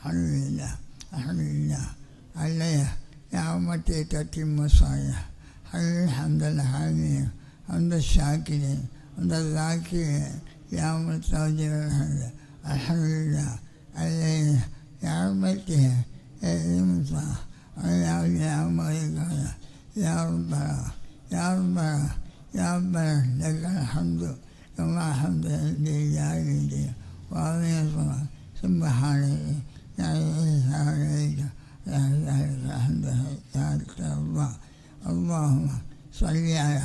alhamdulillah, alhamdulillah. عليه نعمتي تتم الصالح. الحمد لله حمد الشاكرين حمد الذاكرين يا مستوجب الحمد. الحمد لله عليه نعمته المصلح. يا ملكنا يا ربنا يا ربنا يا ربنا لك الحمد كما حمد لله وعليه الصلاة سبحانك يا عيسى عليك يا الحمد يا الله. اللهم صل على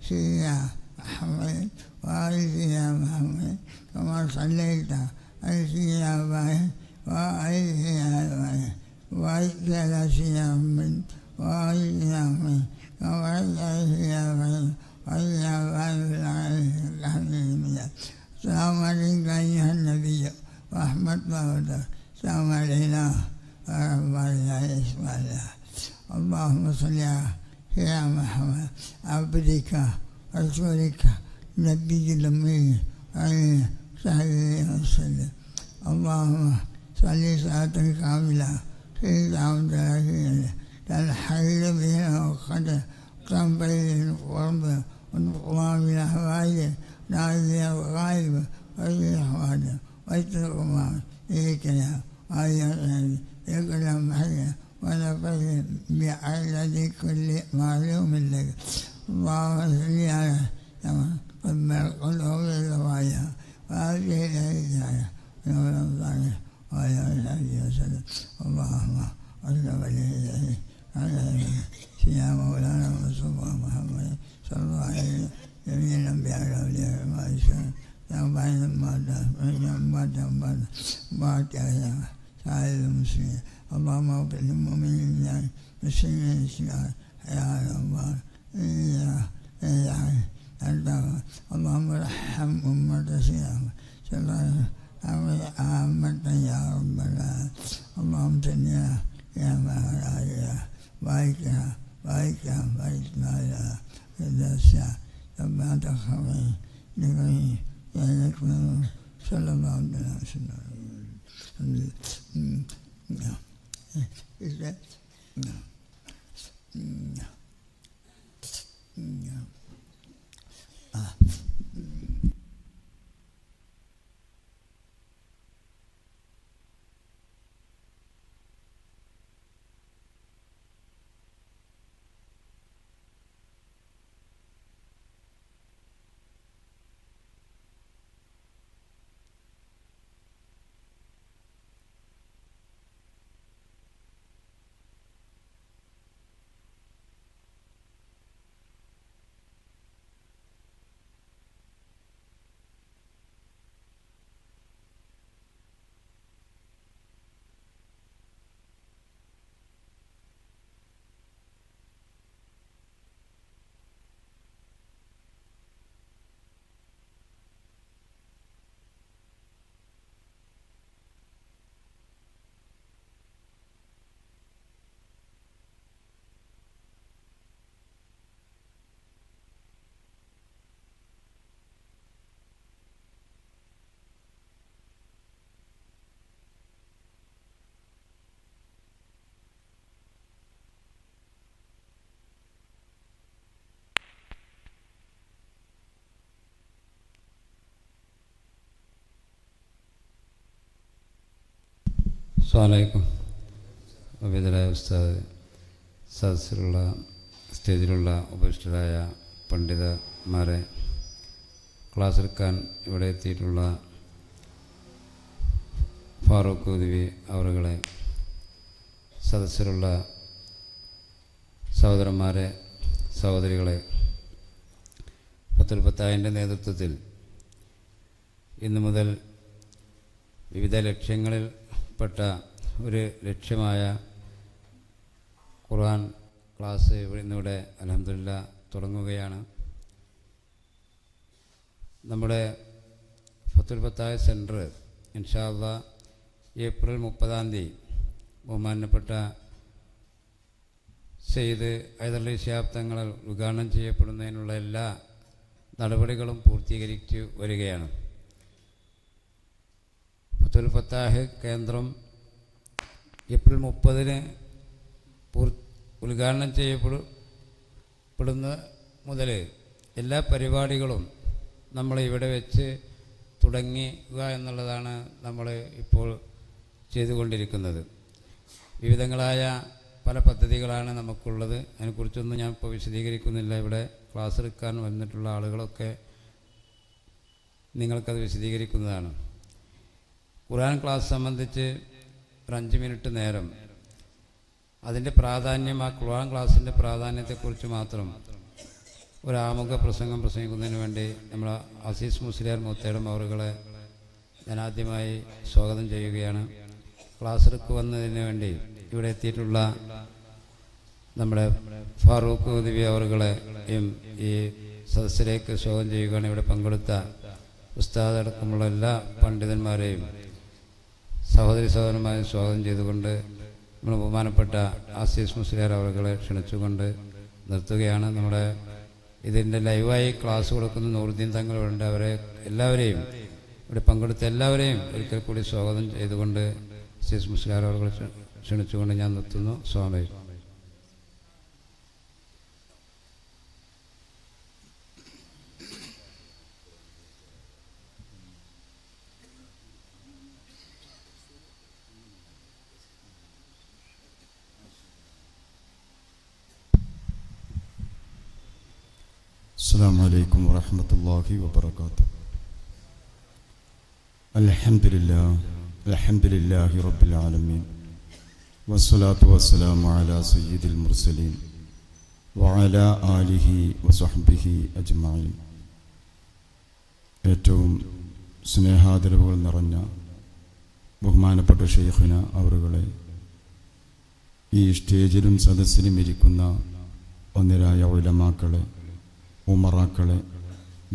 سيدنا محمد وآل سيدنا محمد كما صليت على سيدنا إبراهيم وآل سيدنا إبراهيم وبارك على سيدنا محمد وآل سيدنا محمد كما باركت على سيدنا إبراهيم وآل سيدنا إبراهيم في العالمين الحمد لله. السلام عليك أيها النبي ورحمة الله وبركاته. السلام علينا ورحمة الله وبركاته. اللهم صل على سيدنا محمد عبدك ورسولك النبي الأمي وعلى صحبه وسلم. اللهم صل صلاة كاملة في دعوة الرسول تنحل بها وقدر قام بين القرب والنقوام بالأحوال نعزي الغائب والإحوال والتقوام إليكنا وعلى يكرم حيا ونفذ بعدد كل معلوم لك. اللهم صل على قبل القلوب الرواية وهذه الهداية ونور الظاهر وعلى آله وسلم. اللهم صل عليه على سيدنا مولانا مصطفى محمد صلى الله عليه وسلم. جميع الأنبياء والأولياء والمرسلين يومئذ بعد سائر المسلمين. اللهم اغفر للمؤمنين والمسلمين يا الله. اللهم ارحم أمة سيدنا صلى الله عليه وسلم يا رب العالمين. اللهم صل يا مهلا بارك يا الساعة لما تخرج لغير يكون صلى الله عليه وسلم. അസ്സലാമു അബിദലായ ഉസ്താദ്, സദസ്സിലുള്ള സ്റ്റേജിലുള്ള ഉപവിഷ്ടരായ പണ്ഡിതന്മാരെ, ക്ലാസ് എടുക്കാൻ ഇവിടെ എത്തിയിട്ടുള്ള ഫാറൂഖ് ഉദവി അവറുകളെ, സദസ്സിലുള്ള സഹോദരന്മാരെ, സഹോദരികളെ, ഫത്തുൽ ഫത്താഹിൻ്റെ നേതൃത്വത്തിൽ ഇന്നു മുതൽ വിവിധ ലക്ഷ്യങ്ങളിൽ പെട്ട ഒരു ലക്ഷ്യമായ ഖുർആൻ ക്ലാസ് ഇന്നിവിടെ അൽഹംദുലില്ലാഹ് തുടങ്ങുകയാണ്. നമ്മുടെ ഫത്തുൽ ഫത്താഹ് സെൻറ്റർ ഇൻഷാ അല്ലാഹ് ഏപ്രിൽ 30 ബഹുമാനപ്പെട്ട സെയ്ദ് ഹൈദരലി ശിഹാബ് തങ്ങൾ ഉദ്ഘാടനം ചെയ്യപ്പെടുന്നതിനുള്ള എല്ലാ നടപടികളും പൂർത്തീകരിച്ചു വരികയാണ്. ഫത്തുൽ ഫത്താഹ് കേന്ദ്രം ഏപ്രിൽ 30-ന് ഉദ്ഘാടനം ചെയ്യപ്പെടുന്ന മുതൽ എല്ലാ പരിപാടികളും നമ്മൾ ഇവിടെ വെച്ച് തുടങ്ങുക എന്നുള്ളതാണ് നമ്മൾ ഇപ്പോൾ ചെയ്തുകൊണ്ടിരിക്കുന്നത്. വിവിധങ്ങളായ പല പദ്ധതികളാണ് നമുക്കുള്ളത്. അതിനെക്കുറിച്ചൊന്നും ഞാൻ ഇപ്പോൾ വിശദീകരിക്കുന്നില്ല. ഇവിടെ ക്ലാസ് എടുക്കാൻ വന്നിട്ടുള്ള ആളുകളൊക്കെ നിങ്ങൾക്കത് വിശദീകരിക്കുന്നതാണ്. ഖുർആൻ ക്ലാസ് സംബന്ധിച്ച് ഒരു 5 മിനിറ്റ് നേരം അതിൻ്റെ പ്രാധാന്യം, ആ ഖുർആൻ ക്ലാസ്സിൻ്റെ പ്രാധാന്യത്തെക്കുറിച്ച് മാത്രം ഒരു ആമുഖ പ്രസംഗം പ്രസംഗിക്കുന്നതിന് വേണ്ടി നമ്മൾ അസീസ് മുസ്ലിയാർ മുത്തേടം അവറുകളെ ഞാൻ ആദ്യമായി സ്വാഗതം ചെയ്യുകയാണ്. ക്ലാസ് എടുക്കുവന്നതിന് വേണ്ടി ഇവിടെ എത്തിയിട്ടുള്ള നമ്മുടെ ഫാറൂഖ് ദിവ്യ അവറുകളെയും ഈ സദസ്സിലേക്ക് സ്വാഗതം ചെയ്യുകയാണ്. ഇവിടെ പങ്കെടുത്ത ഉസ്താദ് അടക്കമുള്ള എല്ലാ പണ്ഡിതന്മാരെയും സഹോദരന്മാരെയും സ്വാഗതം ചെയ്തുകൊണ്ട് നമ്മൾ ബഹുമാനപ്പെട്ട ആസീസ് മുസ്ലിയാർ അവറുകളെ ക്ഷണിച്ചുകൊണ്ട് നിർത്തുകയാണ്. നമ്മുടെ ഇതിൻ്റെ ലൈവായി ക്ലാസ് കൊടുക്കുന്ന നൂറുദ്ദീൻ തങ്ങളുണ്ട്. അവരെ എല്ലാവരെയും ഇവിടെ പങ്കെടുത്ത എല്ലാവരെയും ഒരിക്കൽ കൂടി സ്വാഗതം ചെയ്തുകൊണ്ട് ആസീസ് മുസ്ലിയാർ അവറുകളെ ക്ഷണിച്ചുകൊണ്ട് ഞാൻ നിർത്തുന്നു. സ്വാമി. السلام عليكم ورحمة الله وبركاته. الحمد لله رب العالمين والصلاة والسلام على سيد المرسلين وعلى آله وصحبه أجمعين. ഏറ്റവും സ്നേഹാദരവുകൾ നിറഞ്ഞ ബഹുമാനപ്പെട്ട ഷെയ്ഖിന അവറുകളെ, ഈ സ്റ്റേജിലും സദസ്സിലും ഇരിക്കുന്ന ഒന്നിരായ ഉലമാക്കളെ, ഉമറാക്കളെ,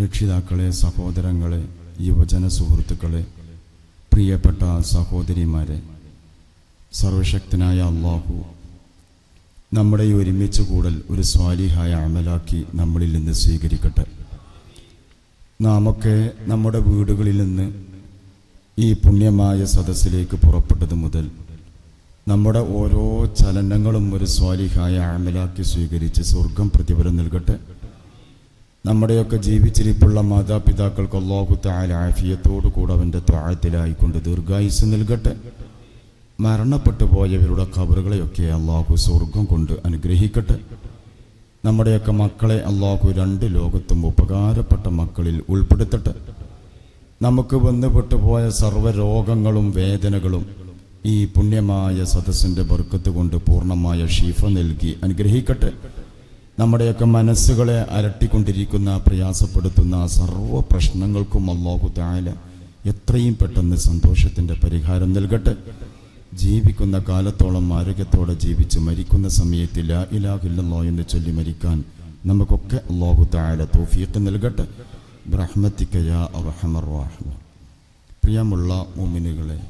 രക്ഷിതാക്കളെ, സഹോദരങ്ങളെ, യുവജന സുഹൃത്തുക്കളെ, പ്രിയപ്പെട്ട സഹോദരിമാരെ, സർവശക്തനായ അല്ലാഹു നമ്മുടെ ഈ ഒരുമിച്ച് കൂടൽ ഒരു സ്വാലിഹായ അമലാക്കി നമ്മളിൽ നിന്ന് സ്വീകരിക്കട്ടെ. നാമൊക്കെ നമ്മുടെ വീടുകളിൽ നിന്ന് ഈ പുണ്യമായ സദസ്സിലേക്ക് പുറപ്പെട്ടത് മുതൽ നമ്മുടെ ഓരോ ചലനങ്ങളും ഒരു സ്വാലിഹായ അമലാക്കി സ്വീകരിച്ച് സ്വർഗം പ്രതിഫലം നൽകട്ടെ. നമ്മുടെയൊക്കെ ജീവിച്ചിരിപ്പുള്ള മാതാപിതാക്കൾക്ക് അല്ലാഹു തആല ആഫിയത്തോടു കൂടെ അവൻ്റെ ത്വഅത്തിലായിക്കൊണ്ട് ദീർഘായുസ്സ് നൽകട്ടെ. മരണപ്പെട്ടു പോയവരുടെ ഖബറുകളെയൊക്കെ അല്ലാഹു സ്വർഗം കൊണ്ട് അനുഗ്രഹിക്കട്ടെ. നമ്മുടെയൊക്കെ മക്കളെ അല്ലാഹു 2 ലോകത്തും ഉപകാരപ്പെട്ട മക്കളിൽ ഉൾപ്പെടുത്തട്ടെ. നമുക്ക് വന്നുപെട്ടു പോയ സർവ്വരോഗങ്ങളും വേദനകളും ഈ പുണ്യമായ സദസ്സിൻ്റെ ബർക്കത്ത് കൊണ്ട് പൂർണ്ണമായ ഷിഫ നൽകി അനുഗ്രഹിക്കട്ടെ. നമ്മുടെയൊക്കെ മനസ്സുകളെ അലട്ടിക്കൊണ്ടിരിക്കുന്ന, പ്രയാസപ്പെടുത്തുന്ന സർവ്വ പ്രശ്നങ്ങൾക്കും അല്ലാഹു തആല എത്രയും പെട്ടെന്ന് സന്തോഷത്തിൻ്റെ പരിഹാരം നൽകട്ടെ. ജീവിക്കുന്ന കാലത്തോളം ആരോഗ്യത്തോടെ ജീവിച്ച് മരിക്കുന്ന സമയത്ത് ലാ ഇലാഹ ഇല്ലല്ലാഹ് എന്ന് ചൊല്ലി മരിക്കാൻ നമുക്കൊക്കെ അല്ലാഹു തആല തൗഫീഖ് നൽകട്ടെ. ബിറഹ്മതിക യാ അർഹമർ റഹീം. പ്രിയമുള്ള മുഅ്മിനുകളെ,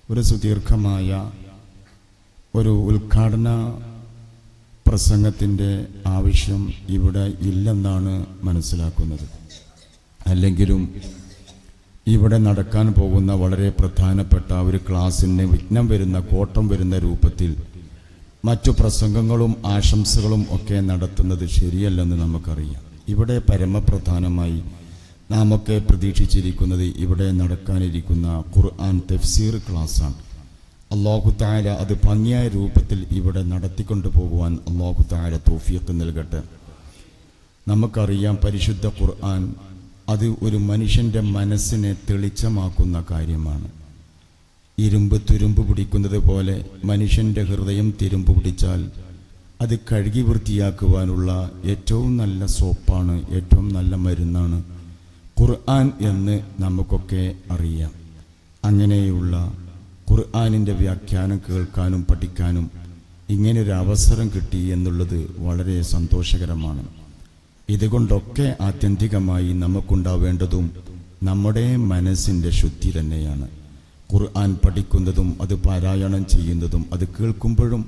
ഒരു സുദീർഘമായ ഒരു ഉദ്ഘാടന പ്രസംഗത്തിൻ്റെ ആവശ്യം ഇവിടെ ഇല്ലെന്നാണ് മനസ്സിലാക്കുന്നത്. അല്ലെങ്കിലും ഇവിടെ നടക്കാൻ പോകുന്ന വളരെ പ്രധാനപ്പെട്ട ഒരു ക്ലാസ്സിന് വിഘ്നം വരുന്ന, കോട്ടം വരുന്ന രൂപത്തിൽ മറ്റു പ്രസംഗങ്ങളും ആശംസകളും ഒക്കെ നടത്തുന്നത് ശരിയല്ലെന്ന് നമുക്കറിയാം. ഇവിടെ പരമപ്രധാനമായി നാമൊക്കെ പ്രതീക്ഷിച്ചിരിക്കുന്നത് ഇവിടെ നടക്കാനിരിക്കുന്ന ഖുർആൻ തഫ്സീർ ക്ലാസ്സാണ്. അല്ലാഹു തആല അത് ഭംഗിയായ രൂപത്തിൽ ഇവിടെ നടത്തിക്കൊണ്ടു പോകുവാൻ അല്ലാഹു തആല തൗഫീഖ് നൽകട്ടെ. നമുക്കറിയാം, പരിശുദ്ധ ഖുർആൻ അത് ഒരു മനുഷ്യൻ്റെ മനസ്സിനെ തെളിച്ചമാക്കുന്ന കാര്യമാണ്. ഇരുമ്പ് തുരുമ്പ് പിടിക്കുന്നത് പോലെ മനുഷ്യൻ്റെ ഹൃദയം തിരുമ്പ് പിടിച്ചാൽ അത് കഴുകി വൃത്തിയാക്കുവാനുള്ള ഏറ്റവും നല്ല സോപ്പാണ്, ഏറ്റവും നല്ല മരുന്നാണ് ഖുർആൻ എന്ന് നമുക്കൊക്കെ അറിയാം. അങ്ങനെയുള്ള ഖുർആനിൻ്റെ വ്യാഖ്യാനം കേൾക്കാനും പഠിക്കാനും ഇങ്ങനൊരു അവസരം കിട്ടി എന്നുള്ളത് വളരെ സന്തോഷകരമാണ്. ഇതുകൊണ്ടൊക്കെ ആത്യന്തികമായി നമുക്കുണ്ടാവേണ്ടതും നമ്മുടെ മനസ്സിൻ്റെ ശുദ്ധി തന്നെയാണ്. ഖുർആൻ പഠിക്കുന്നതും അത് പാരായണം ചെയ്യുന്നതും അത് കേൾക്കുമ്പോഴും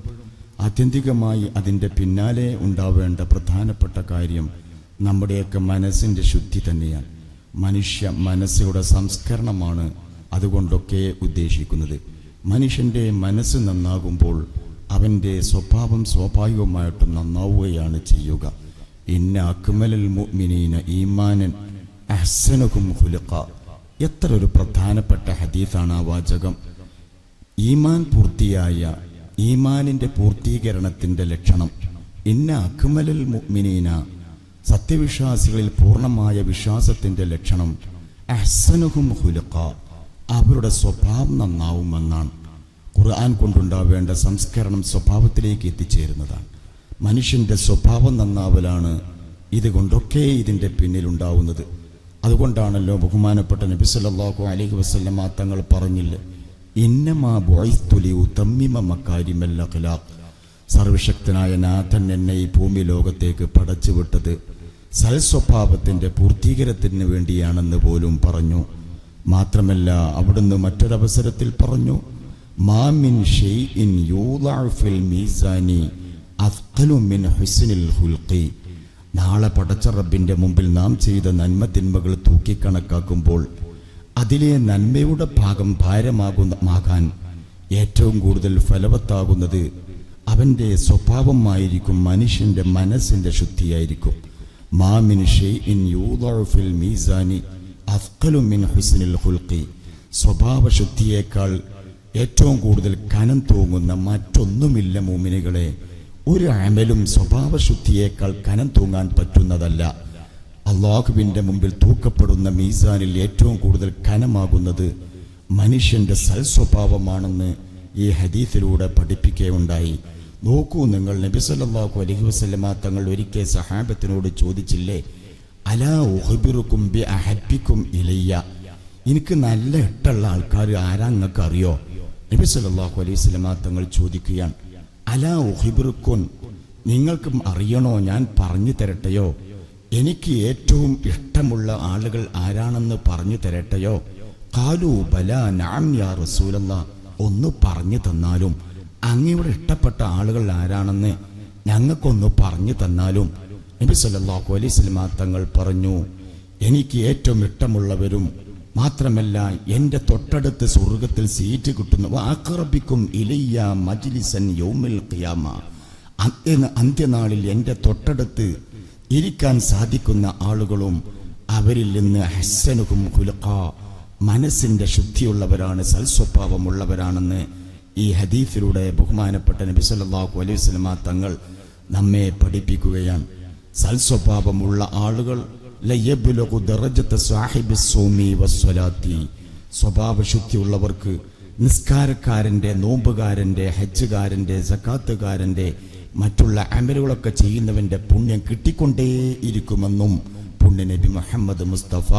ആത്യന്തികമായി അതിൻ്റെ പിന്നാലെ ഉണ്ടാവേണ്ട പ്രധാനപ്പെട്ട കാര്യം നമ്മുടെയൊക്കെ മനസ്സിൻ്റെ ശുദ്ധി തന്നെയാണ്. മനുഷ്യ മനസ്സുകളുടെ സംസ്കരണമാണ് അതുകൊണ്ടൊക്കെ ഉദ്ദേശിക്കുന്നത്. മനുഷ്യൻ്റെ മനസ്സ് നന്നാകുമ്പോൾ അവൻ്റെ സ്വഭാവം സ്വാഭാവികമായിട്ടും നന്നാവുകയാണ് ചെയ്യുക. ഇന്ന അക്മലൽ മുഅ്മിനീന ഈമാനൻ അഹ്സനുഹും ഖുലുഖ. എത്ര ഒരു പ്രധാനപ്പെട്ട ഹദീസാണ് ആ വാചകം. ഈമാൻ പൂർത്തിയായ ഈമാനിൻ്റെ പൂർത്തീകരണത്തിൻ്റെ ലക്ഷണം ഇന്ന അക്മലൽ മുഅ്മിനീന, സത്യവിശ്വാസികളിൽ പൂർണ്ണമായ വിശ്വാസത്തിൻ്റെ ലക്ഷണം അഹ്സനുഹും ഖുലുഖ, അവരുടെ സ്വഭാവം നന്നാവുമെന്നാണ്. ഖുർആൻ കൊണ്ടുണ്ടാവേണ്ട സംസ്കരണം സ്വഭാവത്തിലേക്ക് എത്തിച്ചേരുന്നതാണ്. മനുഷ്യൻ്റെ സ്വഭാവം നന്നാവലാണ് ഇതുകൊണ്ടൊക്കെ ഇതിൻ്റെ പിന്നിലുണ്ടാവുന്നത്. അതുകൊണ്ടാണല്ലോ ബഹുമാനപ്പെട്ട നബി സല്ലല്ലാഹു അലൈഹി വസല്ലമ തങ്ങൾ പറഞ്ഞില്ല, ഇന്നമാ ബുഇസ്തു ലിയുതമ്മിമ മകാരിമൽ അഖ്ലാഖ്. സർവശക്തനായ നാഥൻ എന്നെ ഈ ഭൂമി ലോകത്തേക്ക് പടച്ചുവിട്ടത് സൽസ്വഭാവത്തിൻ്റെ പൂർത്തീകരണത്തിന് വേണ്ടിയാണെന്ന് പോലും പറഞ്ഞു. മാത്രമല്ല അവിടുന്ന് മറ്റൊരവസരത്തിൽ പറഞ്ഞു, മാ മിൻ ഷൈഇൻ യൂദഉ ഫിൽ മീസാനി അസ്ഖലു മിൻ ഹുസ്നിൽ ഖുൽഖി. നാളെ പടച്ച റബ്ബിൻ്റെ മുമ്പിൽ നാം ചെയ്ത നന്മ തിന്മകൾ തൂക്കിക്കണക്കാക്കുമ്പോൾ അതിലെ നന്മയുടെ ഭാഗം ഭാരമാകാൻ ഏറ്റവും കൂടുതൽ ഫലവത്താകുന്നത് അവൻ്റെ സ്വഭാവമായിരിക്കും, മനുഷ്യൻ്റെ മനസ്സിൻ്റെ ശുദ്ധിയായിരിക്കും. മാ മിൻ ഷൈഇൻ യൂദഉ ഫിൽ മീസാനി അസ്ഖലു മിൻ ഹുസ്നിൽ ഖുൽഖി. സ്വഭാവശുദ്ധിയേക്കാൾ ഏറ്റവും കൂടുതൽ കനം തൂങ്ങുന്ന മറ്റൊന്നുമില്ല മുഅ്മിനുകളെ. ഒരു അമലും സ്വഭാവശുദ്ധിയേക്കാൾ കനം തൂങ്ങാൻ പറ്റുന്നതല്ല. അള്ളാഹുവിൻ്റെ മുമ്പിൽ തൂക്കപ്പെടുന്ന മീസാനിൽ ഏറ്റവും കൂടുതൽ കനമാകുന്നത് മനുഷ്യൻ്റെ സൽസ്വഭാവമാണെന്ന് ഈ ഹദീസിലൂടെ പഠിപ്പിക്കുകയുണ്ടായി. നോക്കൂ നിങ്ങൾ, നബി സല്ലല്ലാഹു അലൈഹി വസല്ലമ തങ്ങൾ ഒരിക്കൽ സഹാബത്തിനോട് ചോദിച്ചില്ലേ, അലാ ഉഖ്ബിറുക്കും ബി അഹബ്ബിക്കും ഇലയ്യ, എനിക്ക് നല്ല ഇഷ്ടമുള്ള ആൾക്കാർ ആരാ നിങ്ങൾക്ക് അറിയോ? നബി സല്ലല്ലാഹു അലൈഹി വസല്ലമ തങ്ങൾ ചോദിക്കുകയാണ്, അലാ ഉഖ്ബിറുക്കും, നിങ്ങൾക്കും അറിയണോ, ഞാൻ പറഞ്ഞു തരട്ടെയോ? എനിക്ക് ഏറ്റവും ഇഷ്ടമുള്ള ആളുകൾ ആരാണെന്ന് പറഞ്ഞു തരട്ടെയോ? ഖാലൂ ബലാ നഅം യാ റസൂലല്ലാഹ്, ഒന്ന് പറഞ്ഞു തന്നാലും. അങ്ങയുടെ ഇഷ്ടപ്പെട്ട ആളുകൾ ആരാണെന്ന് ഞങ്ങൾക്കൊന്ന് പറഞ്ഞു തന്നാലും. നബി സല്ലല്ലാഹു അലൈഹി വസല്ലമ തങ്ങൾ പറഞ്ഞു, എനിക്ക് ഏറ്റവും ഇഷ്ടമുള്ളവരും മാത്രമല്ല എൻ്റെ തൊട്ടടുത്ത് സ്വർഗത്തിൽ സീറ്റ് കിട്ടുന്നു, അഖ്റബിക്കും ഇലയ്യ മജ്ലിസൻ യൗമിൽ ഖിയാമ, അന്ത്യനാളിൽ എൻ്റെ തൊട്ടടുത്ത് ഇരിക്കാൻ സാധിക്കുന്ന ആളുകളും അവരിൽ നിന്ന് ഹസ്സനുഹും ഖുലുഖ, മനസ്സിൻ്റെ ശുദ്ധിയുള്ളവരാണ്, സൽസ്വഭാവമുള്ളവരാണെന്ന് ഈ ഹദീസിലൂടെ ബഹുമാനപ്പെട്ട നബി സല്ലല്ലാഹു അലൈഹി വസല്ലമ തങ്ങൾ നമ്മെ പഠിപ്പിക്കുകയാണ്. സൽസ്വഭാവമുള്ള ആളുകൾ ലയബ്ലുഗു ദറജത സാഹിബിസ് സൗമി വസ്സലാത്തി, സ്വഭാവശുദ്ധിയുള്ളവർക്ക് നിസ്കാരക്കാരൻ്റെ, നോമ്പുകാരൻ്റെ, ഹജ്ജുകാരൻ്റെ, സക്കാത്തുകാരൻ്റെ, മറ്റുള്ള അമലുകളൊക്കെ ചെയ്യുന്നവൻ്റെ പുണ്യം കിട്ടിക്കൊണ്ടേയിരിക്കുമെന്നും പുണ്യ നബി മുഹമ്മദ് മുസ്തഫ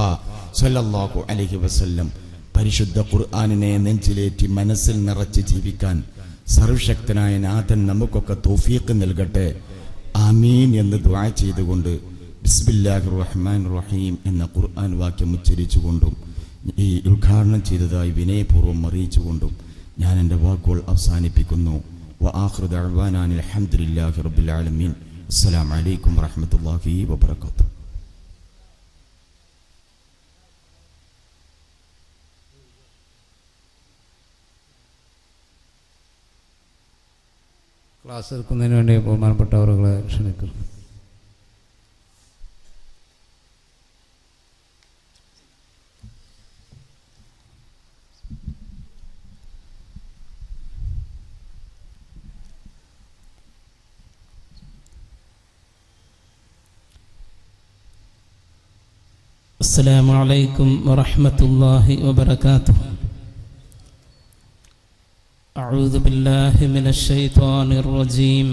സല്ലല്ലാഹു അലൈഹി വസല്ലം പരിശുദ്ധ ഖുർആനിനെ നെഞ്ചിലേറ്റി മനസ്സിൽ നിറച്ച് ജീവിക്കാൻ സർവശക്തനായ നാഥൻ നമുക്കൊക്കെ തൗഫീഖ് നൽകട്ടെ. ആമീൻ എന്ന് ദുആ ചെയ്തുകൊണ്ട് ബിസ്മില്ലാഹിർ റഹ്മാനിർ റഹീം എന്ന ഖുർആൻ വാക്യം ഉച്ചരിച്ചുകൊണ്ടും ഈ ഉദ്ഘാടനം ചെയ്തതായി വിനയപൂർവ്വം അറിയിച്ചുകൊണ്ടും ഞാൻ എൻ്റെ വാക്കുകൾ അവസാനിപ്പിക്കുന്നു. വആഖിറു ദഅ്വാനാ അൽഹംദുലില്ലാഹി റബ്ബിൽ ആലമീൻ. അസ്സലാമു അലൈക്കും വറഹ്മത്തുള്ളാഹി വബറകാതുഹു. ക്ലാസ് എടുക്കുന്നതിന് വേണ്ടി ബഹുമാനപ്പെട്ടവരെ ക്ഷണിക്കുന്നു. അസ്സലാമു അലൈക്കും വറഹ്മത്തുള്ളാഹി വബറകാതുഹു. أعوذ بالله من الشيطان الرجيم.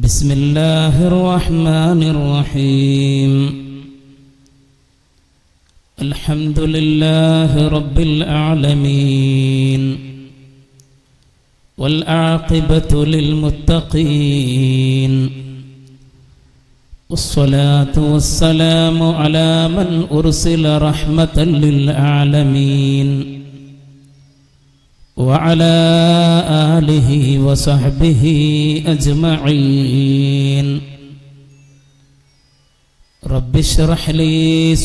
بسم الله الرحمن الرحيم. الحمد لله رب العالمين والعاقبة للمتقين والصلاة والسلام على من أرسل رحمة للعالمين وعلى آله وصحبه أجمعين. رب اشرح لي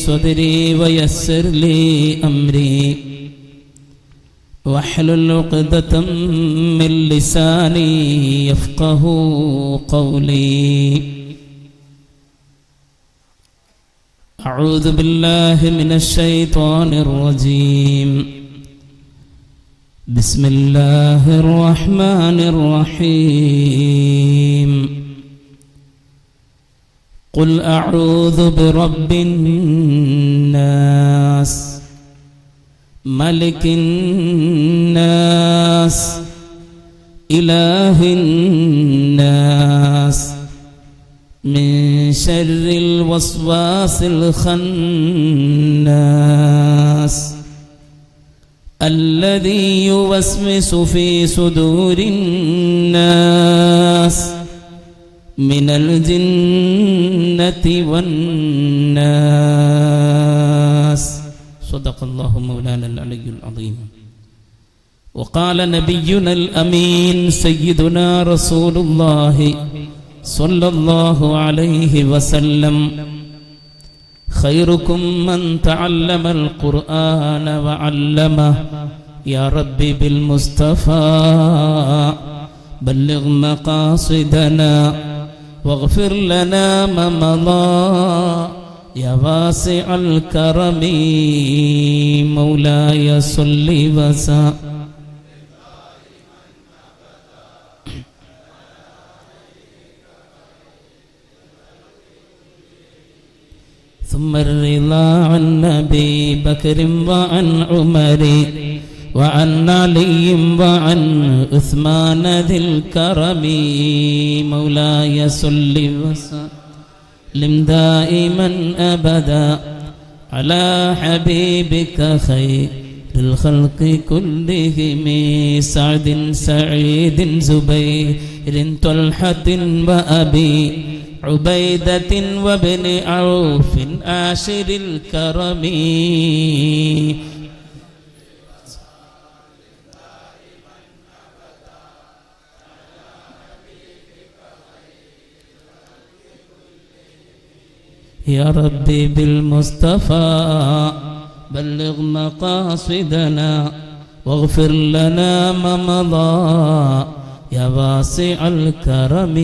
صدري ويسر لي أمري واحلل عقدة من لساني يفقه قولي. أعوذ بالله من الشيطان الرجيم. بسم الله الرحمن الرحيم. قل أعوذ برب الناس ملك الناس إله الناس من شر الوسواس الخناس الذي يوسوس في صدور الناس من الجنة والناس. صدق الله مولانا العلي العظيم. وقال نبينا الأمين سيدنا رسول الله صلى الله عليه وسلم: خيركم من تعلم القرآن وعلمه. يا ربي بالمصطفى بلغ مقاصدنا واغفر لنا ما مضى يا واسع الكرم. مولاي صل وسلم ثم الرضا عن أبي بكر وعن عمر وعن علي وعن عثمان ذي الكرم. مولاي صل وسلم دائما أبدا على حبيبك خير الخلق كلهم. سعد سعيد زبير طلحة وأبي عبيدة وابن عوف آشر الكرم. يا ربي بالمصطفى بلغ مقاصدنا واغفر لنا ما مضى يا واسع الكرم.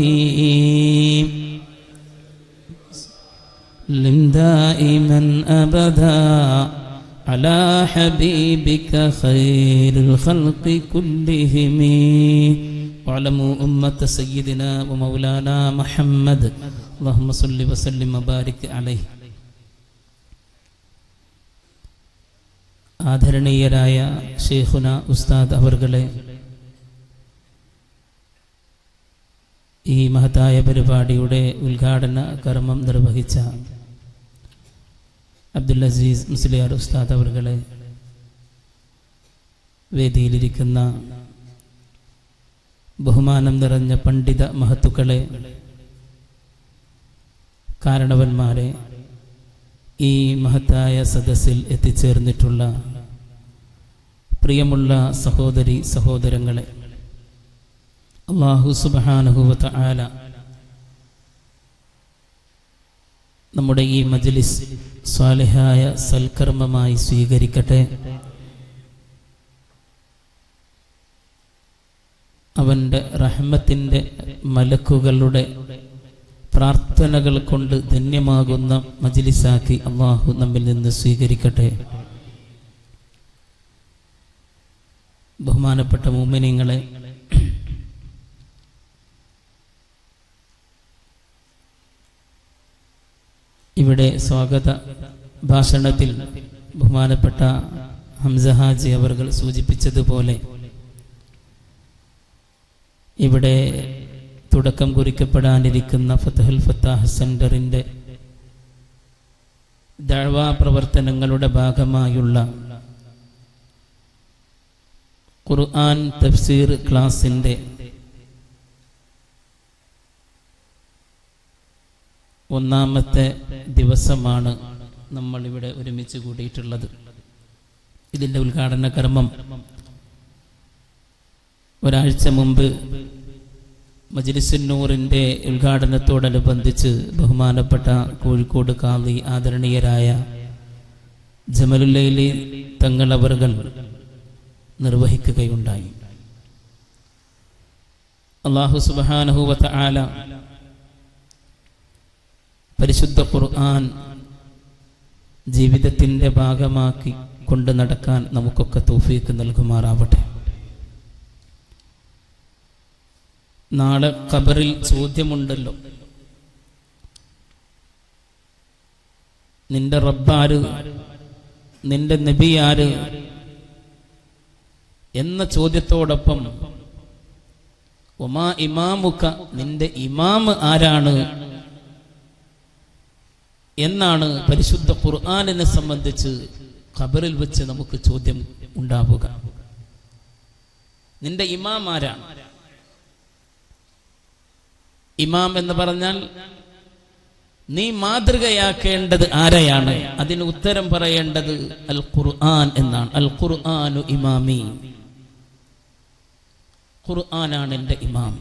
لم دائما أبدا على حبيبك خير الخلق كلهم. واعلموا أمة سيدنا ومولانا محمد اللهم صل وسلم وبارك عليه. ആദരണീയരായ ശൈഖുന ഉസ്താദ് അവർകളെ, ഈ മഹത്തായ പരിപാടിയുടെ ഉദ്ഘാടന കർമ്മം നിർവഹിച്ച അബ്ദുൽ അസീസ് മുസ്ലിയാർ ഉസ്താദ് അവർകളെ, വേദിയിലിരിക്കുന്ന ബഹുമാനം നിറഞ്ഞ പണ്ഡിത മഹത്തുക്കളെ, കാരണവന്മാരെ, ഈ മഹത്തായ സദസ്സിൽ എത്തിച്ചേർന്നിട്ടുള്ള പ്രിയമുള്ള സഹോദരി സഹോദരങ്ങളെ, അല്ലാഹു സുബ്ഹാനഹു വ തആല നമ്മുടെ ഈ മജ്ലിസ് സ്വാലിഹായ സൽക്കർമ്മമായി സ്വീകരിക്കട്ടെ. അവൻ്റെ റഹ്മത്തിൻ്റെ മലക്കുകളുടെ പ്രാർത്ഥനകൾ കൊണ്ട് ധന്യമാകുന്ന മജ്ലിസാക്കി അല്ലാഹു നമ്മിൽ നിന്ന് സ്വീകരിക്കട്ടെ. ബഹുമാനപ്പെട്ട മുഅ്മിനീങ്ങളെ, ഇവിടെ സ്വാഗത ഭാഷണത്തിൽ ബഹുമാനപ്പെട്ട ഹംസ ഹാജി അവർ സൂചിപ്പിച്ചതുപോലെ ഇവിടെ തുടക്കം കുറിക്കപ്പെടാനിരിക്കുന്ന ഫതഹുൽ ഫത്താഹ് സെന്ററിൻ്റെ ദഅ്വാ പ്രവർത്തനങ്ങളുടെ ഭാഗമായുള്ള ഖുർആൻ തഫ്സീർ ക്ലാസിൻ്റെ ഒന്നാമത്തെ ദിവസമാണ് നമ്മളിവിടെ ഒരുമിച്ച് കൂടിയിട്ടുള്ളത്. ഇതിൻ്റെ ഉദ്ഘാടന കർമ്മം ഒരാഴ്ച മുമ്പ് മജ്ലിസുന്നൂറിൻ്റെ ഉദ്ഘാടനത്തോടനുബന്ധിച്ച് ബഹുമാനപ്പെട്ട കോഴിക്കോട് ഖാദി ആദരണീയരായ ജമലുല്ലൈലി തങ്ങൾ അവർകൾ നിർവഹിക്കുകയുണ്ടായി. അല്ലാഹു സുബ്ഹാനഹു വ തആല പരിശുദ്ധ ഖുർആൻ ജീവിതത്തിൻ്റെ ഭാഗമാക്കി കൊണ്ട് നടക്കാൻ നമുക്കൊക്കെ തൗഫീഖ് നൽകുമാറാവട്ടെ. നാളെ ഖബറിൽ ചോദ്യമുണ്ടല്ലോ. നിന്റെ റബ്ബാര്, നിന്റെ നബി ആര് എന്ന ചോദ്യത്തോടൊപ്പം ഒമാ ഇമാമുക, നിന്റെ ഇമാം ആരാണ് എന്നാണ് പരിശുദ്ധ ഖുർആനിനെ സംബന്ധിച്ച് ഖബറിൽ വെച്ച് നമുക്ക് ചോദ്യം ഉണ്ടാവുക. നിന്റെ ഇമാം ആരാണ്? ഇമാം എന്ന് പറഞ്ഞാൽ നീ മാതൃകയാക്കേണ്ടത് ആരെയാണ്? അതിന് ഉത്തരം പറയേണ്ടത് അൽ ഖുർആൻ എന്നാണ്. അൽ ഖുർആനു ഇമാമി, ഖുർആനാണ് എൻ്റെ ഇമാം.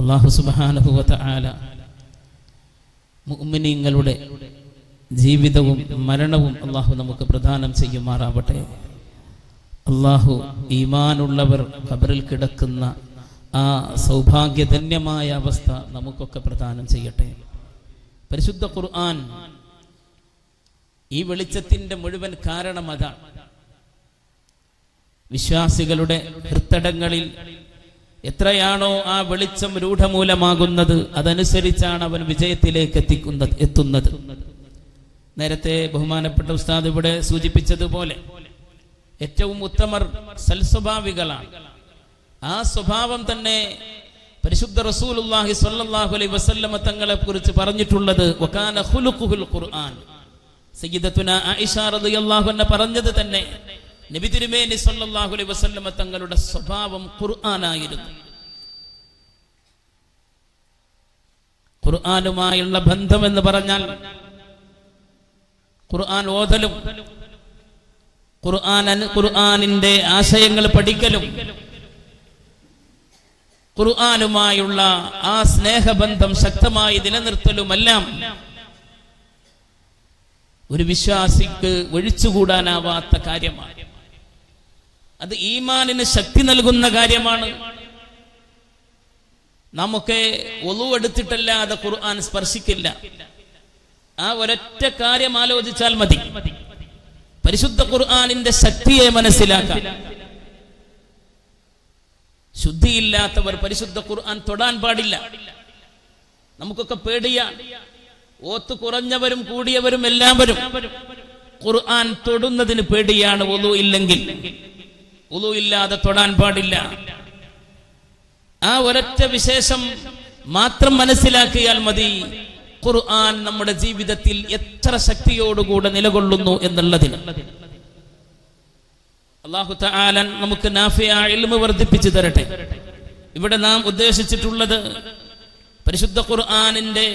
അല്ലാഹു സുബ്ഹാനഹു വ തആല മുഅ്മിനീങ്ങളുടെ ജീവിതവും മരണവും അല്ലാഹു നമുക്ക് പ്രദാനം ചെയ്യുമാറാവട്ടെ. അല്ലാഹു ഈമാനുള്ളവർ ഖബറിൽ കിടക്കുന്ന ആ സൗഭാഗ്യധന്യമായ അവസ്ഥ നമുക്കൊക്കെ പ്രദാനം ചെയ്യട്ടെ. പരിശുദ്ധ ഖുർആൻ ഈ വെളിച്ചത്തിന്റെ മുഴുവൻ കാരണം അതാണ്. വിശ്വാസികളുടെ ഹൃത്തടങ്ങളിൽ എത്രയാണോ ആ വെളിച്ചം രൂഢമൂലമാകുന്നത്, അതനുസരിച്ചാണ് അവൻ വിജയത്തിലേക്ക് എത്തുന്നത്. നേരത്തെ ബഹുമാനപ്പെട്ട ഉസ്താദ് ഇവിടെ സൂചിപ്പിച്ചതുപോലെ ഏറ്റവും ഉത്തമർ സൽസ്വഭാവികളാണ്. ആ സ്വഭാവം തന്നെ പരിശുദ്ധ റസൂലുള്ളാഹി സ്വല്ലല്ലാഹു അലൈഹി വസല്ലമ തങ്ങളെ കുറിച്ച് പറഞ്ഞിട്ടുള്ളത് വകാന ഖുലുഖുൽ ഖുർആൻ. സയ്യിദത്തുന ആയിഷ റളിയല്ലാഹു അൻഹ പറഞ്ഞത് തന്നെ നബി തിരുമേനി സ്വല്ലല്ലാഹു അലൈഹി വസല്ലമ തങ്ങളുടെ സ്വഭാവം ഖുർആനായിരുന്നു. ഖുർആനുമായുള്ള ബന്ധം എന്ന് പറഞ്ഞാൽ ഖുർആൻ ഓതലും ഖുർആനിന്റെ ആശയങ്ങൾ പഠിക്കലും ഖുർആനുമായുള്ള ആ സ്നേഹബന്ധം ശക്തമായി നിലനിർത്തലുമെല്ലാം ഒരു വിശ്വാസിക്ക് ഒഴിച്ചുകൂടാനാവാത്ത കാര്യമാണ്. അത് ഈമാനിന് ശക്തി നൽകുന്ന കാര്യമാണ്. നമുക്ക് ഒളു എടുത്തിട്ടല്ലാതെ ഖുർആൻ സ്പർശിക്കില്ല. ആ ഒരൊറ്റ കാര്യം ആലോചിച്ചാൽ മതി പരിശുദ്ധ ഖുർആനിന്റെ ശക്തിയെ മനസ്സിലാക്കാൻ. ശുദ്ധിയില്ലാത്തവർ പരിശുദ്ധ ഖുർആൻ തൊടാൻ പാടില്ല. നമുക്കൊക്കെ പേടിയാണ്. ഓത്ത് കുറഞ്ഞവരും കൂടിയവരും എല്ലാവരും ഖുർആൻ തൊടുന്നതിന് പേടിയാണ്. വുളു ഇല്ലെങ്കിൽ, വുളു ഇല്ലാതെ തൊടാൻ പാടില്ല. ആ ഒരൊറ്റ വിശേഷം മാത്രം മനസ്സിലാക്കിയാൽ മതി ഖുർആൻ നമ്മുടെ ജീവിതത്തിൽ എത്ര ശക്തിയോടുകൂടെ നിലകൊള്ളുന്നു എന്നുള്ളതിന്. അല്ലാഹു തആല നമുക്ക് നാഫിയായ ഇൽമു വർദ്ധിപ്പിച്ചു തരട്ടെ. ഇവിടെ നാം ഉദ്ദേശിച്ചിട്ടുള്ളത് പരിശുദ്ധ ഖുർആനിന്റെ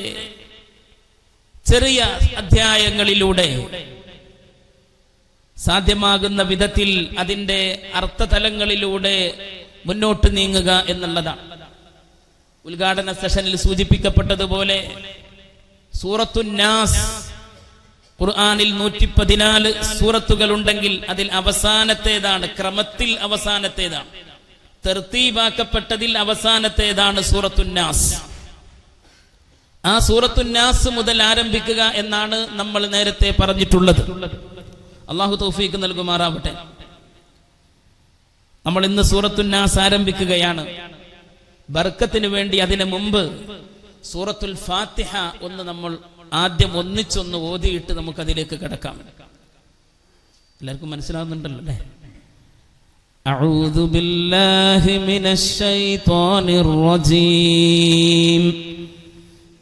ചെറിയ അധ്യായങ്ങളിലൂടെ സാധ്യമാകുന്ന വിധത്തിൽ അതിന്റെ അർത്ഥതലങ്ങളിലൂടെ മുന്നോട്ട് നീങ്ങുക എന്നുള്ളതാണ്. ഉദ്ഘാടന സെഷനിൽ സൂചിപ്പിക്കപ്പെട്ടതുപോലെ സൂറത്തുൻ നാസ്, ഖുർആനിൽ 114 സൂറത്തുകൾ ഉണ്ടെങ്കിൽ അതിൽ അവസാനത്തേതാണ്, ക്രമത്തിൽ അവസാനത്തേതാണ്, തർത്തീബാക്കപ്പെട്ടതിൽ അവസാനത്തേതാണ് സൂറത്തുൻ നാസ്. ആ സൂറത്തുൻ നാസ് മുതൽ ആരംഭിക്കുക എന്നാണ് നമ്മൾ നേരത്തെ പറഞ്ഞിട്ടുള്ളത്. അല്ലാഹു തൗഫീഖ് നൽകുമാറാവട്ടെ. നമ്മൾ ഇന്ന് സൂറത്തുൻ നാസ് ആരംഭിക്കുകയാണ്. ബർക്കത്തിന് വേണ്ടി അതിനു മുമ്പ് സൂറത്തുൽ ഫാത്തിഹ ഒന്ന് നമ്മൾ ആദ്യം ഒന്നിച്ചൊന്ന് ഓതിയിട്ട് നമുക്കതിലേക്ക് കിടക്കാം. എല്ലാവർക്കും മനസ്സിലാവുന്നുണ്ടല്ലോ അല്ലേ? അഊദു ബില്ലാഹി മിനശ് ശൈത്വാനിർ റജീം.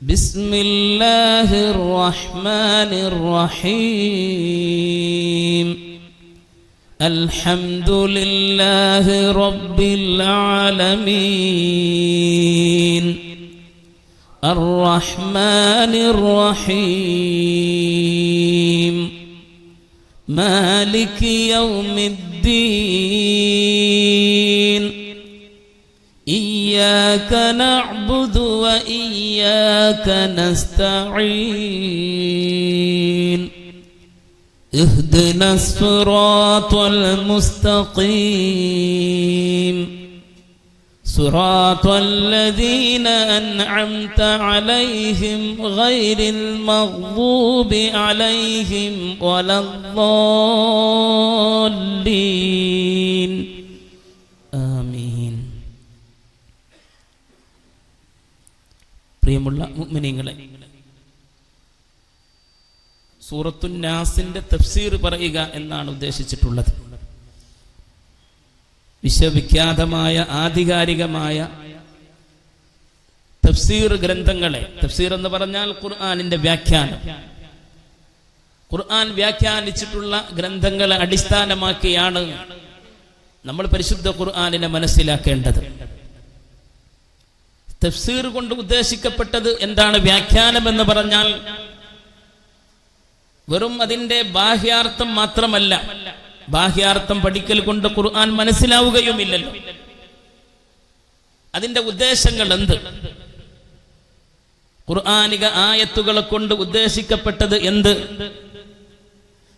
ബിസ്മില്ലാഹിർ റഹ്മാനിർ റഹീം. അൽഹംദുലില്ലാഹി റബ്ബിൽ ആലമീൻ. الرحمن الرحيم. مالك يوم الدين. إياك نعبد وإياك نستعين. اهدنا الصراط المستقيم صراط الذين أنعمت عليهم غير المغضوب عليهم ولا الضالين آمين. പ്രിയമുള്ള മുഅ്മിനീങ്ങളെ, സൂറത്തുൻ നാസിന്റെ തഫ്സീർ പറയുക എന്നാണ് ഉദ്ദേശിച്ചിട്ടുള്ളത്. വിശ്വവിഖ്യാതമായ ആധികാരികമായ തഫ്സീർ ഗ്രന്ഥങ്ങളെ, തഫ്സീർ എന്ന് പറഞ്ഞാൽ ഖുർആനിന്റെ വ്യാഖ്യാനം, ഖുർആൻ വ്യാഖ്യാനിച്ചിട്ടുള്ള ഗ്രന്ഥങ്ങളെ അടിസ്ഥാനമാക്കിയാണ് നമ്മൾ പരിശുദ്ധ ഖുർആനിനെ മനസ്സിലാക്കേണ്ടത്. തഫ്സീർ കൊണ്ട് ഉദ്ദേശിക്കപ്പെട്ടത് എന്താണ്? വ്യാഖ്യാനം എന്ന് പറഞ്ഞാൽ വെറും അതിന്റെ ബാഹ്യാർത്ഥം മാത്രമല്ല. ബാഹ്യാർത്ഥം പഠിക്കൽ കൊണ്ട് ഖുർആൻ മനസ്സിലാവുകയുമില്ലല്ലോ. അതിന്റെ ഉദ്ദേശങ്ങൾ എന്ത്? ഖുർആനിക ആയത്തുകളെ കൊണ്ട് ഉദ്ദേശിക്കപ്പെട്ടത് എന്ത്?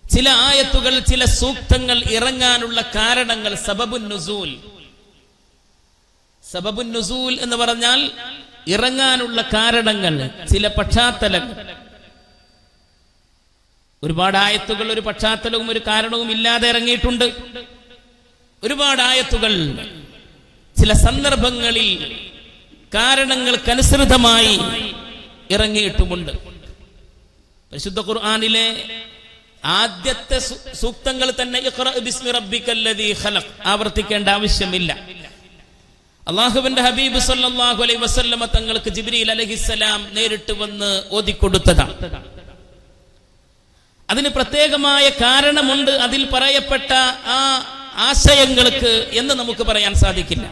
ചില ആയത്തുകൾ, ചില സൂക്തങ്ങൾ ഇറങ്ങാനുള്ള കാരണങ്ങൾ, സബബുൻ നുസൂൽ. സബബുൻ നുസൂൽ എന്ന് പറഞ്ഞാൽ ഇറങ്ങാനുള്ള കാരണങ്ങൾ, ചില പശ്ചാത്തലങ്ങൾ. ഒരുപാട് ആയത്തുകൾ ഒരു പശ്ചാത്തലവും ഒരു കാരണവും ഇല്ലാതെ ഇറങ്ങിയിട്ടുണ്ട്. ഒരുപാട് ആയത്തുകൾ ചില സന്ദർഭങ്ങളിൽ കാരണങ്ങൾക്കനുസൃതമായി ഇറങ്ങിയിട്ടുമുണ്ട്. പരിശുദ്ധ ഖുർആനിലെ ആദ്യത്തെ സൂക്തങ്ങൾ തന്നെ ഇഖ്റ ബിസ്മി റബ്ബിക്കല്ലദീ ഖലഖ് ആവർത്തിക്കേണ്ട ആവശ്യമില്ല. അല്ലാഹുവിന്റെ ഹബീബ് സല്ലല്ലാഹു അലൈഹി വസല്ലമ തങ്ങൾക്ക് ജിബ്രീൽ അലൈഹിസ്സലാം നേരിട്ട് വന്ന് ഓതിക്കൊടുത്തതാണ്. അതിന് പ്രത്യേകമായ കാരണമുണ്ട്. അതിൽ പറയപ്പെട്ട ആ ആശയങ്ങൾക്ക് എന്ന് നമുക്ക് പറയാൻ സാധിക്കില്ല.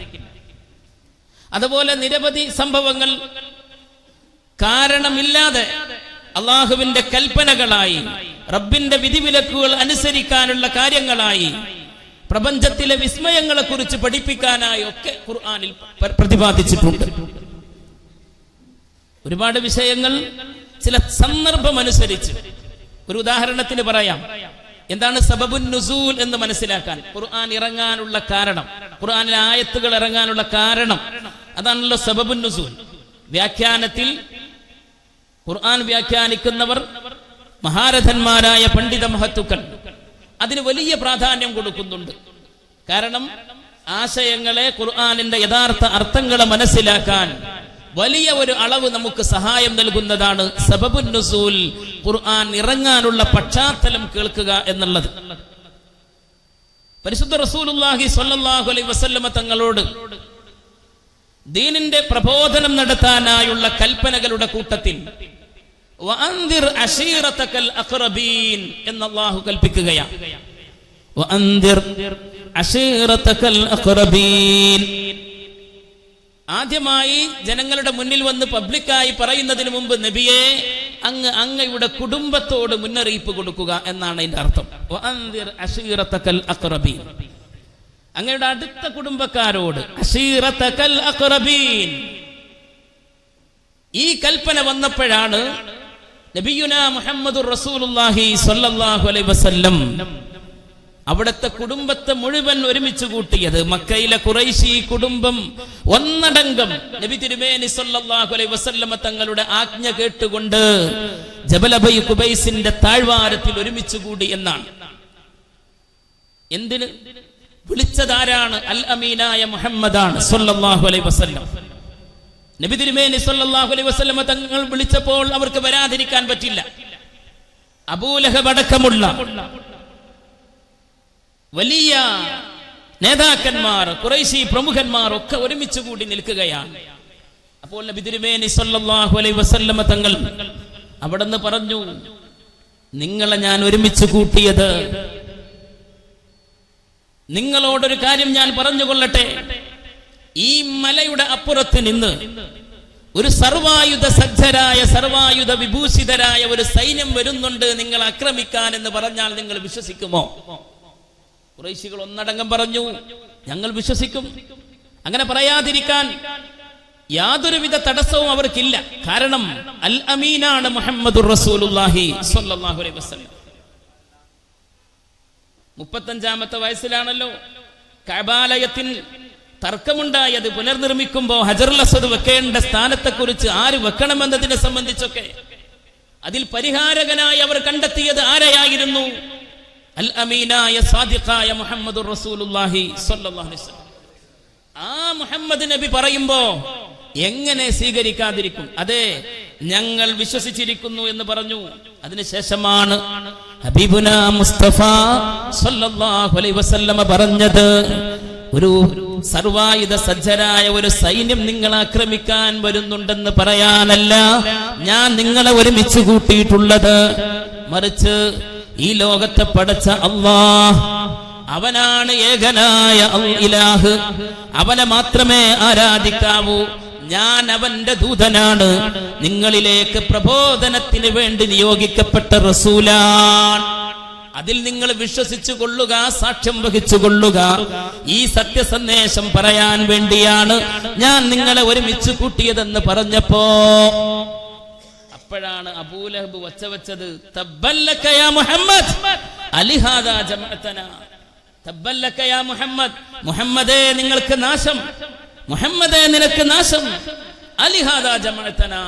അതുപോലെ നിരവധി സംഭവങ്ങൾ കാരണമില്ലാതെ അള്ളാഹുവിന്റെ കൽപ്പനകളായി, റബ്ബിന്റെ വിധിവിലക്കുകൾ അനുസരിക്കാനുള്ള കാര്യങ്ങളായി, പ്രപഞ്ചത്തിലെ വിസ്മയങ്ങളെ കുറിച്ച് പഠിപ്പിക്കാനായി ഒക്കെ ഖുർആനിൽ പ്രതിപാദിച്ചിട്ടുണ്ട്. ഒരുപാട് വിഷയങ്ങൾ ചില സന്ദർഭമനുസരിച്ച്. ഒരു ഉദാഹരണത്തിന് പറയാം. എന്താണ് സബബുൻ നുസൂൽ എന്ന് മനസ്സിലാക്കാൻ? ഖുർആൻ ഇറങ്ങാനുള്ള കാരണം, ഖുർആനിലെ ആയത്തുകൾ ഇറങ്ങാനുള്ള കാരണം, അതാണല്ലോ സബബുൻ നുസൂൽ. വ്യാഖ്യാനത്തിൽ ഖുർആൻ വ്യാഖ്യാനിക്കുന്നവർ മഹാരഥന്മാരായ പണ്ഡിത മഹത്തുക്കൾ അതിന് വലിയ പ്രാധാന്യം കൊടുക്കുന്നുണ്ട്. കാരണം ആശയങ്ങളെ, ഖുർആനിന്റെ യഥാർത്ഥ അർത്ഥങ്ങളെ മനസ്സിലാക്കാൻ വലിയ ഒരു അളവ് നമുക്ക് സഹായം നൽകുന്നതാണ് സബബുൻ നുസൂൽ, ഖുർആൻ ഇറങ്ങാനുള്ള പശ്ചാത്തലം കേൾക്കുക എന്നുള്ളത്. പരിശുദ്ധ റസൂലുള്ളാഹി സ്വല്ലല്ലാഹു അലൈഹി വസല്ലമ തങ്ങളോട് ദീനിന്റെ പ്രബോധനം നടത്താനായുള്ള കൽപ്പനകളുടെ കൂട്ടത്തിൽ വഅൻദിർ അശീറതകൽ അഖ്റബീൻ എന്ന് അല്ലാഹു കൽപ്പിക്കുകയാണ്. വഅൻദിർ അശീറതകൽ അഖ്റബീൻ. ആദ്യമായി ജനങ്ങളുടെ മുന്നിൽ വന്ന് പബ്ലിക്കായി പറയുന്നതിന് മുമ്പ് നബിയെ, അങ്ങയുടെ കുടുംബത്തോട് മുന്നറിയിപ്പ് കൊടുക്കുക എന്നാണ് അതിന്റെ അർത്ഥം. വഅൻദിർ അശീറതകൽ അഖ്റബീൻ, അങ്ങയുടെ അടുത്ത കുടുംബക്കാരോട്. അശീറതകൽ അഖ്റബീൻ. ഈ കൽപ്പന വന്നപ്പോഴാണ് നബിയുനാ മുഹമ്മദുർ റസൂലുള്ളാഹി സ്വല്ലല്ലാഹു അലൈഹി വസല്ലം അവിടുത്തെ കുടുംബത്തെ മുഴുവൻ ഒരുമിച്ച് കൂട്ടിയത്. മക്കയിലെ ഖുറൈശി കുടുംബം ഒന്നടങ്കം നബി തിരുമേനി സ്വല്ലല്ലാഹു അലൈഹി വസല്ലമ തങ്ങളുടെ ആജ്ഞ കേട്ടുകൊണ്ട് ജബൽ അബൈ ഖുബൈസിന്റെ താഴ്വാരത്തിൽ ഒരുമിച്ച് കൂടി എന്നാണ്. എന്തിന് വിളിച്ചതാരാണ്? അൽ അമീനായ മുഹമ്മദാണ് സ്വല്ലല്ലാഹു അലൈഹി വസല്ലം. നബി തിരുമേനി സ്വല്ലല്ലാഹു അലൈഹി വസല്ലമ തങ്ങൾ വിളിച്ചപ്പോൾ അവർക്ക് വരാതിരിക്കാൻ പറ്റില്ല. അബൂലഹബ് അടക്കമുള്ള വലിയ നേതാക്കന്മാർ, ഖുറൈശി പ്രമുഖന്മാർ ഒക്കെ ഒരുമിച്ച് കൂടി നിൽക്കുകയാണ്. അപ്പോൾ നബി തിരുമേനി സ്വല്ലല്ലാഹു അലൈഹി വസല്ലമ തങ്ങൾ അവിടുന്ന് പറഞ്ഞു, നിങ്ങളെ ഞാൻ ഒരുമിച്ച് കൂട്ടിയത് നിങ്ങളോടൊരു കാര്യം ഞാൻ പറഞ്ഞുകൊള്ളട്ടെ. ഈ മലയുടെ അപ്പുറത്ത് നിന്ന് ഒരു സർവായുധ സജ്ജരായ, സർവായുധ വിഭൂഷിതരായ ഒരു സൈന്യം വരുന്നുണ്ട് നിങ്ങൾ ആക്രമിക്കാൻ എന്ന് പറഞ്ഞാൽ നിങ്ങൾ വിശ്വസിക്കുമോ? ഖുറൈശികൾ ഒന്നടങ്കം പറഞ്ഞു, ഞങ്ങൾ വിശ്വസിക്കും. അങ്ങനെ പറയാതിരിക്കാൻ യാതൊരുവിധ തടസ്സവും അവർക്കില്ല. കാരണം അൽ അമീനാണ് മുഹമ്മദുർ റസൂലുള്ളാഹി സ്വല്ലല്ലാഹു അലൈഹി വസല്ലം. 35-ാമത്തെ വയസ്സിലാണല്ലോ കഅബാലയത്തിൽ തർക്കമുണ്ടായത്. പുനർനിർമ്മിക്കുമ്പോൾ ഹജറുൽ അസ്വദ് വെക്കേണ്ട സ്ഥാനത്തെക്കുറിച്ച് ആര് വെക്കണമെന്നതിനെ സംബന്ധിച്ചൊക്കെ അതിൽ പരിഹാരകനായി അവർ കണ്ടെത്തിയത് ആരെയായിരുന്നു? അൽ അമീനായ സാദിഖായ മുഹമ്മദുർ റസൂലുള്ളാഹി സ്വല്ലല്ലാഹു അലൈഹി വസല്ലം. ആ മുഹമ്മദ് നബി പറയുമ്പോ എങ്ങനെ സ്വീകരിക്കാതിരിക്കും? അതെ, ഞങ്ങൾ വിശ്വസിച്ചിരിക്കുന്നു എന്ന് പറഞ്ഞു. അതിനുശേഷമാണ് ഹബീബുന മുസ്തഫ സ്വല്ലല്ലാഹു അലൈഹി വസല്ലമ പറഞ്ഞത്, ഒരു സർവായുധ സജ്ജരായ ഒരു സൈന്യം നിങ്ങളെ ആക്രമിക്കാൻ വരുന്നുണ്ടെന്ന് പറയാനല്ല ഞാൻ നിങ്ങളെ ഒരുമിച്ച് കൂട്ടിയിട്ടുള്ളത്, മറിച്ച് ഈ ലോകത്തെ പടച്ച അല്ലാഹ് അവനാണ് ഏകനായ ഇലാഹ്, അവനെ മാത്രമേ ആരാധിക്കാവൂ, ഞാൻ അവന്റെ ദൂതനാണ്, നിങ്ങളിലേക്ക് പ്രബോധനത്തിന് വേണ്ടി നിയോഗിക്കപ്പെട്ട റസൂലാണ്, അതിൽ നിങ്ങൾ വിശ്വസിച്ചു കൊള്ളുക, സാക്ഷ്യം വഹിച്ചു കൊള്ളുക, ഈ സത്യസന്ദേശം പറയാൻ വേണ്ടിയാണ് ഞാൻ നിങ്ങളെ ഒരുമിച്ച് കൂട്ടിയതെന്ന് പറഞ്ഞപ്പോ അപ്പോഴാണ് അബൂലഹബ് വച്ചത്, തബ്ബല്ലക യാ മുഹമ്മദ് അലിഹാദാ ജമഅതനാ, തബ്ബല്ലക യാ മുഹമ്മദ്, മുഹമ്മദേ നിങ്ങൾക്ക് നാശം, മുഹമ്മദേ നിനക്ക് നാശം, അലിഹാദാ ജമഅതനാ,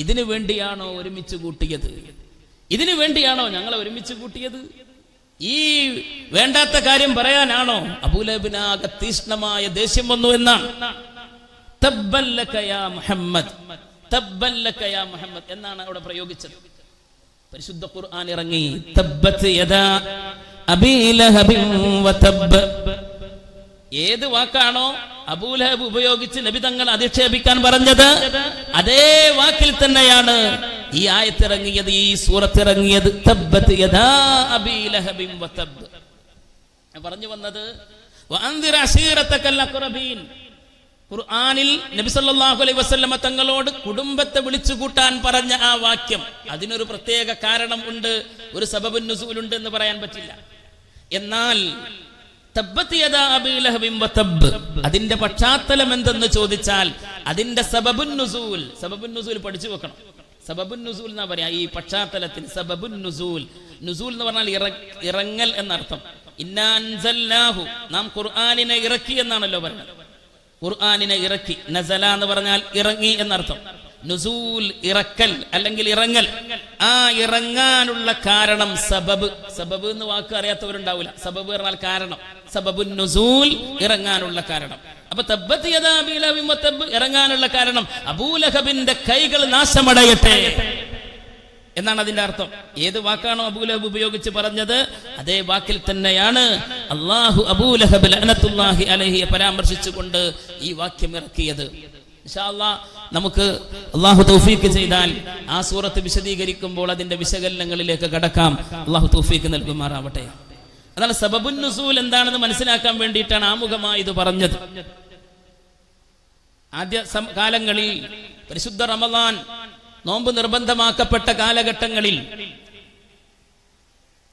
ഇതിനു വേണ്ടിയാണോ ഒരുമിച്ച് കൂട്ടിയത്? ഇതിനു വേണ്ടിയാണോ ഞങ്ങളെ ഒരുമിച്ച് കൂട്ടിയത്? ഈ വേണ്ടാത്ത കാര്യം പറയാനാണോ? അബൂലഹബിനാകെ തീഷ്ണമായ ദേഷ്യം വന്നു എന്നാണ്. തബ്ബല്ലക യാ മുഹമ്മദ്, തബ്ബല്ലക യാ മുഹമ്മദ് എന്നാണ് അവിടെ പ്രയോഗിച്ചത്. പരിശുദ്ധ ഖുർആൻ ഇറങ്ങി, തബ്ബത് യദാ അബീ ലഹബിൻ വതബ്ബ. ഏത് വാക്കാണോ അബൂലഹബ് ഉപയോഗിച്ച് നബി തങ്ങൾ അധിക്ഷേപിക്കാൻ പറഞ്ഞത്, അതേ വാക്കിൽ തന്നെയാണ് ഈ ആയത്തിറങ്ങിയത്, ഈ സൂറത്തിറങ്ങിയത്. തബ്ബത് യദാ അബീ ലഹബിൻ വതബ്ബ. പറഞ്ഞു വന്നത് വഅൻദിർ അശീറതകൽ അഖ്റബീൻ. ഖുർആനിൽ നബി സല്ലല്ലാഹു അലൈഹി വസല്ലമ തങ്ങളോട് കുടുംബത്തെ വിളിച്ചു കൂട്ടാൻ പറഞ്ഞ ആ വാക്യം, അതിനൊരു പ്രത്യേക കാരണം ഉണ്ട്, ഒരു സബബുൻ നുസൂൽ ഉണ്ട് എന്ന് പറയാൻ പറ്റില്ല. എന്നാൽ തബ്ബത് യദാ അബീ ലഹബിൻ വതബ്ബ്, അതിന്റെ പശ്ചാത്തലം എന്തെന്ന് ചോദിച്ചാൽ അതിന്റെ സബബുൻ നുസൂൽ പഠിച്ചു വെക്കണം. സബബുൻ നുസൂൽ എന്നാ പറയാ ഈ പശ്ചാത്തലത്തിന്. സബബുൻ നുസൂൽ, നുസൂൽ എന്ന് പറഞ്ഞാൽ ഇറങ്ങൽ എന്നർത്ഥം. ഇന്നാ അൻസൽനാഹു, നാം ഖുർആനിനെ ഇറക്കി എന്നാണല്ലോ പറയുന്നത്. ഖുർആനിനെ ഇറക്കി, നസല എന്ന് പറഞ്ഞാൽ ഇറങ്ങി എന്നർത്ഥം. നുസൂൽ ഇറക്കൽ അല്ലെങ്കിൽ ഇറങ്ങൽ. ആ ഇറങ്ങാനുള്ള കാരണം സബബ്. സബബ് എന്ന് വാക്ക് അറിയാത്തവരുണ്ടാവില്ല. സബബ് പറഞ്ഞാൽ കാരണം. സബബുൻ നുസൂൽ ഇറങ്ങാനുള്ള കാരണം. അപ്പൊ തബ്ബത് യദാ അബീ ലഹബിൻ വതബ്ബ് ഇറങ്ങാനുള്ള കാരണം അബൂലഹബിന്റെ കൈകൾ നാശമടയട്ടെ എന്നാണ് അതിന്റെ അർത്ഥം. ഏത് വാക്കാണോ അബൂലഹബ് ഉപയോഗിച്ച് പറഞ്ഞത് അതേ വാക്കിൽ തന്നെയാണ് അല്ലാഹു അബൂലഹബ് ലഅനത്തുല്ലാഹി അലൈഹിയെ പരാമർശിച്ചുകൊണ്ട് ഈ വാക്യം ഇറക്കിയത്. ഇൻഷാ അല്ലാഹ് നമുക്ക് അല്ലാഹു തൗഫീഖ് ചെയ്താൽ ആ സൂറത്ത് വിശദീകരിക്കുമ്പോൾ അതിന്റെ വിശകലനങ്ങളിലേക്ക് കടക്കാം. അല്ലാഹു തൗഫീഖ് നൽകുമാറാവട്ടെ. അതാണ് സബബുൻ നുസൂൽ എന്താണെന്ന് മനസ്സിലാക്കാൻ വേണ്ടിയിട്ടാണ് ആമുഖമായി ഇത് പറഞ്ഞത്. ആദ്യ കാലങ്ങളിൽ പരിശുദ്ധ റമളാൻ നോമ്പ് നിർബന്ധമാക്കപ്പെട്ട കാലഘട്ടങ്ങളിൽ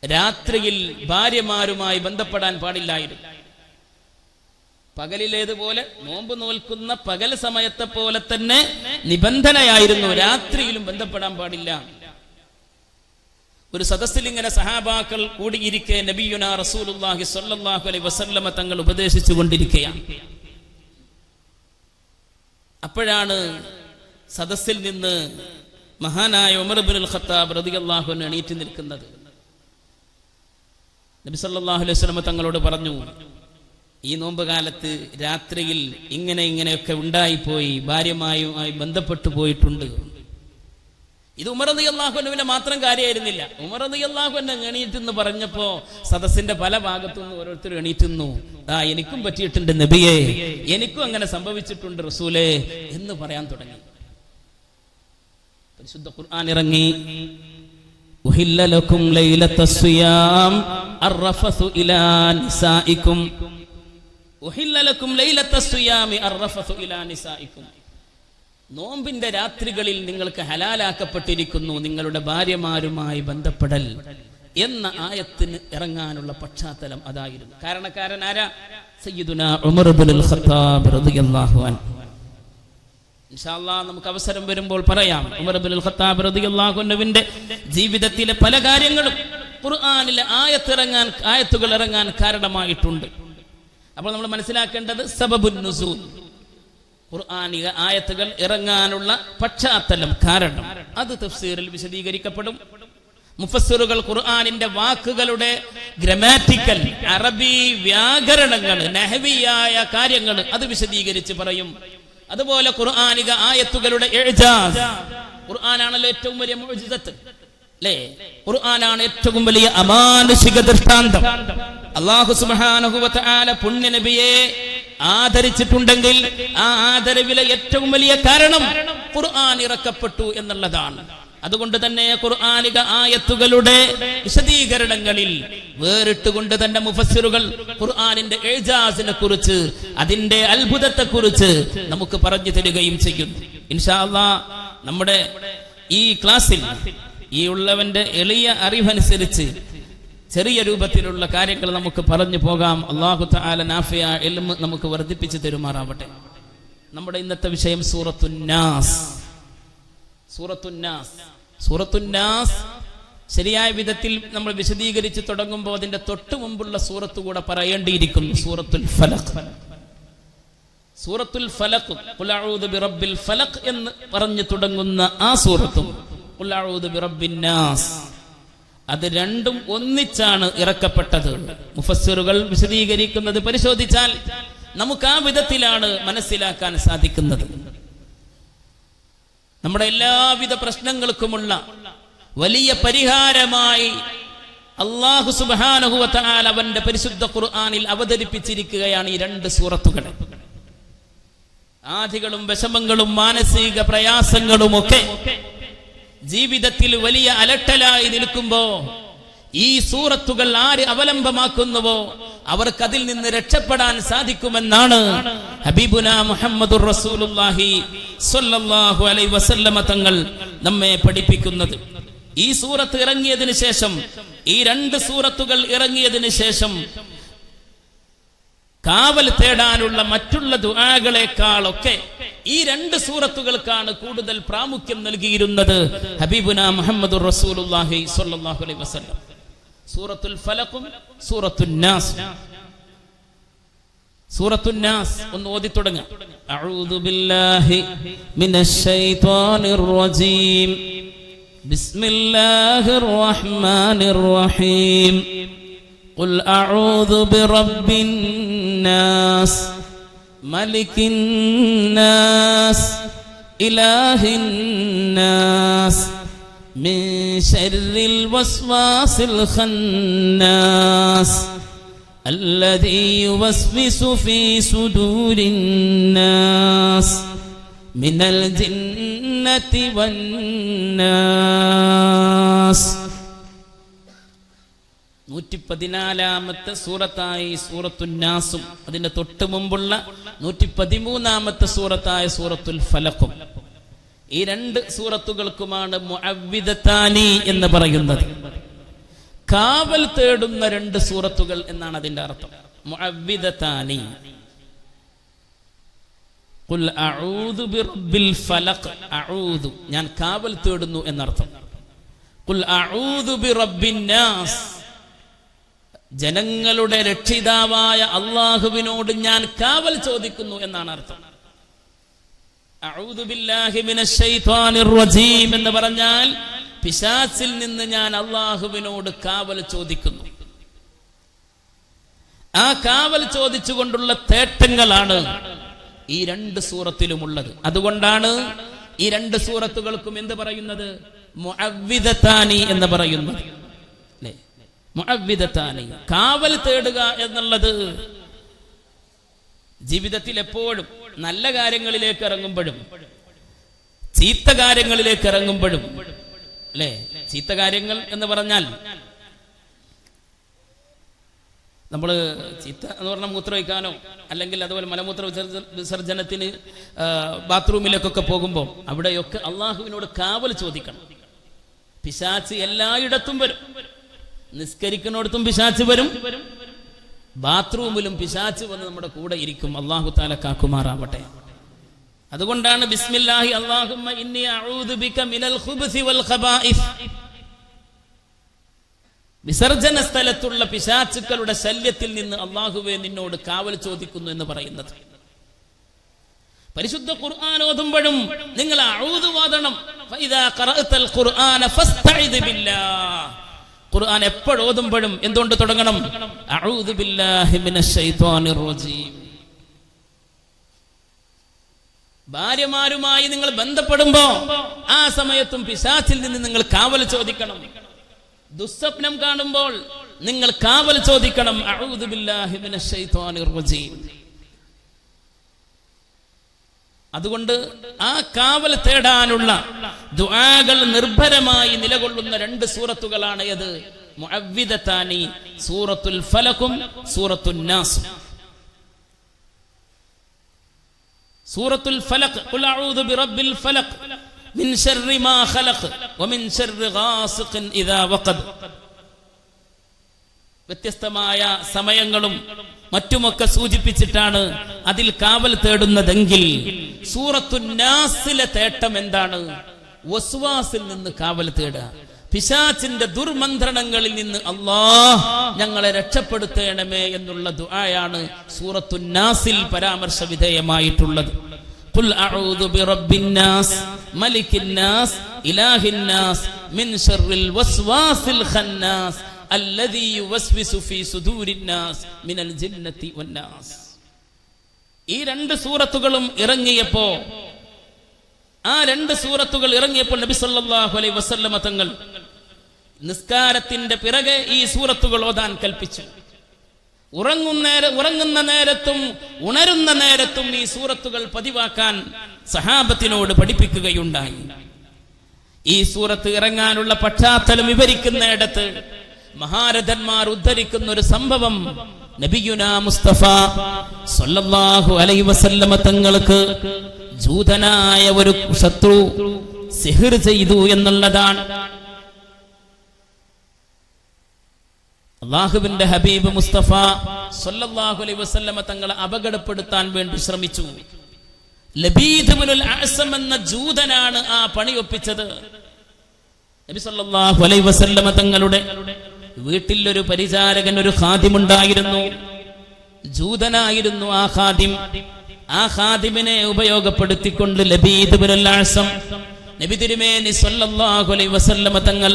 രാത്രിയിൽ ഭാര്യമാരുമായി ബന്ധപ്പെടാൻ പാടില്ലായിരുന്നു. പകലിലേതുപോലെ നോമ്പ് നോൽക്കുന്ന പകൽ സമയത്തെ പോലെ തന്നെ നിബന്ധനയായിരുന്നു, രാത്രിയിലും ബന്ധപ്പെടാൻ പാടില്ല. ഒരു സദസ്സിൽ ഇങ്ങനെ സഹാബാക്കൾ കൂടിയിരിക്കെ നബിയുനാ റസൂലുള്ളാഹി സ്വല്ലല്ലാഹു അലൈഹി വസല്ലമ തങ്ങൾ ഉപദേശിച്ചു കൊണ്ടിരിക്കുകയാണ്. അപ്പോഴാണ് സദസ്സിൽ നിന്ന് മഹാനായ ഉമർ ഇബ്നുൽ ഖത്താബ് റളിയല്ലാഹു അൻഹു എണീറ്റ് നിൽക്കുന്നത്. നബി സല്ലല്ലാഹു അലൈഹി വസല്ലമ തങ്ങളോട് പറഞ്ഞു, ഈ നോമ്പ് കാലത്ത് രാത്രിയിൽ ഇങ്ങനെയൊക്കെ ഉണ്ടായിപ്പോയി, ഭാര്യമായുമായി ബന്ധപ്പെട്ടു പോയിട്ടുണ്ട്. ഇത് ഉമർ റളിയല്ലാഹു അൻഹുവിന്റെ മാത്രം കാര്യമായിരുന്നില്ല. ഉമർ റളിയല്ലാഹു അൻഹു എണീറ്റെന്ന് പറഞ്ഞപ്പോ സദസ്സിന്റെ പല ഭാഗത്തുനിന്ന് ഓരോരുത്തരും എണീറ്റുന്നു. എനിക്കും പറ്റിയിട്ടുണ്ട് നബിയെ, എനിക്കും അങ്ങനെ സംഭവിച്ചിട്ടുണ്ട് റസൂലേ എന്ന് പറയാൻ തുടങ്ങി. പരിശുദ്ധ ഖുർആൻ ഇറങ്ങി, ഉഹില്ല ലക്കും ലൈലത്തസ് സിയാം അർറഫസു ഇലാ നിസാഇക്കും. ഉഹില്ല ലക്കും ലൈലത്തസ് സിയാമി അർറഫസു ഇലാ നിസാഇക്കും. നോമ്പിന്റെ രാത്രികളിൽ നിങ്ങൾക്ക് ഹലാലാക്കപ്പെട്ടിരിക്കുന്നു നിങ്ങളുടെ ഭാര്യമാരുമായി ബന്ധപ്പെടൽ എന്ന ആയത്തിന് ഇറങ്ങാനുള്ള പശ്ചാത്തലം അതായിരുന്നു. കാരണക്കാരൻ ആരാ? സയ്യിദുനാ ഉമർ ഇബ്നുൽ ഖത്താബ് റളിയല്ലാഹു അൻഹു. ഇൻഷാ അല്ലാഹ് നമുക്ക് അവസരം വരുമ്പോൾ പറയാം. ഉമർ ഇബ്നുൽ ഖത്താബ് റളിയല്ലാഹു അൻഹുവിന്റെ ജീവിതത്തിലെ പല കാര്യങ്ങളും ഖുർആനിലെ ആയത്തുകൾ ഇറങ്ങാൻ കാരണമായിട്ടുണ്ട്. അപ്പോൾ നമ്മൾ മനസ്സിലാക്കേണ്ടത് സബബുൻ നുസൂൽ, ഖുർആനിക ആയത്തുകൾ ഇറങ്ങാനുള്ള പശ്ചാത്തലം, കാരണം അത് തഫ്സീറിൽ വിശദീകരിക്കപ്പെടും. മുഫസ്സിറുകൾ ഖുർആനിന്റെ വാക്കുകളുടെ ഗ്രാമാറ്റിക്കൽ അറബി വ്യാകരണങ്ങൾ, നഹവിയായ കാര്യങ്ങൾ അത് വിശദീകരിച്ച് പറയും. അതുപോലെ ഖുർആനിക ആയത്തുകളുടെ ഇഅ്ജാസ്, ഖുർആനാണല്ലോ ഏറ്റവും വലിയ മുഅ്ജിസത്ത് അല്ലേ? ഖുർആനാണ് ഏറ്റവും വലിയ അമാനുഷിക ദൃഷ്ടാന്തം. അല്ലാഹു സുബ്ഹാനഹു വ തആല പുണ്യ നബിയെ ആദരിച്ചിട്ടുണ്ടെങ്കിൽ ആ ആദരവിലെ ഏറ്റവും വലിയ കാരണം ഖുർആൻ ഇറക്കപ്പെട്ടു എന്നുള്ളതാണ്. അതുകൊണ്ട് തന്നെ ഖുർആനിക ആയത്തുകളുടെ വിശദീകരണങ്ങളിൽ വേറിട്ടുകൊണ്ട് തന്നെ മുഫസ്സിറുകൾ ഖുർആനിന്റെ ഇഅ്ജാസിനെ കുറിച്ച്, അതിന്റെ അത്ഭുതത്തെ കുറിച്ച് നമുക്ക് പറഞ്ഞു തരികയും ചെയ്യുന്നു. ഇൻഷാ അല്ലാഹ് നമ്മുടെ ഈ ക്ലാസ്സിൽ ഈ ഉള്ളവന്റെ എളിയ അറിവനുസരിച്ച് ചെറിയ രൂപത്തിലുള്ള കാര്യങ്ങൾ നമുക്ക് പറഞ്ഞു പോകാം. അല്ലാഹു തആല നാഫിയ ഇൽമ് നമുക്ക് വർദ്ധിപ്പിച്ചു തരുമാറാവട്ടെ. നമ്മുടെ ഇന്നത്തെ വിഷയം സൂറത്തുന്നാസ്. സൂറത്തുന്നാസ് ശരിയായ വിധത്തിൽ നമ്മൾ വിശദീകരിച്ച് തുടങ്ങുമ്പോൾ അതിന്റെ തൊട്ടു മുമ്പുള്ള സൂറത്ത് കൂടെ പറയേണ്ടിയിരിക്കുന്നു. സൂറത്തുൽ ഫലഖ് ഖുൽ അഊദു ബിറബ്ബിൽ ഫലഖ് എന്ന് പറഞ്ഞു തുടങ്ങുന്ന ആ സൂറത്തും ഖുൽ അഊദു ബിറബ്ബിൻ നാസ്, അത് രണ്ടും ഒന്നിച്ചാണ് ഇറക്കപ്പെട്ടത്. മുഫസ്സിറുകൾ വിശദീകരിക്കുന്നത് പരിശോധിച്ചാൽ നമുക്ക് ആ വിധത്തിലാണ് മനസ്സിലാക്കാൻ സാധിക്കുന്നത്. നമ്മുടെ എല്ലാവിധ പ്രശ്നങ്ങൾക്കുമുള്ള വലിയ പരിഹാരമായി അല്ലാഹു സുബ്ഹാനഹു വ തആല അവന്റെ പരിശുദ്ധ ഖുർആനിൽ അവതരിപ്പിച്ചിരിക്കുകയാണ് ഈ രണ്ട് സൂറത്തുകൾ. ആധികളും വിഷമങ്ങളും മാനസിക പ്രയാസങ്ങളും ഒക്കെ ജീവിതത്തിൽ വലിയ അലട്ടലായി നിൽക്കുമ്പോ ഈ സൂറത്തുകൾ ആര് അവലംബമാക്കുന്നുവോ അവർക്ക് അതിൽ നിന്ന് രക്ഷപ്പെടാൻ സാധിക്കുമെന്നാണ് ഹബീബുനാ മുഹമ്മദുർ റസൂലുള്ളാഹി സ്വല്ലല്ലാഹു അലൈഹി വസല്ലമ തങ്ങൾ നമ്മെ പഠിപ്പിക്കുന്നത്. ഈ സൂറത്ത് ഇറങ്ങിയതിനു ശേഷം, ഈ രണ്ട് സൂറത്തുകൾ ഇറങ്ങിയതിനു ശേഷം കാവൽ തേടാനുള്ള മറ്റുള്ള ദുആകളെക്കാളൊക്കെ ഈ രണ്ട് സൂറത്തുകൾക്കാണ് കൂടുതൽ പ്രാമുഖ്യം നൽകിയിരുന്നത് ഹബീബുനാ മുഹമ്മദുർ റസൂലുള്ളാഹി സ്വല്ലല്ലാഹു അലൈഹി വസല്ലം. സൂറത്തുൽ ഫലഖും സൂറത്തുന്നാസ് ഒന്ന് ഓതി തുടങ്ങാം. അഊദു ബില്ലാഹി മിനശ് ശൈത്വാനിർ റജീം. ബിസ്മില്ലാഹിർ റഹ്മാനിർ റഹീം. ഖുൽ അഊദു ബിറബ്ബിൻ നാസ് മലിക്കിൻ നാസ് ഇലാഹിൻ നാസ് മിൻ ശർരിൽ വസ്വാസിൽ ഖന്നാസ് അല്ലദീ യുവസ്വിസു ഫീ സുദൂരിൻ നാസ് മിനൽ ജിന്നതി വന്നാസ്. 114-ാമത്തെ സൂറത്തായി സൂറത്തുന്നാസും അതിന്റെ തൊട്ട് മുമ്പുള്ള 113-ാമത്തെ സൂറത്തായ സൂറത്തുൽ ഫലഖും, ഈ രണ്ട് സൂറത്തുകൾക്കുമാണ് മുഅവ്വിദതാനി എന്ന് പറയുന്നത്. കാവൽ തേടുന്ന രണ്ട് സൂറത്തുകൾ എന്നാണ് അതിന്റെ അർത്ഥം. മുഅവ്വിദതാനി, ഖുൽ അഊദു ബിറബ്ബിൽ ഫലഖ്, അഊദു ഞാൻ കാവൽ തേടുന്നു എന്നർത്ഥം. ഖുൽ അഊദു ബിറബ്ബിൻ നാസ്, ജനങ്ങളുടെ രക്ഷിതാവായ അല്ലാഹുവിനോട് ഞാൻ കാവൽ ചോദിക്കുന്നു എന്നാണ് അർത്ഥം. അഊദു ബില്ലാഹി മിനശ് ശൈത്വാനിർ റജീം എന്ന് പറഞ്ഞാൽ പിശാചിൽ നിന്ന് ഞാൻ അല്ലാഹുവിനോട് കാവൽ ചോദിക്കുന്നു. ആ കാവൽ ചോദിച്ചുകൊണ്ടുള്ള തേട്ടങ്ങളാണ് ഈ രണ്ട് സൂറത്തിലുമുള്ളത്. അതുകൊണ്ടാണ് ഈ രണ്ട് സൂറത്തുകൾക്കും എന്ത് പറയുന്നത്? മുഅവ്വിദതാനി എന്ന് പറയുന്നത്. അല്ലേ? മുഅവ്വിദതാനി, കാവൽ തേടുക എന്നുള്ളത് ജീവിതത്തിൽ എപ്പോഴും നല്ല കാര്യങ്ങളിലേക്ക് ഇറങ്ങുമ്പോഴും ചീത്ത കാര്യങ്ങളിലേക്ക് ഇറങ്ങുമ്പോഴും, അല്ലേ? ചീത്ത കാര്യങ്ങൾ എന്ന് പറഞ്ഞാൽ നമ്മൾ ചീത്ത എന്ന് പറഞ്ഞാൽ മൂത്രമൊഴിക്കാനോ അല്ലെങ്കിൽ അതുപോലെ മലമൂത്ര വിസർജനത്തിന് ബാത്റൂമിലേക്കൊക്കെ പോകുമ്പോൾ അവിടെയൊക്കെ അള്ളാഹുവിനോട് കാവൽ ചോദിക്കണം. പിശാച് എല്ലായിടത്തും വരും. നിസ്കരിക്കുന്നിടത്തും പിശാച് വരും, ബാത്റൂമിലും പിശാച് വന്ന് നമ്മുടെ കൂടെ ഇരിക്കും. അല്ലാഹു തആല കാക്കുമാറാവട്ടെ. അതുകൊണ്ടാണ് ബിസ്മില്ലാഹി അല്ലാഹുമ്മ ഇന്നി അഊദു ബിക മിനൽ ഖുബ്സി വൽ ഖബായിസ്. വിസർജന സ്ഥലത്തുള്ള പിശാചുക്കളുടെ ശല്യത്തിൽ നിന്ന് അല്ലാഹുവേ നിന്നോട് കാവൽ ചോദിക്കുന്നു എന്ന് പറയുന്നത്. പരിശുദ്ധ ഖുർആൻ ഓതുമ്പോഴും നിങ്ങൾ അഊദു ഓതണം. ഫഇദാ ഖറഅതൽ ഖുർആന ഫസ്തഇദ് ബില്ലാഹ്. ഖുർആൻ എപ്പോൾ ഓതുമ്പോഴും എന്തുകൊണ്ട് തുടങ്ങണം? അഊദു ബില്ലാഹി മിനശ് ശൈത്വാനിർ റജീം. ഭാര്യമാരുമായി നിങ്ങൾ ബന്ധപ്പെടുമ്പോ ആ സമയത്തും പിശാചിൽ നിന്ന് നിങ്ങൾ കാവൽ ചോദിക്കണം. ദുസ്വപ്നം കാണുമ്പോൾ നിങ്ങൾ കാവൽ ചോദിക്കണം. അഊദു ബില്ലാഹി മിനശ് ശൈത്വാനിർ റജീം. അതുകൊണ്ട് ആ കാവൽ തേടാനുള്ള ദുആകൾ നിർഭരമായി നിലകൊള്ളുന്ന 2 സൂറത്തുകളാണ് ഏത്? മുഅവ്വിദതാനി, സൂറത്തുൽ ഫലഖും സൂറത്തുൻ നാസ്. സൂറത്തുൽ ഫലഖ് ഖുൽ അഊദു ബിറബ്ബിൽ ഫലഖ് മിൻ ശർരി മാ ഖലഖ് വമിൻ ശർരി ഗാസിഖിൻ ഇദാ വഖബ്. വ്യത്യസ്തമായ സമയങ്ങളും മറ്റുമൊക്കെ സൂചിപ്പിച്ചിട്ടാണ് അതിൽ കാവൽ തേടുന്നതെങ്കിൽ സൂറത്തുൻ നാസിലെ തേട്ടം എന്താണ്? വസ്വാസിൽ നിന്ന് കാവൽ തേടുക, പിശാചിന്റെ ദുർമന്ത്രണങ്ങളിൽ നിന്ന് അല്ലാഹ് ഞങ്ങളെ രക്ഷപ്പെടുത്തേണമേ എന്നുള്ള ദുആയാണ് സൂറത്തുൻ നാസിൽ പരാമർശ വിധേയമായിട്ടുള്ളത്. ഖുൽ അഊദു ബിറബ്ബിൻ നാസ് മലിക്കിൻ നാസ് ഇലാഹിൻ നാസ് മിൻ ശർറിൽ വസ്വാസിൽ ഖന്നാസ് അല്ലദീ യുവസ്വിസു ഫീ സുദൂരിൻ നാസ് മിനൽ ജിന്നതി വന്നാസ്. ഈ 2 സൂറത്തുകളും ഇറങ്ങിയപ്പോ നബി സല്ലല്ലാഹു അലൈഹി വസല്ലമ തങ്ങൾ നിസ്കാരത്തിന്റെ പിറകെ ഈ സൂറത്തുകൾ ഓതാൻ കൽപ്പിച്ചു. ഉറങ്ങുന്ന നേരത്തും ഉണരുന്ന നേരത്തും ഈ സൂറത്തുകൾ പതിവാക്കാൻ സഹാബത്തിനോട് പഠിപ്പിക്കുകയുണ്ടായി. ഈ സൂറത്ത് ഇറങ്ങാനുള്ള പശ്ചാത്തലം വിവരിക്കുന്നിടത്ത് മഹാരഥന്മാർ ഉദ്ധരിക്കുന്ന ഒരു സംഭവം, നബിയുനാ മുസ്തഫ സല്ലല്ലാഹു അലൈഹി വസല്ലമ തങ്ങൾക്ക് ജൂതനായ ഒരു ശത്രു സിഹ്ർ ചെയ്തു എന്നുള്ളതാണ്. അല്ലാഹുവിന്റെ ഹബീബ് മുസ്തഫ സല്ലല്ലാഹു അലൈഹി വസല്ലമ തങ്ങളെ അപകടപ്പെടുത്താൻ വേണ്ടി ശ്രമിച്ചു. ലബീദ് ഇബ്നുൽ അഅസം എന്ന ജൂതനാണ് ആ പണിയൊപ്പിച്ചത്. നബി സല്ലല്ലാഹു അലൈഹി വസല്ലമ തങ്ങളുടെ വീട്ടിൽ ഒരു പരിചാരകൻ, ഒരു ഖാദിമുണ്ടായിരുന്നു. ജൂതനായിരുന്നു ആ ഖാദിം. ആ ഖാദിമിനെ ഉപയോഗപ്പെടുത്തിക്കൊണ്ട് ലബീദ് ഇബ്നുൽ അഅസം നബി തിരുമേനി സല്ലല്ലാഹു അലൈഹി വസല്ലമ തങ്ങൾ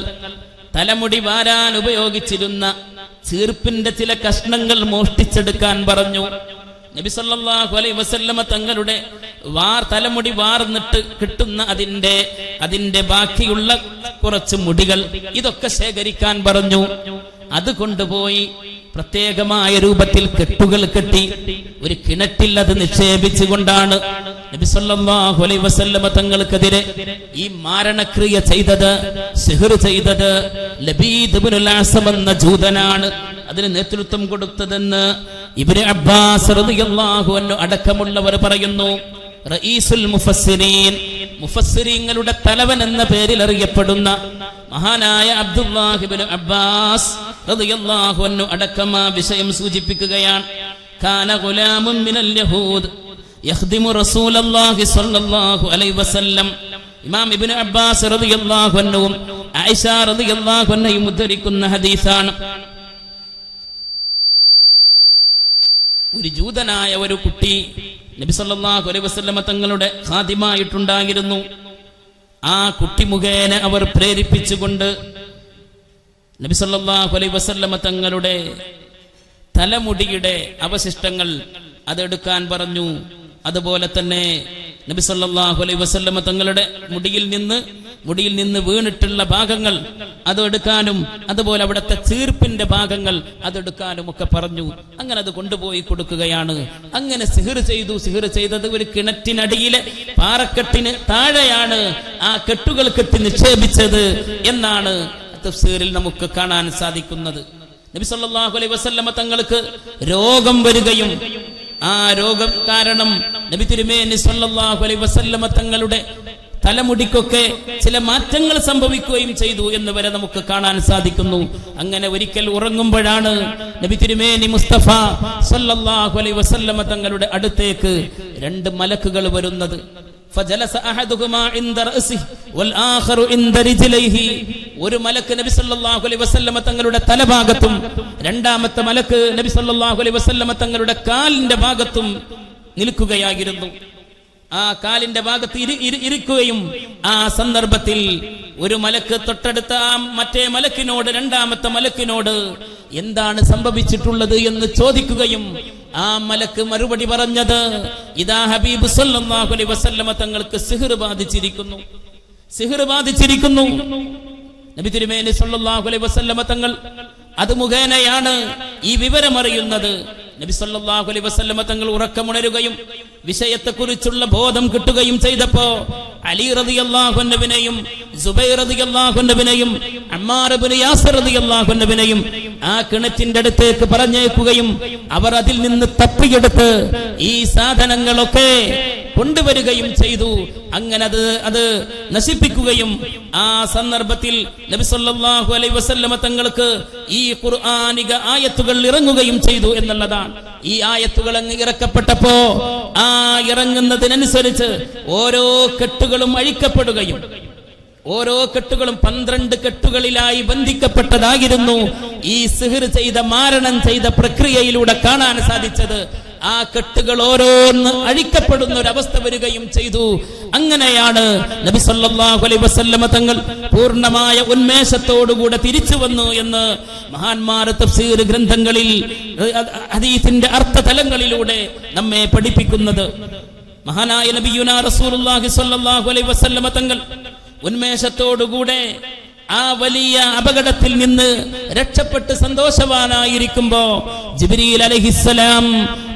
തലമുടി വാരാൻ ഉപയോഗിച്ചിരുന്ന ചീർപ്പിന്റെ ചില കഷ്ണങ്ങൾ മോഷ്ടിച്ചെടുക്കാൻ പറഞ്ഞു. നബി സല്ലല്ലാഹു അലൈഹി വസല്ലമ തങ്ങളുടെ തലമുടി വാർന്നിട്ട് കിട്ടുന്ന അതിന്റെ ബാക്കിയുള്ള കുറച്ച് മുടികൾ ഇതൊക്കെ ശേഖരിക്കാൻ പറഞ്ഞു. അത് കൊണ്ടുപോയി പ്രത്യേകമായ രൂപത്തിൽ കെട്ടുകൾ കെട്ടി ഒരു കിണറ്റിൽ അത് നിക്ഷേപിച്ചുകൊണ്ടാണ് നബി സല്ലല്ലാഹു അലൈഹി വസല്ലമ തങ്ങൾക്കെതിരെ ഈ മാരണക്രിയ ചെയ്തത്, സിഹ്ർ ചെയ്തത് ലബീദ് ഇബ്നുൽ അഅസം എന്ന ജൂതനാണ്. അതിന് നേതൃത്വം കൊടുത്തതെന്ന് ഇബ്നു അബ്ബാസ് റളിയല്ലാഹു അൻഹു അടക്കമുള്ളവർ പറയുന്നു. റഈസുൽ മുഫസ്സിരീൻ, മുഫസ്സിരീങ്ങളുടെ തലവൻ എന്ന പേരിൽ അറിയപ്പെടുന്ന മഹാനായ അബ്ദുല്ലാഹ് ഇബ്നു അബ്ബാസ് റളിയല്ലാഹു അൻഹു അടക്കം ആ വിഷയം സൂചിപ്പിക്കുകയാണ്. കാന ഗുലാമുൻ മിനൽ യഹൂദ് യഖ്ദിമു റസൂലല്ലാഹി സ്വല്ലല്ലാഹു അലൈഹി വസല്ലം. ഇമാം ഇബ്നു അബ്ബാസ് റളിയല്ലാഹു അൻഹുവും ആയിഷ റളിയല്ലാഹു അൻഹയും ഉദ്ധരിക്കുന്ന ഹദീസാണ്. ഒരു ജൂതനായ ഒരു കുട്ടി നബി സല്ലല്ലാഹു അലൈഹി വസല്ലമ തങ്ങളുടെ ഖാദിമായിട്ടുണ്ടായിരുന്നു. ആ കുട്ടി മുഖേന അവർ പ്രേരിപ്പിച്ചുകൊണ്ട് നബി സല്ലല്ലാഹു അലൈഹി വസല്ലമ തങ്ങളുടെ തലമുടിയുടെ അവശിഷ്ടങ്ങൾ അതെടുക്കാൻ പറഞ്ഞു. അതുപോലെ തന്നെ നബി സല്ലല്ലാഹു അലൈഹി വസല്ലമ തങ്ങളുടെ മുടിയിൽ നിന്ന് വീണിട്ടുള്ള ഭാഗങ്ങൾ അതെടുക്കാനും അതുപോലെ അവിടുത്തെ ചീർപ്പിന്റെ ഭാഗങ്ങൾ അതെടുക്കാനും ഒക്കെ പറഞ്ഞു. അങ്ങനെ അത് കൊണ്ടുപോയി കൊടുക്കുകയാണ്. അങ്ങനെ സിഹ്ർ ചെയ്തത് ഒരു കിണറ്റിനടിയിലെ പാറക്കെട്ടിന് താഴെയാണ് ആ കെട്ടുകൾ കെട്ടി നിക്ഷേപിച്ചത് എന്നാണ് തഫ്സീറിൽ നമുക്ക് കാണാൻ സാധിക്കുന്നത്. നബി സല്ലല്ലാഹു അലൈഹി വസല്ലമ തങ്ങൾക്ക് രോഗം വരികയും ആ രോഗം കാരണം നബി തിരുമേനി സല്ലല്ലാഹു അലൈഹി വസല്ലമ തങ്ങളുടെ തലമുടിക്കൊക്കെ ചില മാറ്റങ്ങൾ സംഭവിക്കുകയും ചെയ്തു എന്ന് വരെ നമുക്ക് കാണാൻ സാധിക്കുന്നു. അങ്ങനെ ഒരിക്കൽ ഉറങ്ങുമ്പോഴാണ് നബി തിരുമേനി മുസ്തഫ സല്ലല്ലാഹു അലൈഹി വസല്ലമ തങ്ങളുടെ അടുത്തേക്ക് 2 മലക്കുകൾ വരുന്നത്. فجلس احدهما عند راسه والاخر عند رجليه. ഒരു മലക്ക് നബി സല്ലല്ലാഹു അലൈഹി വസല്ലമ തങ്ങളുടെ തലഭാഗത്തും രണ്ടാമത്തെ മലക്ക് നബി സല്ലല്ലാഹു അലൈഹി വസല്ലമ തങ്ങളുടെ കാലിന്റെ ഭാഗത്തും നിൽക്കുകയായിരുന്നു. ആ കാലിന്റെ ഭാഗത്ത് ഇരിക്കുകയും ആ സന്ദർഭത്തിൽ ഒരു മലക്ക് തൊട്ടടുത്ത ആ മറ്റേ മലക്കിനോട്, രണ്ടാമത്തെ മലക്കിനോട് എന്താണ് സംഭവിച്ചിട്ടുള്ളത് എന്ന് ചോദിക്കുകയും ആ മലക്ക് മറുപടി പറഞ്ഞത്, ഇതാ ഹബീബ് സല്ലല്ലാഹു അലൈഹി വസല്ലമ തങ്ങൾക്ക് സിഹ്ർ ബാധിച്ചിരിക്കുന്നു, സിഹ്ർ ബാധിച്ചിരിക്കുന്നു. നബി തിരുമേനി സല്ലല്ലാഹു അലൈഹി വസല്ലമ തങ്ങൾ അത് മുഖേനയാണ് ഈ വിവരം അറിയുന്നത്. നബി സല്ലല്ലാഹു അലൈഹി വസല്ലമ തങ്ങൾ ഉറക്കമുണരുകയും വിഷയത്തെക്കുറിച്ചുള്ള ബോധം കിട്ടുകയും ചെയ്തപ്പോ അലി റളിയല്ലാഹു അൻഹുവിനെയും സുബൈർ റളിയല്ലാഹു അൻഹുവിനെയും അമ്മാർ ഇബ്നു യാസിർ റളിയല്ലാഹു അൻഹുവിനെയും ആ കിണറ്റിന്റെ അടുത്തേക്ക് പറഞ്ഞേക്കുകയും അവർ അതിൽ നിന്ന് തപ്പിയെടുത്ത് ഈ സാധനങ്ങളൊക്കെ കൊണ്ടുവരികയും ചെയ്തു. അങ്ങനെ അത് നശിപ്പിക്കുകയും ആ സന്ദർഭത്തിൽ നബി സല്ലല്ലാഹു അലൈഹി വസല്ലമ തങ്ങൾക്ക് ഈ ഖുർആനിക ആയത്തുകൾ ഇറങ്ങുകയും ചെയ്തു എന്നുള്ളതാണ്. ഈ ആയത്തുകൾ അങ്ങ് ഇറക്കപ്പെട്ടപ്പോ ആ ഇറങ്ങുന്നതിനനുസരിച്ച് ഓരോ കെട്ടുകളും അഴിക്കപ്പെടുകയും ഓരോ കെട്ടുകളും 12 കെട്ടുകളിലായി ബന്ധിക്കപ്പെട്ടതായിരുന്നു. ഈ സിഹ്ർ ചെയ്ത, മാരണം ചെയ്ത പ്രക്രിയയിലൂടെ കാണാൻ സാധിച്ചത് ആ കെട്ടുകൾ ഓരോന്ന് അഴിക്കപ്പെടുന്ന ഒരു അവസ്ഥ വരികയും ചെയ്തു. അങ്ങനെയാണ് നബി സല്ലല്ലാഹു അലൈഹി വസല്ലമ തങ്ങൾ പൂർണ്ണമായ ഉന്മേഷത്തോടുകൂടെ തിരിച്ചു വന്നു എന്ന് മഹാന്മാർ തഫ്സീർ ഗ്രന്ഥങ്ങളിൽ ഹദീസിന്റെ അർത്ഥതലങ്ങളിലൂടെ നമ്മെ പഠിപ്പിക്കുന്നത്. മഹാനായ നബിയുനാ റസൂലുള്ളാഹി സ്വല്ലല്ലാഹു അലൈഹി വസല്ലമ തങ്ങൾ ഉന്മേഷത്തോടുകൂടെ ആ വലിയ അപകടത്തിൽ നിന്ന് രക്ഷപ്പെട്ട് സന്തോഷവാനായിരിക്കുമ്പോ ജിബ്രീൽ അലൈഹിസ്സലാം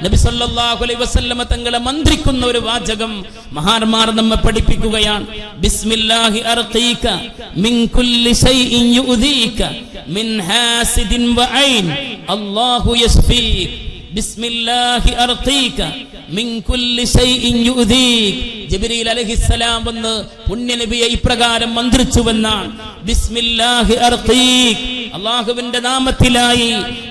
നബി സല്ലല്ലാഹു അലൈഹി വസല്ലമ തങ്ങളെ മന്ത്രിക്കുന്ന ഒരു വാചകം മഹാന്മാർ നമ്മെ പഠിപ്പിക്കുകയാണ്. ബിസ്മില്ലാഹി അർഖീക മിൻ കുല്ലി ശൈഇൻ യുദീക മിൻ ഹാസിദിൻ വഐൻ അല്ലാഹു യശ്ഫീക. ബിസ്മില്ലാഹി അർഖീക മിൻ കുല്ലി ശൈഇൻ യുദീക. ജിബ്രീൽ അലൈഹിസ്സലാം വന്ന് പുണ്യനബിയെ ഇപ്രകാരം മന്ത്രിച്ചുവെന്നാണ്. ബിസ്മില്ലാഹി അർഖീക, അല്ലാഹുവിന്റെ നാമത്തിലായി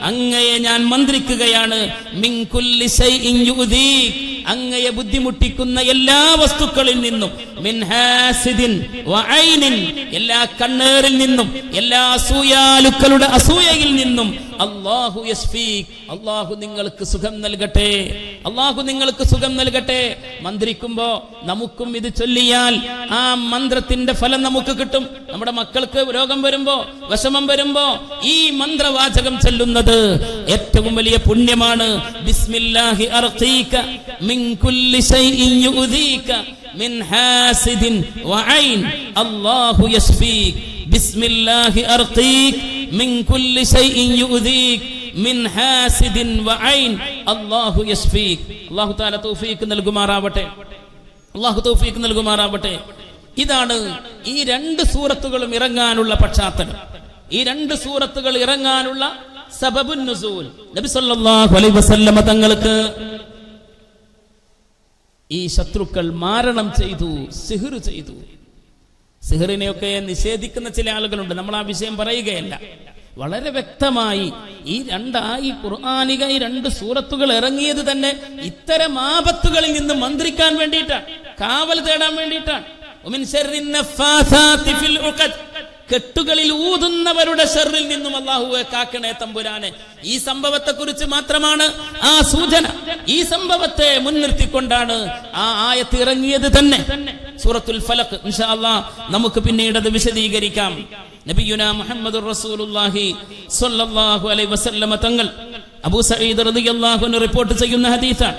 അങ്ങയെ ഞാൻ മന്ത്രിക്കുകയാണ്. മിൻ കുല്ലി ശൈഇൻ യുദീക, അങ്ങയെ ബുദ്ധിമുട്ടിക്കുന്ന എല്ലാ വസ്തുക്കളിൽ നിന്നും. മിൻ ഹാസിദിൻ വഐനിൻ, എല്ലാ കണ്ണേറിൽ നിന്നും, എല്ലാ അസൂയാലുക്കളുടെ അസൂയയിൽ നിന്നും. അല്ലാഹു യശ്ഫീക, അല്ലാഹു നിങ്ങൾക്ക് സുഖം നൽകട്ടെ, അല്ലാഹു നിങ്ങൾക്ക് സുഖം നൽകട്ടെ. മന്ത്രിക്കുമ്പോ നമുക്കും ഇത് ചൊല്ലിയാൽ ആ മന്ത്രത്തിന്റെ ഫലം നമുക്ക് കിട്ടും. നമ്മുടെ മക്കൾക്ക് രോഗം വരുമ്പോ, വിഷമം വരുമ്പോ ഈ മന്ത്രവാചകം ചൊല്ലുന്നത് ഏറ്റവും വലിയ പുണ്യമാണ്. ബിസ്മില്ലാഹി അർഖീക മിൻ കുല്ലി ശൈഇൻ യുദീക മിൻ ഹാസിദിൻ വഐൻ അല്ലാഹു യശ്ഫീക. ബിസ്മില്ലാഹി അർഖീക മിൻ കുല്ലി ശൈഇൻ യുദീക മിൻ ഹാസിദിൻ വഐൻ അല്ലാഹു യശ്ഫീക. അല്ലാഹു തആല തൗഫീഖ് നൽകുമാറാവട്ടെ, അല്ലാഹു തൗഫീഖ് നൽകുമാറാവട്ടെ. ഇതാണ് ഈ 2 സൂറത്തുകളും ഇറങ്ങാനുള്ള പശ്ചാത്തലം. ഈ 2 സൂറത്തുകൾ ഇറങ്ങാനുള്ള സബബുൻ നുസൂൽ. നബി സല്ലല്ലാഹു അലൈഹി വസല്ലമ തങ്ങൾക്ക് ഈ ശത്രുക്കൾ മാരണം ചെയ്തു, സിഹ്ർ ചെയ്തു. സിഹ്റിനെയൊക്കെ നിഷേധിക്കുന്ന ചില ആളുകളുണ്ട്. നമ്മൾ ആ വിഷയം പറയുകയല്ല. വളരെ വ്യക്തമായി ഈ ഖുർആനിക 2 സൂറത്തുകൾ ഇറങ്ങിയത് തന്നെ ഇത്തരം ആപത്തുകളിൽ നിന്ന് മന്ത്രിക്കാൻ വേണ്ടിയിട്ടാണ്, കാവൽ തേടാൻ വേണ്ടിയിട്ടാണ്. വമിൻ ശർരിൻ നഫാസാതി ഫിൽ ഉഖദ്, കെട്ടുകളിൽ ഊതുന്നവരുടെ ഷർറിൽ നിന്നും അല്ലാഹുവേ കാക്കണേ തമ്പുരാനെ. ഈ സംഭവത്തെ കുറിച്ച് മാത്രമാണ് ആ സൂചന. ഈ സംഭവത്തെ മുൻനിർത്തിക്കൊണ്ടാണ് ആ ആയത്ത് ഇറങ്ങിയത് തന്നെ. സൂറത്തുൽ ഫലഖ് ഇൻഷാ അല്ലാഹ് നമുക്ക് പിന്നീട് അത് വിശദീകരിക്കാം. നബിയുനാ മുഹമ്മദുർ റസൂലുള്ളാഹി സ്വല്ലല്ലാഹു അലൈഹി വസല്ലമ തങ്ങൾ അബൂ സഈദ് റളിയല്ലാഹു അൻഹു റിപ്പോർട്ട് ചെയ്യുന്ന ഹദീസാണ്.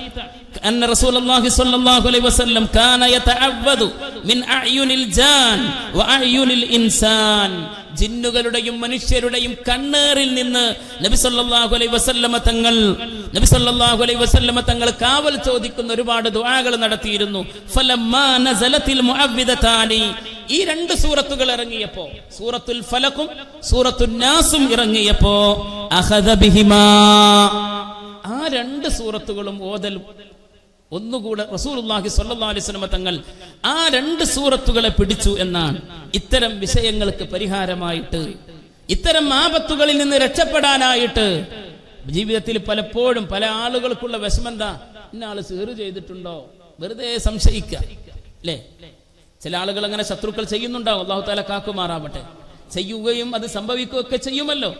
അന്ന റസൂലുള്ളാഹി സ്വല്ലല്ലാഹു അലൈഹി വസല്ലം കാന യതഅവ്വദു മിൻ അഅ്യുനിൽ ജാൻ വ അഅ്യുനിൽ ഇൻസാൻ. ജിന്നുകളുടെയും മനുഷ്യരുടെയും കണ്ണേറിൽ നിന്ന് നബി സല്ലല്ലാഹു അലൈഹി വസല്ലമ തങ്ങൾ കാവൽ ചോദിക്കുന്ന ഒരുപാട് ദുആകൾ നടത്തിയിരുന്നു. ഫലമ്മാ നസലത്തിൽ മുഅവ്വിദതാനി, ഈ 2 സൂറത്തുകൾ ഇറങ്ങിയപ്പോ, സൂറത്തുൽ ഫലഖും സൂറത്തുൻ നാസും ഇറങ്ങിയപ്പോ അഖദ ബിഹിമാ, ആ 2 സൂറത്തുകളും ഓതൽ ഒന്നുകൂടെ റസൂലുള്ളാഹി സ്വല്ലല്ലാഹു അലൈഹി വസല്ലം തങ്ങൾ ആ 2 സൂറത്തുകളെ പിടിച്ചു എന്നാണ്. ഇത്തരം വിഷയങ്ങൾക്ക് പരിഹാരമായിട്ട്, ഇത്തരം ആപത്തുകളിൽ നിന്ന് രക്ഷപ്പെടാനായിട്ട് ജീവിതത്തിൽ പലപ്പോഴും പല ആളുകൾക്കുള്ള വിഷമെന്താ, ഇന്നാള് സിഹ്ർ ചെയ്തിട്ടുണ്ടോ, വെറുതെ സംശയിക്കുക അല്ലേ. ചില ആളുകൾ അങ്ങനെ ശത്രുക്കൾ ചെയ്യുന്നുണ്ടാവും, അല്ലാഹു തആല കാക്കുമാറാവട്ടെ. ചെയ്യുകയും അത് സംഭവിക്കുകയൊക്കെ ചെയ്യുമല്ലോ.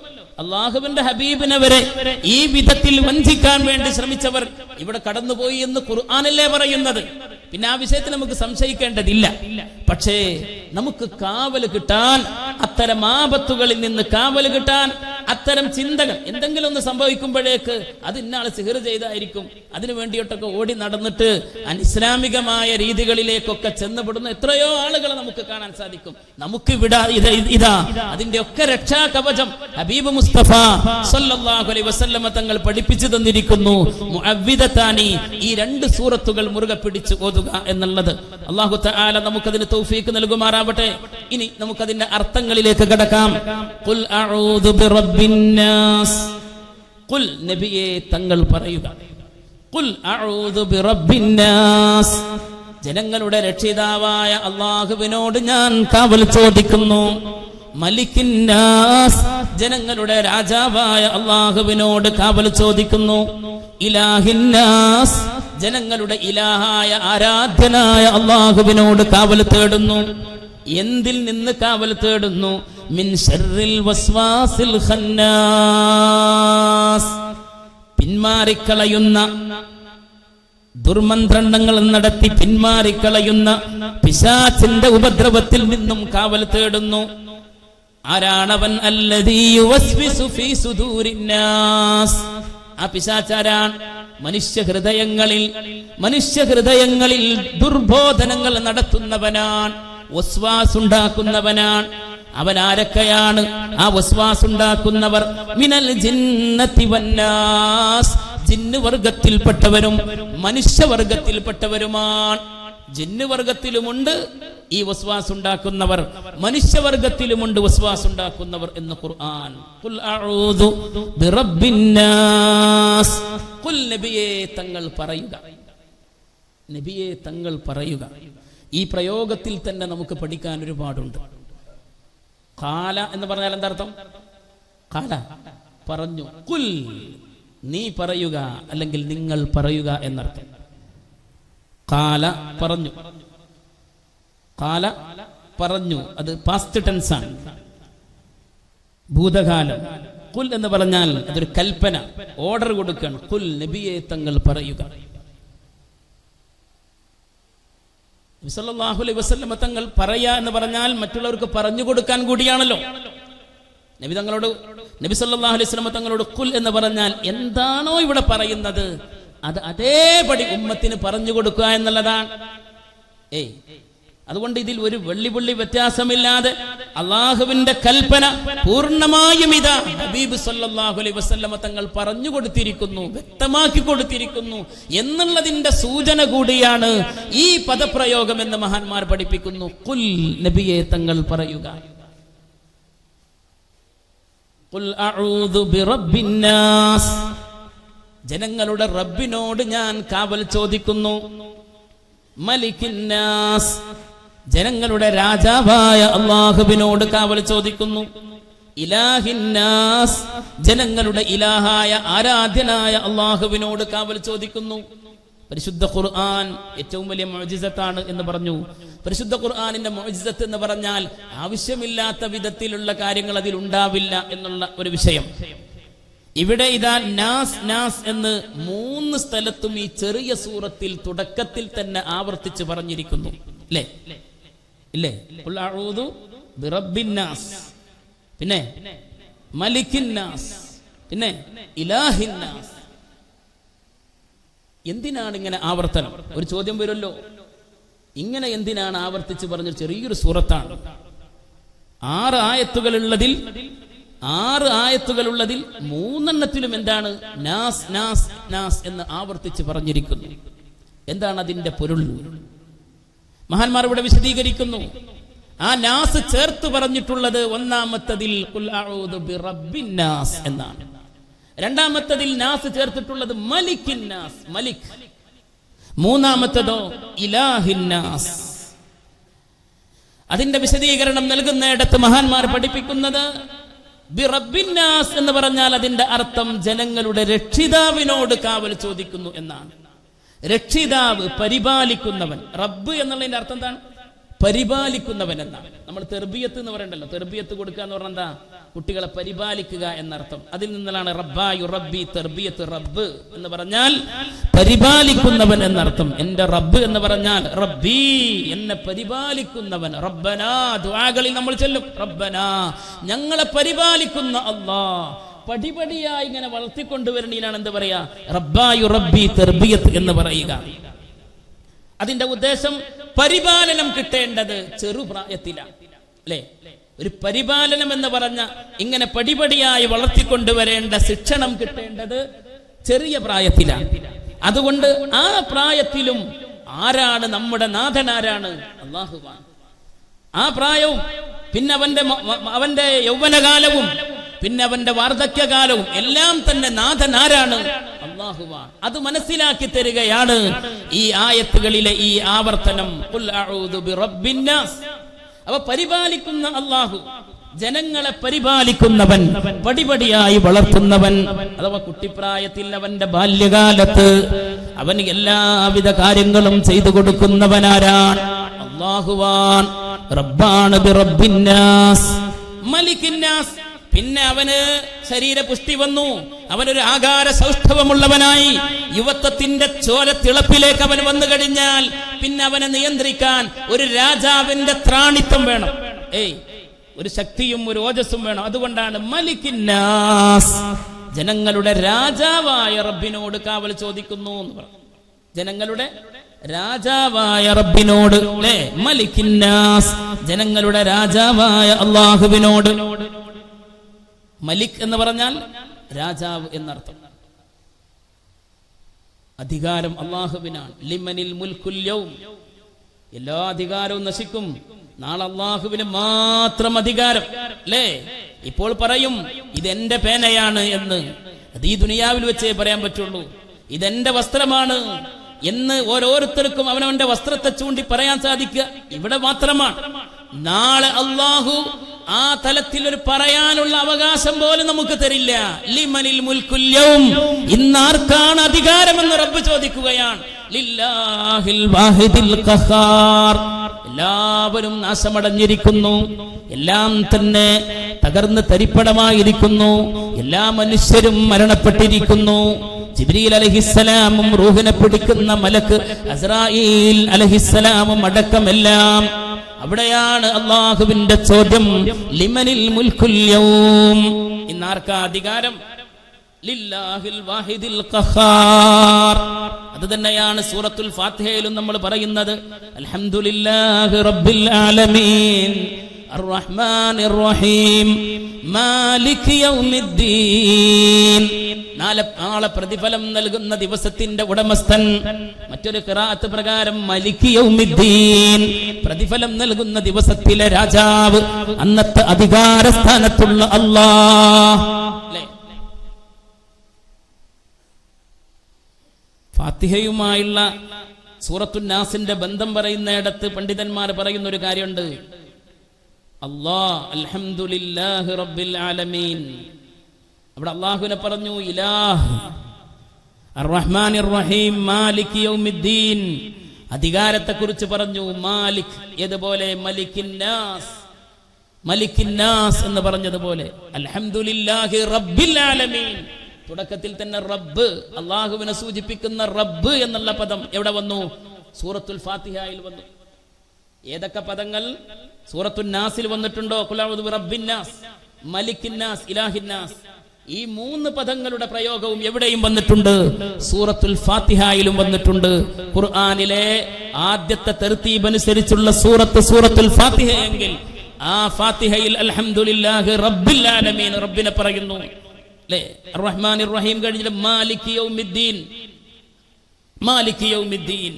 അള്ളാഹുവിന്റെ ഹബീബിനെ വരെ ഈ വിധത്തിൽ വഞ്ചിക്കാൻ വേണ്ടി ശ്രമിച്ചവർ ഇവിടെ കടന്നുപോയി എന്ന് ഖുർആനല്ലേ പറയുന്നത്. പിന്നെ ആ വിഷയത്തിൽ നമുക്ക് സംശയിക്കേണ്ടതില്ല. പക്ഷേ നമുക്ക് കാവൽ കിട്ടാൻ, അത്തരം ആപത്തുകളിൽ നിന്ന് കാവൽ കിട്ടാൻ, അത്തരം ചിന്തകൾ എന്തെങ്കിലും ഒന്ന് സംഭവിക്കുമ്പോഴേക്ക് അത് ഇന്നാള് സിഹർ ചെയ്തായിരിക്കും, അതിനു വേണ്ടിയിട്ടൊക്കെ ഓടി നടന്നിട്ട് അനിസ്ലാമികമായ രീതികളിലേക്കൊക്കെ ചെന്നപ്പെടുന്ന എത്രയോ ആളുകളെ നമുക്ക് കാണാൻ സാധിക്കും. നമുക്ക് ഇതാ അതിന്റെ ഒക്കെ രക്ഷാ കവചം ഹബീബ് മുസ്തഫ സല്ലല്ലാഹു അലൈഹി വസല്ലമ തങ്ങൾ പഠിപ്പിച്ചു തന്നിരിക്കുന്നു. മുഅവ്വിദതാനി, ഈ 2 സൂറത്തുകൾ മുറുകെ പിടിച്ച് ഓതുക എന്നുള്ളത്. അല്ലാഹു തആല നമുക്കതിന് തൗഫീഖ് നൽകുമാറാവട്ടെ. ഇനി നമുക്കതിന്റെ അർത്ഥങ്ങളിലേക്ക് കടക്കാം. ഖുൽ അഊദു ബിറബ്ബിന്നാസ്, ഖുൽ നബിയേ തങ്ങൾ പറയുക, ഖുൽ അഊദു ബിറബ്ബിന്നാസ്, ജനങ്ങളുടെ രക്ഷിതാവായ അല്ലാഹുവിനോട് ഞാൻ കാവൽ ചോദിക്കുന്നു. മലിക്കിന്നാസ്, ജനങ്ങളുടെ രാജാവായ അല്ലാഹുവിനോട് കാവൽ ചോദിക്കുന്നു. ഇലാഹിന്നാസ്, ജനങ്ങളുടെ ഇലാഹായ ആരാധ്യനായ അല്ലാഹുവിനോട് കാവൽ തേടുന്നു. എന്തിൽ നിന്ന് കാവൽ തേടുന്നു? മിൻ ശർറിൽ വസ്വാസിൽ ഖന്നാസ്, പിന്മാറിക്കളയുന്ന, ദുർമന്ത്രങ്ങൾ നടത്തി പിന്മാറിക്കളയുന്ന പിശാചിന്റെ ഉപദ്രവത്തിൽ നിന്നും കാവൽ തേടുന്നു. ആരാണവൻ? അല്ലദീ യുവസ്വിസു ഫീ സുദൂരിന്നാസ്, ആ പിശാചാരാൻ മനുഷ്യഹൃദയങ്ങളിൽ ദുർബോധനങ്ങൾ നടത്തുന്നവനാണ്, വസ്വാസ് ഉണ്ടാക്കുന്നവനാണ്. അവൻ ആരൊക്കെയാണ് ആ വസ്വാസ് ഉണ്ടാക്കുന്നവർ? മിനൽ ജിന്നതി വന്നാസ്, ജിന്ന് വർഗത്തിൽപ്പെട്ടവരും മനുഷ്യവർഗത്തിൽപ്പെട്ടവരുമാണ്. ജിന്ന് വർഗത്തിലുമുണ്ട് ഈ വസ്വാസ് ഉണ്ടാക്കുന്നവർ, മനുഷ്യവർഗത്തിലുമുണ്ട് വസ്വാസ് ഉണ്ടാക്കുന്നവർ എന്ന് ഖുർആൻ. ഖുൽ അഊദു ബിറബ്ബിന്നാസ്, ഖുൽ നബിയേ തങ്ങൾ പറയുക, നബിയേ തങ്ങൾ പറയുക. ഈ പ്രയോഗത്തിൽ തന്നെ നമുക്ക് പഠിക്കാൻ ഒരുപാടുണ്ട്. ഖാല എന്ന് പറഞ്ഞാൽ എന്താ അർത്ഥം? ഖാല പറഞ്ഞു, ഖുൽ നീ പറയുക, അല്ലെങ്കിൽ നിങ്ങൾ പറയുക എന്നർത്ഥം. ഖാല പറഞ്ഞു, ഖാല പറഞ്ഞു, അത് പാസ്റ്റ് ടെൻസ് ആണ്, ഭൂതകാലം. ഖുൽ എന്ന് പറഞ്ഞാൽ അതൊരു കൽപ്പന, ഓർഡർ കൊടുക്കുകയാണ്. ഖുൽ നബിയെ തങ്ങൾ പറയുക. നബി സല്ലല്ലാഹു അലൈഹി വസല്ലം തങ്ങൾ പറയാ എന്ന് പറഞ്ഞാൽ മറ്റുള്ളവർക്ക് പറഞ്ഞു കൊടുക്കാൻ കൂടിയാണല്ലോ. നബി സല്ലല്ലാഹു അലൈഹി വസല്ലം തങ്ങളോട് ഖുൽ എന്ന് പറഞ്ഞാൽ എന്താണോ ഇവിടെ പറയുന്നത് അത് അതേപടി ഉമ്മത്തിന് പറഞ്ഞു കൊടുക്കുക എന്നുള്ളതാണ്. അതുകൊണ്ട് ഇതിൽ ഒരു വെള്ളിപുള്ളി വ്യത്യാസമില്ലാതെ അള്ളാഹുവിന്റെ കൽപ്പന പൂർണ്ണമായും ഇതാ ഹബീബ് സല്ലല്ലാഹു അലൈഹി വസല്ലം തങ്ങൾ പറഞ്ഞു കൊടുത്തിരിക്കുന്നു, വ്യക്തമാക്കി കൊടുത്തിരിക്കുന്നു എന്നുള്ളതിന്റെ സൂചന കൂടിയാണ് ഈ പദപ്രയോഗം എന്ന് മഹാന്മാർ പഠിപ്പിക്കുന്നു. ഖുൽ നബിയെ തങ്ങൾ പറയുക. ഖുൽ അഊദു ബിറബ്ബിന്നാസ്, ജനങ്ങളുടെ റബ്ബിനോട് ഞാൻ കാവൽ ചോദിക്കുന്നു. മലിക്കിന്നാസ്, ജനങ്ങളുടെ രാജാവായ അല്ലാഹുവിനോട് കാവൽ ചോദിക്കുന്നു. ഇലാഹിന്നാസ്, ജനങ്ങളുടെ ഇലാഹായ ആരാധ്യനായ അല്ലാഹുവിനോട് കാവൽ ചോദിക്കുന്നു. പരിശുദ്ധ ഖുർആൻ ഏറ്റവും വലിയ മുഅ്ജിസത്താണ് എന്ന് പറഞ്ഞു. പരിശുദ്ധ ഖുർആനിന്റെ മുഅ്ജിസത്ത് എന്ന് പറഞ്ഞാൽ ആവശ്യമില്ലാത്ത വിധത്തിലുള്ള കാര്യങ്ങൾ അതിൽ ഉണ്ടാവില്ല എന്നുള്ള ഒരു വിഷയം. ഇവിടെ ഇതാ നാസ് നാസ് എന്ന് 3 സ്ഥലത്തും ഈ ചെറിയ സൂറത്തിൽ തുടക്കത്തിൽ തന്നെ ആവർത്തിച്ച് പറഞ്ഞിരിക്കുന്നു. അല്ലേ ഇല്ലേ? ഖുൽ അഊദു ബിറബ്ബിന്നാസ്, പിന്നെ മലിക്കിന്നാസ്, പിന്നെ ഇലാഹിന്നാസ്. എന്തിനാണ് ഇങ്ങനെ ആവർത്തനം? ഒരു ചോദ്യം വരുമല്ലോ, ഇങ്ങനെ എന്തിനാണ് ആവർത്തിച്ച് പറഞ്ഞ ചെറിയൊരു സൂറത്താണ്. 6 ആയത്തുകളുള്ളതിൽ 3 എന്താണ് നാസ് നാസ് നാസ് എന്ന് ആവർത്തിച്ച് പറഞ്ഞിരിക്കുന്നു. എന്താണ് അതിന്റെ പൊരുൾ? മഹാന്മാർ ഇവിടെ വിശദീകരിക്കുന്നു. ആ നാസ് ചേർത്ത് പറഞ്ഞിട്ടുള്ളത് ഒന്നാമത്തതിൽ ഖുൽ അഊദു ബിറബ്ബിന്നാസ് എന്നാണ്. രണ്ടാമത്തതിൽ നാസ് ചേർത്തിട്ടുള്ളത് മലിക്കിന്നാസ്, മലിക്. മൂന്നാമത്തതോ ഇലാഹിന്നാസ്. അതിന്റെ വിശദീകരണം നൽകുന്നിടത്ത് മഹാന്മാർ പഠിപ്പിക്കുന്നത് ബിറബ്ബിന്നാസ് എന്ന് പറഞ്ഞാൽ അതിന്റെ അർത്ഥം ജനങ്ങളുടെ രക്ഷിതാവിനോട് കാവൽ ചോദിക്കുന്നു എന്നാണ്. രക്ഷിതാവ്, പരിപാലിക്കുന്നവൻ. റബ്ബ് എന്നുള്ളതിന്റെ അർത്ഥം എന്താണ്? പരിപാലിക്കുന്നവൻ എന്നാണ്. നമ്മൾ തെർബിയത്ത് എന്ന് പറയണ്ടല്ലോ, തെർബിയത്ത് കൊടുക്കുക എന്ന് പറഞ്ഞാൽ എന്താ? കുട്ടികളെ പരിപാലിക്കുക എന്നർത്ഥം. അതിൽ നിന്നാണ് റബ്ബായു റബ്ബി തെർബിയത്ത്. റബ്ബ് എന്ന് പറഞ്ഞാൽ പരിപാലിക്കുന്നവൻ എന്നർത്ഥം. എന്റെ റബ്ബ് എന്ന് പറഞ്ഞാൽ റബ്ബി, എന്നെ പരിപാലിക്കുന്നവൻ. റബ്ബനാ, ദുആകളിൽ നമ്മൾ ചൊല്ലും റബ്ബനാ, ഞങ്ങളെ പരിപാലിക്കുന്ന അല്ലാഹ്. പടിപടിയായി ഇങ്ങനെ വളർത്തിക്കൊണ്ടുവരണീനാണ് എന്ത് പറയാ? റബ്ബായു റബ്ബി തെർബിയത്ത് എന്ന് പറയുക. അതിന്റെ ഉദ്ദേശം പരിപാലനം കിട്ടേണ്ടത് ചെറുപ്രായത്തിലാണ്, അല്ലേ? ഒരു പരിപാലനം എന്ന് പറഞ്ഞ ഇങ്ങനെ പടിപടിയായി വളർത്തിക്കൊണ്ടുവരേണ്ട ശിക്ഷണം കിട്ടേണ്ടത് ചെറിയ പ്രായത്തിലാണ്. അതുകൊണ്ട് ആ പ്രായത്തിലും ആരാണ് നമ്മുടെ നാഥൻ? ആരാണ്? അല്ലാഹുവാണ്. ആ പ്രായവും പിന്നെ അവന്റെ യൗവനകാലവും പിന്നെ അവന്റെ വാർദ്ധക്യകാലവും എല്ലാം തന്നെ നാഥൻ ആരാണ്? അല്ലാഹുവാണ്. അത് മനസ്സിലാക്കി തരികയാണ് ഈ ആയത്തുകളിലെ ഈ ആവർത്തനം. ഖുൽ അഊദു ബിറബ്ബിന്നാസ്. അവ പരിപാലിക്കുന്ന അല്ലാഹു, ജനങ്ങളെ പരിപാലിക്കുന്നവൻ, പടിപടിയായി വളർത്തുന്നവൻ. അഥവാ കുട്ടിപ്രായത്തിൽ അവന്റെ ബാല്യകാലത്ത് അവന് എല്ലാവിധ കാര്യങ്ങളും ചെയ്തു കൊടുക്കുന്നവനാരാണ്? അല്ലാഹുവാൻ. റബ്ബാണ് ബിറബ്ബിന്നാസ് മലിക്കിന്നാസ്. പിന്നെ അവന് ശരീരപുഷ്ടി വന്നു, അവനൊരു ആകാര സൗഷ്ഠവമുള്ളവനായി, യുവത്വത്തിന്റെ ചോരത്തിളപ്പിലേക്ക് അവൻ വന്നു കഴിഞ്ഞാൽ പിന്നെ അവനെ നിയന്ത്രിക്കാൻ ഒരു രാജാവിന്റെ ത്രാണിത്വം വേണം. ഒരു ശക്തിയും ഒരു ഓജസ്സും വേണം. അതുകൊണ്ടാണ് മലിക്കിന്നാസ്, ജനങ്ങളുടെ രാജാവായ റബ്ബിനോട് കാവൽ ചോദിക്കുന്നു എന്ന് പറഞ്ഞു. ജനങ്ങളുടെ രാജാവായ റബ്ബിനോട്, മലിക്കിന്നാസ്, ജനങ്ങളുടെ രാജാവായ അല്ലാഹുവിനോട്. മലിക് എന്ന് പറഞ്ഞാൽ രാജാവ് എന്നർത്ഥം. അധികാരം അല്ലാഹുവിനാണ്. ലിമനിൽ മുൽക്കുൽ യൗം, എല്ലാ അധികാരവും നശിക്കും. നാളെ അല്ലാഹുവിന് മാത്രം അധികാരം, അല്ലേ? ഇപ്പോൾ പറയും ഇതെന്റെ പേനയാണ് എന്ന്, അത് ഈ ദുനിയാവിൽ വെച്ചേ പറയാൻ പറ്റുള്ളൂ. ഇതെന്റെ വസ്ത്രമാണ് എന്ന് ഓരോരുത്തർക്കും അവനവന്റെ വസ്ത്രത്തെ ചൂണ്ടി പറയാൻ സാധിക്കുക ഇവിടെ മാത്രമാണ്. നാളെ അല്ലാഹു ആ തലത്തിൽ ഒരു പറയാനുള്ള അവകാശം പോലും നമുക്ക് തരില്ല. ലിമനിൽ മുൽക്കുൽ യൗം, ഇന്നാർക്കാണ് അധികാരമെന്ന് റബ്ബ് ചോദിക്കുകയാണ്. ലില്ലാഹിൽ വാഹിദിൽ ഖഹാർ, എല്ലാവരും നാശമടഞ്ഞിരിക്കുന്നു, എല്ലാം തന്നെ തകർന്ന് തരിപ്പടമായിരിക്കുന്നു, എല്ലാ മനുഷ്യരും മരണപ്പെട്ടിരിക്കുന്നു. ജിബ്രീൽ അലൈഹിസ്സലാമും റൂഹിനെ പിടിക്കുന്ന മലക്ക് അസ്രായീൽ അലൈഹിസ്സലാമും അടക്കമെല്ലാം. അവിടെയാണ് അല്ലാഹുവിന്റെ ചോദ്യം, ലിമനിൽ മുൽക്കുൽ യൗം, ഇന്നാർക്കാ അധികാരം? ലില്ലാഹിൽ വാഹിദിൽ ഖഹാർ. അത് തന്നെയാണ് സൂറത്തുൽ ഫാത്തിഹയിലും നമ്മൾ പറയുന്നത്. അൽഹംദുലില്ലാഹി റബ്ബിൽ ആലമീൻ അർറഹ്മാനിർ റഹീം മാലിക് യൗമിദ്ദീൻ. നാളെ പ്രതിഫലം നൽകുന്ന ദിവസത്തിന്റെ ഉടമസ്ഥൻ. മറ്റൊരു ഖിറാഅത്ത് പ്രകാരം മലിക് യൗമിദ്ദീൻ, പ്രതിഫലം നൽകുന്ന ദിവസത്തിലെ രാജാവ്, അന്നത്തെ അധികാര സ്ഥാനത്തുള്ള അല്ലാഹ്. ഫാത്തിഹയുമായുള്ള സൂറത്തുൻ നാസിന്റെ ബന്ധം പറയുന്നിടത്ത് പണ്ഡിതന്മാർ പറയുന്ന ഒരു കാര്യമുണ്ട്. അല്ലാഹ് അൽഹംദുലില്ലാഹി റബ്ബിൽ ആലമീൻ. അവിടെ അല്ലാഹുവിനെ പറഞ്ഞു ഇലാഹ്, അർറഹ്മാനിർ റഹീം, മാലിക് യൗമിദ്ദീൻ. അധികാരത്തെ കുറിച്ച് പറഞ്ഞു മാലിക്, ഏതുപോലെ മലിക്കിന്നാസ്, മലിക്കിന്നാസ് എന്ന് പറഞ്ഞതുപോലെ അൽഹംദുലില്ലാഹി റബ്ബിൽ ആലമീൻ. തുടക്കത്തിൽ തന്നെ റബ്ബ്, അള്ളാഹുവിനെ സൂചിപ്പിക്കുന്ന റബ്ബ് എന്നുള്ള പദം എവിടെ വന്നു? സൂറത്തുൽ ഫാത്തിഹയിൽ വന്നു. ഏതൊക്കെ പദങ്ങൾ സൂറത്തുൻ നാസിൽ വന്നിട്ടുണ്ടോ? ഖുൽ അഊദു ബിറബ്ബിന്നാസ്, മലിക്കിന്നാസ്, ഇലാഹിന്നാസ്. ഈ മൂന്ന് പദങ്ങളുടെ പ്രയോഗവും എവിടെയും വന്നിട്ടുണ്ട്? സൂറത്തുൽ ഫാത്തിഹയിലും വന്നിട്ടുണ്ട്. ഖുർആനിലെ ആദ്യത്തെ തർത്തീബ് അനുസരിച്ചുള്ള സൂറത്തുൽ ഫാത്തിഹ എങ്കിൽ ആ ഫാത്തിഹയിൽ അൽഹംദുലില്ലാഹി റബ്ബിൽ ആലമീൻ റബ്ബിനെ പറയുന്നു. റഹ്മാനിർ റഹീം കഴിഞ്ഞിട്ട് മാലിക് യൗമിദ്ദീൻ, മാലിക് യൗമിദ്ദീൻ,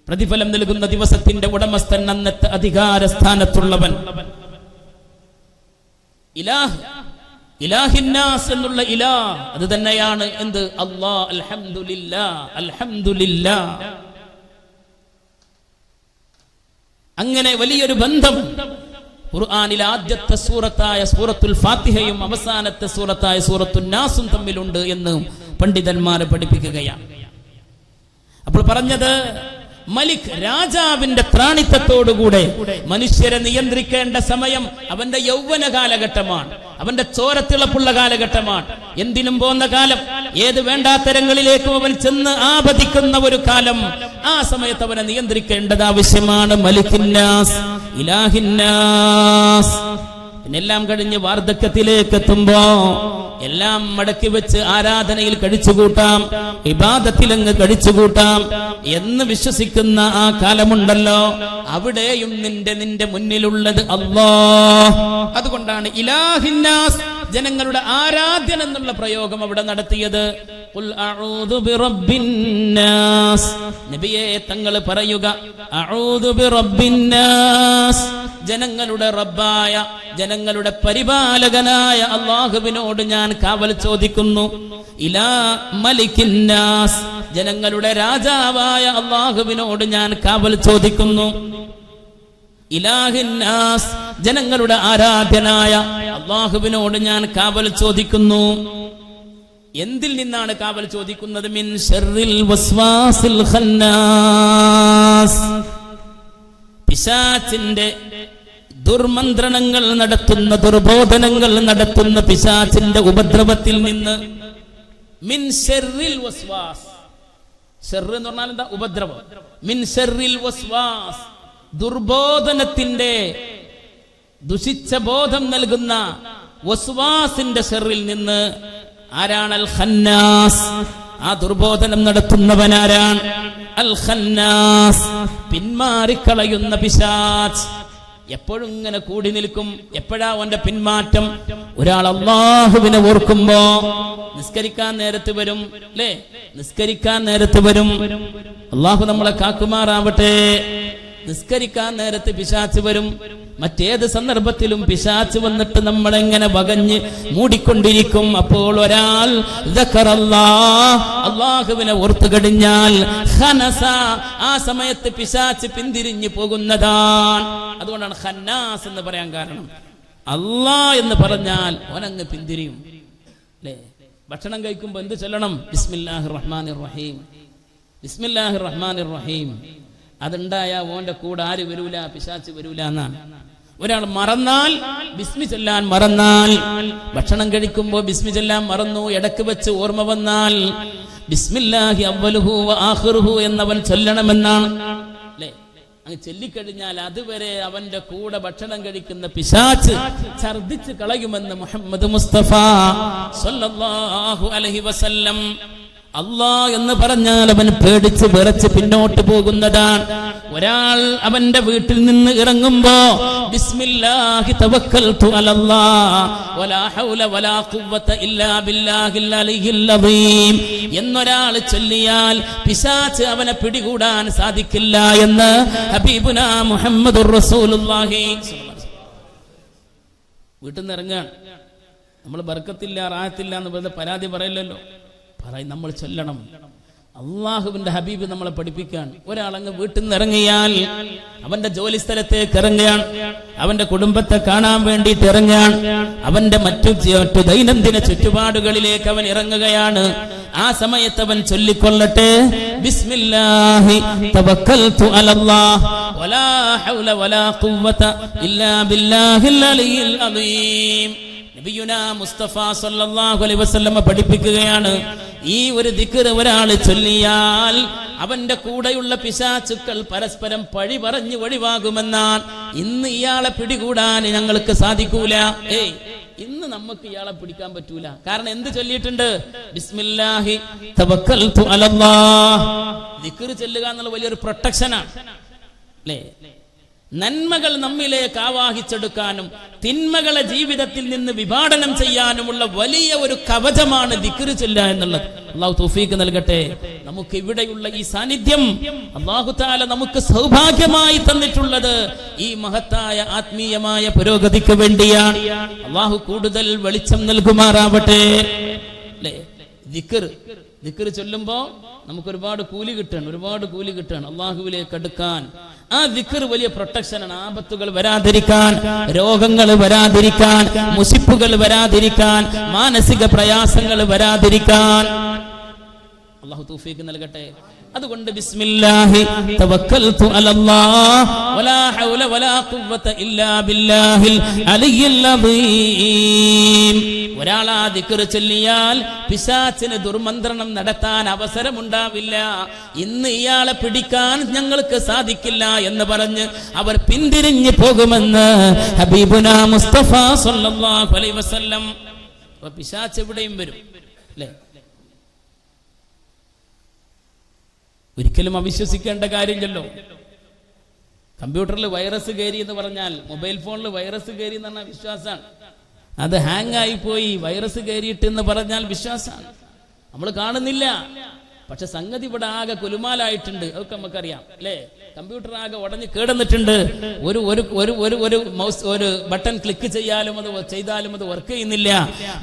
പ്രതിഫലം നൽകുന്ന ദിവസത്തിന്റെ ഉടമസ്ഥൻ, അന്നത്തെ അധികാര സ്ഥാനത്തുള്ളവൻ. ഇലാഹ്, ഇലാഹിന്നാസ് എന്നുള്ള ഇലാഹ്, അത് തന്നെയാണ് എന്ത്? അല്ലാഹ്. അൽഹംദുലില്ലാഹ്, അൽഹംദുലില്ലാഹ്. അങ്ങനെ വലിയൊരു ബന്ധം ഖുർആനിലെ ആദ്യത്തെ സൂറത്തായ സൂറത്തുൽ ഫാത്തിഹയും അവസാനത്തെ സൂറത്തായ സൂറത്തുൻ നാസും തമ്മിലുണ്ട് എന്ന് പണ്ഡിതന്മാരെ പഠിപ്പിക്കുകയാണ്. അപ്പോൾ പറഞ്ഞത് മലിക് രാജാവിന്റെ ത്രാണിത്വത്തോടുകൂടെ മനുഷ്യരെ നിയന്ത്രിക്കേണ്ട സമയം അവന്റെ യൗവന കാലഘട്ടമാണ്, അവന്റെ ചോരത്തിളപ്പുള്ള കാലഘട്ടമാണ്, എന്തിനും പോന്ന കാലം, ഏത് വേണ്ടാത്തരങ്ങളിലേക്കും അവൻ ചെന്ന് ആപതിക്കുന്ന ഒരു കാലം. ആ സമയത്ത് അവനെ നിയന്ത്രിക്കേണ്ടത് ആവശ്യമാണ്. മലിക്കിന്നാസ്, ഇലാഹിന്നാസ്. പിന്നെല്ലാം കഴിഞ്ഞ് വാർദ്ധക്യത്തിലേക്ക് എത്തുമ്പോ എല്ലാം മടക്കി വെച്ച് ആരാധനയിൽ കഴിച്ചുകൂട്ടാം, ഇബാദത്തിലങ്ങ് കഴിച്ചുകൂട്ടാം എന്ന് വിശ്വസിക്കുന്ന ആ കാലമുണ്ടല്ലോ, അവിടെയും നിന്റെ മുന്നിലുള്ളത് അല്ലാഹ്. അതുകൊണ്ടാണ് ഇലാഹിന്നാസ്, ജനങ്ങളുടെ ആരാധ്യൻ എന്നുള്ള പ്രയോഗം അവിടെ നടത്തിയത്. ഖുൽ അഊദു ബിറബ്ബിന്നാസ്, നബിയേ തങ്ങൾ പറയുക, അഊദു ബിറബ്ബിന്നാസ്, ജനങ്ങളുടെ റബ്ബായ, ജനങ്ങളുടെ പരിപാലകനായ അല്ലാഹുവിനോട് ഞാൻ കാവൽ ചോദിക്കുന്നു. ഇലാ മലിക്കിന്നാസ്, ജനങ്ങളുടെ രാജാവായ അല്ലാഹുവിനോട് ഞാൻ കാവൽ ചോദിക്കുന്നു. ഇലാഹിന്നാസ്, ജനങ്ങളുടെ ആരാധ്യനായ അല്ലാഹുവിനോട് ഞാൻ കാവൽ ചോദിക്കുന്നു. എന്തിൽ നിന്നാണ് കാവൽ ചോദിക്കുന്നത്? മിൻ ശർറിൽ വസ്വാസിൽ ഖന്നാസ്, പിശാചിന്റെ ദുർമന്ത്രണങ്ങൾ നടത്തുന്ന, ദുർബോധനങ്ങൾ നടത്തുന്ന പിശാചിന്റെ ഉപദ്രവത്തിൽ നിന്ന്. മിൻ ശർറിൽ വസ്വാസ്, ശർറ് എന്ന് പറഞ്ഞാൽ എന്താ? ഉപദ്രവം. മിൻ ശർറിൽ വസ്വാസ്, ദുർബോധനത്തിന്റെ, ദുഷിച്ച ബോധം നൽകുന്ന വസ്വാസിന്റെ ശർറിൽ നിന്ന്. ആരാണ് അൽ ഖന്നാസ്? ആ ദുർബോധനം നടത്തുന്നവനാരാണ്? അൽ ഖന്നാസ്, പിന്മാറിക്കളയുന്ന പിശാച്. എപ്പോഴും ഇങ്ങനെ കൂടി നിൽക്കും. എപ്പോഴാ അവന്റെ പിന്മാറ്റം? ഒരാൾ അല്ലാഹുവിനെ ഓർക്കുമ്പോ നിസ്കരിക്കാൻ നേരത്ത് വരും, അല്ലേ? നിസ്കരിക്കാൻ നേരത്ത് വരും. അല്ലാഹു നമ്മളെ കാക്കുമാറാവട്ടെ. നിസ്കരിക്കാൻ നേരത്ത് പിശാച് വരും. മറ്റേത് സന്ദർഭത്തിലും പിശാച് വന്നിട്ട് നമ്മളെങ്ങനെ വകഞ്ഞ് മൂടിക്കൊണ്ടിരിക്കും. അപ്പോൾ ഒരാൾ അല്ലാഹുവിനെ ഓർത്തു കഴിഞ്ഞാൽ ഖനസ, ആ സമയത്ത് പിശാച് പിന്തിരിഞ്ഞു പോകുന്നതാണ്. അതുകൊണ്ടാണ് ഖന്നാസ് എന്ന് പറയാൻ കാരണം. അല്ലാഹ് എന്ന് പറഞ്ഞാൽ ഓനങ്ങ് പിന്തിരിയും, അല്ലേ? ഭക്ഷണം കഴിക്കുമ്പോൾ എന്ത് ചൊല്ലണം? ബിസ്മില്ലാഹിർ റഹ്മാനിർ റഹീം, ബിസ്മില്ലാഹിർ റഹ്മാനിർ റഹീം. അതുണ്ടായ ഓന്റെ കൂടെ ആര് വരൂല? പിശാച് വരൂല എന്നാണ്. ഒരാൾ മറന്നാൽ, ബിസ്മി ചൊല്ലാൻ മറന്നാൽ, ഭക്ഷണം കഴിക്കുമ്പോൾ ബിസ്മി ചൊല്ലാൻ മറന്നു, ഇടക്ക് വെച്ച് ഓർമ്മ വന്നാൽ ബിസ്മില്ലാഹി അവ്വലുഹു വ ആഖിറുഹു എന്നവൻ ചൊല്ലണമെന്നാണ്, അല്ലേ? അങ്ങ് ചൊല്ലിക്കഴിഞ്ഞാൽ അതുവരെ അവന്റെ കൂടെ ഭക്ഷണം കഴിക്കുന്ന പിശാച് ഛർദിച്ച് കളയുമെന്ന് മുഹമ്മദ് മുസ്തഫ സല്ലല്ലാഹു അലൈഹി വസല്ലം. അല്ലാഹ് എന്ന് പറഞ്ഞാൽ അവൻ പേടിച്ച് വിറച്ച് പിന്നോട്ട് പോകുന്നതാണ്. ഒരാൾ അവന്റെ വീട്ടിൽ നിന്ന് ഇറങ്ങുമ്പോ ബിസ്മില്ലാഹി തവക്കൽതു അലല്ലാഹ് വലാ ഹൗല വലാ ഖുവത ഇല്ലാ ബില്ലാഹിൽ അലിയിൽ അദീം എന്നൊരാൾ ചൊല്ലിയാൽ പിശാച് അവനെ പിടികൂടാൻ സാധിക്കില്ല എന്ന് ഹബീബുനാ മുഹമ്മദുർ റസൂലുള്ളാഹി. വീട്ടിൽ നിന്ന് ഇറങ്ങാൻ നമ്മൾ ബർക്കത്തില്ല, റാഹത്തില്ല എന്ന് വെറുതെ പരാതി പറയില്ലല്ലോ. നമ്മൾ ചൊല്ലണം. അള്ളാഹുവിന്റെ ഹബീബ് നമ്മളെ പഠിപ്പിക്കാൻ. ഒരാളങ്ങ് വീട്ടിൽ നിന്ന് ഇറങ്ങിയാൽ അവന്റെ ജോലി സ്ഥലത്തേക്ക് ഇറങ്ങാൻ, അവന്റെ കുടുംബത്തെ കാണാൻ വേണ്ടിയിട്ട് ഇറങ്ങാൻ, അവന്റെ മറ്റു ദൈനംദിന ചുറ്റുപാടുകളിലേക്ക് അവൻ ഇറങ്ങുകയാണ്. ആ സമയത്ത് അവൻ ചൊല്ലിക്കൊള്ളട്ടെ, ബിസ്മില്ലാഹി തവക്കൽതു അലല്ലാഹ് വലാ ഹൗല വലാ ഖുവത ഇല്ലാ ബില്ലാഹിൽ അലിയിൽ അദീം. നബിയുനാ മുസ്തഫ സല്ലല്ലാഹു അലൈഹി വസല്ലം പഠിപ്പിക്കുകയാണ്, ഈ ഒരു ദിക്ർ ഒരാൾ ചൊല്ലിയാൽ അവന്റെ കൂടെയുള്ള പിശാചുക്കൾ പരസ്പരം പഴി പറഞ്ഞു ഒഴിവാകുമെന്നാണ്. ഇന്ന് ഇയാളെ പിടികൂടാൻ ഞങ്ങൾക്ക് സാധിക്കൂല. ഇന്ന് നമുക്ക് ഇയാളെ പിടിക്കാൻ പറ്റൂല. കാരണം എന്ത് ചൊല്ലിയിട്ടുണ്ട്? ബിസ്മില്ലാഹി തവക്കൽതു അലല്ലാഹ്. ദിക്ർ ചൊല്ലുക എന്നുള്ള വലിയൊരു പ്രൊട്ടക്ഷനാണ്, അല്ലേ? നന്മകൾ നമ്മിലേക്ക് ആവാഹിച്ചെടുക്കാനും തിന്മകളെ ജീവിതത്തിൽ നിന്ന് വിഭാടനം ചെയ്യാനുമുള്ള വലിയ ഒരു കവചമാണ് ദിക്ർ ചൊല്ലുക എന്നുള്ളത്. അല്ലാഹു തൗഫീഖ് നൽകട്ടെ. നമുക്ക് ഇവിടെയുള്ള ഈ സാന്നിധ്യം അല്ലാഹു തആല നമുക്ക് സൗഭാഗ്യമായി തന്നിട്ടുള്ളത് ഈ മഹത്തായ ആത്മീയമായ പുരോഗതിക്ക് വേണ്ടിയാണ്. അല്ലാഹു കൂടുതൽ വെളിച്ചം നൽകുമാറാവട്ടെ, അല്ലേ? ദിക്ർ ചൊല്ലുമ്പോ നമുക്ക് ഒരുപാട് കൂലി കിട്ടാണ് അള്ളാഹുവിലേക്ക് അടുക്കാൻ. ആ ദിക്ർ വലിയ പ്രൊട്ടക്ഷനാണ്. ആപത്തുകൾ വരാതിരിക്കാൻ, രോഗങ്ങൾ വരാതിരിക്കാൻ, മുസിപ്പുകൾ വരാതിരിക്കാൻ, മാനസിക പ്രയാസങ്ങൾ വരാതിരിക്കാൻ. അല്ലാഹു തൗഫീഖ് നൽകട്ടെ. അതുകൊണ്ട് ബിസ്മില്ലാഹി തവക്കൽതു അലല്ലാഹ് വലാ ഹൗല വലാ ഖുവത ഇല്ലാ ബില്ലാഹിൽ അലിയ്യിൽ അദീം. ഒരാൾ ആ ദിക്ർ ചൊല്ലിയാൽ പിശാചിന് ദുർമന്ത്രണം നടത്താൻ അവസരമുണ്ടാവില്ല. ഇന്ന് ഇയാളെ പിടിക്കാൻ ഞങ്ങൾക്ക് സാധിക്കില്ല എന്ന് പറഞ്ഞ് അവർ പിന്തിരിഞ്ഞു പോകുമെന്ന് ഹബീബുനാ മുസ്തഫ സല്ലല്ലാഹു അലൈഹി വസല്ലം. അപ്പോൾ പിശാച് എവിടെയും വരും അല്ലേ? ഒരിക്കലും അവിശ്വസിക്കേണ്ട കാര്യമില്ലല്ലോ. കമ്പ്യൂട്ടറിൽ വൈറസ് കയറി എന്ന് പറഞ്ഞാൽ, മൊബൈൽ ഫോണിൽ വൈറസ് കയറി എന്ന് പറഞ്ഞാൽ വിശ്വാസമാണ്. അത് ഹാങ് ആയിപ്പോയി വൈറസ് കയറിയിട്ട് എന്ന് പറഞ്ഞാൽ വിശ്വാസമാണ്. നമ്മൾ കാണുന്നില്ല, പക്ഷെ സംഗതി ഇവിടെ ആകെ കുലുമാലായിട്ടുണ്ട്. അതൊക്കെ നമുക്കറിയാം അല്ലേ? കമ്പ്യൂട്ടർ ആകെ ഉടഞ്ഞ് കേടന്നിട്ടുണ്ട്. ഒരു മൗസ് ഒരു ബട്ടൺ ക്ലിക്ക് ചെയ്താലും അത് വർക്ക് ചെയ്യുന്നില്ല.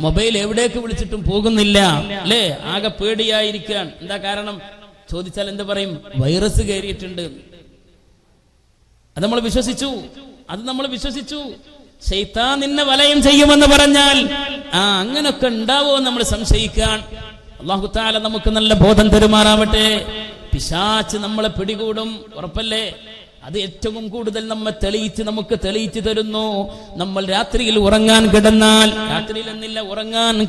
മൊബൈൽ എവിടേക്ക് വിളിച്ചിട്ടും പോകുന്നില്ല അല്ലേ? ആകെ പേടിയായിരിക്കാൻ. എന്താ കാരണം ചോദിച്ചാൽ എന്ത് പറയും? വൈറസ് കയറിയിട്ടുണ്ട്. അത് നമ്മൾ വിശ്വസിച്ചു. ശൈത്താൻ നിന്നെ വലയം ചെയ്യുമെന്ന് പറഞ്ഞാൽ അങ്ങനൊക്കെ ഉണ്ടാവോ നമ്മൾ സംശയിക്കാൻ. അല്ലാഹു തആല നമുക്ക് നല്ല ബോധം തരുമാറാവട്ടെ. പിശാച് നമ്മളെ പിടികൂടും, ഉറപ്പല്ലേ? അത് ഏറ്റവും കൂടുതൽ നമുക്ക് തെളിയിച്ചു തരുന്നു. നമ്മൾ രാത്രിയിൽ ഉറങ്ങാൻ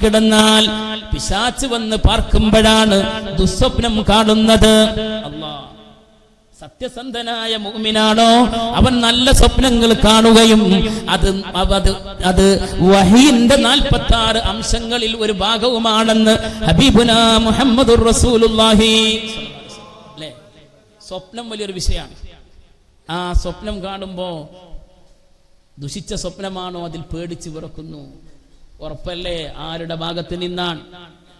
കിടന്നാൽ പിശാച് വന്ന് പാർക്കുമ്പോഴാണ് ദുസ്വപ്നം കാണുന്നത്. അല്ലാഹ് സത്യസന്ധനായ മുഅ്മിനാണോ അവൻ നല്ല സ്വപ്നങ്ങൾ കാണുകയും അത് വഹീന്റെ 46 അംശങ്ങളിൽ ഒരു ഭാഗവുമാണെന്ന് ഹബീബുനാ മുഹമ്മദുർ റസൂലുള്ളാഹി. അല്ലേ? സ്വപ്നം വലിയൊരു വിഷയമാണ്. ആ സ്വപ്നം കാണുമ്പോ ദുഷിച്ച സ്വപ്നമാണോ അതിൽ പേടിച്ച് വിറക്കുന്നു. ഉറപ്പല്ലേ? ആരുടെ ഭാഗത്ത് നിന്നാണ്?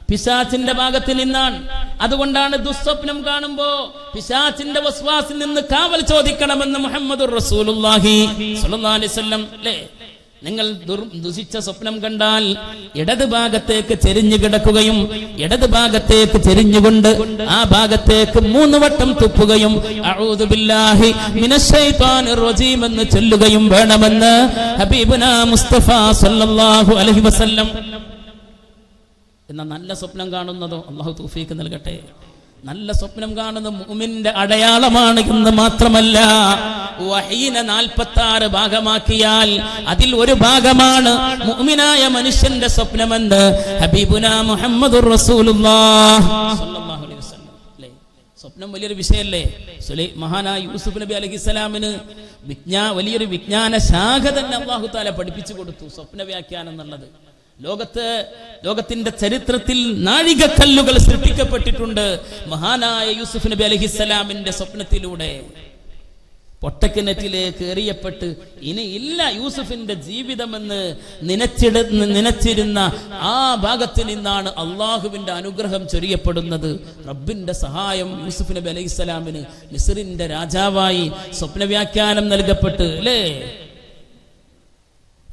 പിശാചിന്റെ ഭാഗത്ത് നിന്നാണ്. അതുകൊണ്ടാണ് ദുസ്വപ്നം കാണുമ്പോ പിശാചിന്റെ വസ്വാസിൽ നിന്ന് കാവൽ ചോദിക്കണമെന്ന് മുഹമ്മദുർ റസൂലുള്ളാഹി സ്വല്ലല്ലാഹു അലൈഹി വസല്ലം. അല്ലേ? നിങ്ങൾ ദുഷിച്ച സ്വപ്നം കണ്ടാൽ ഇടത് ഭാഗത്തേക്ക് ചെരിഞ്ഞു കിടക്കുകയും ഇടത് ഭാഗത്തേക്ക് ചെരിഞ്ഞുകൊണ്ട് ആ ഭാഗത്തേക്ക് 3 വട്ടം തുപ്പുകയും അഊദു ബില്ലാഹി മിനശ് ശൈത്വാനിർ റജീം എന്ന് ചൊല്ലുകയും വേണമെന്ന് ഹബീബുനാ മുസ്തഫ സല്ലല്ലാഹു അലൈഹി വസല്ലം. എന്നാൽ നല്ല സ്വപ്നം കാണുന്നതോ അല്ലാഹു തൗഫീഖ് നൽകട്ടെ. നല്ല സ്വപ്നം കാണുന്ന മുഅ്മിന്റെ അടയാളമാണ് എന്ന് മാത്രമല്ല, വഹീനെ 46 ഭാഗമാക്കിയാൽ അതിൽ ഒരു ഭാഗമാണ് മുഅ്മിനായ മനുഷ്യന്റെ സ്വപ്നമെന്ന് ഹബീബുനാ മുഹമ്മദുർ റസൂലുള്ളാഹി സ്വല്ലല്ലാഹു അലൈഹി വസല്ലം. അല്ലേ? സ്വപ്നം വലിയൊരു വിഷയല്ലേ? മഹാനായ യൂസുഫ് നബി അലൈഹിസ്സലാമിന് വലിയൊരു വിജ്ഞാന ശാഖ തന്നെ അല്ലാഹു തആല പഠിപ്പിച്ചു കൊടുത്തു. സ്വപ്ന വ്യാഖ്യാനം എന്നുള്ളത് ലോകത്തിന്റെ ചരിത്രത്തിൽ നാഴികക്കല്ലുകൾ സൃഷ്ടിക്കപ്പെട്ടിട്ടുണ്ട് മഹാനായ യൂസുഫ് നബി അലൈഹിസ്സലാമിന്റെ സ്വപ്നത്തിലൂടെ. പൊട്ടക്കിണറ്റിലേക്ക് എറിയപ്പെട്ട് ഇനി ഇല്ല യൂസുഫിന്റെ ജീവിതമെന്ന് നനച്ചിരുന്ന ആ ഭാഗത്ത് നിന്നാണ് അള്ളാഹുവിന്റെ അനുഗ്രഹം ചൊരിയപ്പെടുന്നത്. റബ്ബിന്റെ സഹായം യൂസുഫ് നബി അലൈഹിസ്സലാമിന് മിസ്റിന്റെ രാജാവായി സ്വപ്നവ്യാഖ്യാനം നൽകപ്പെട്ട്. അല്ലേ?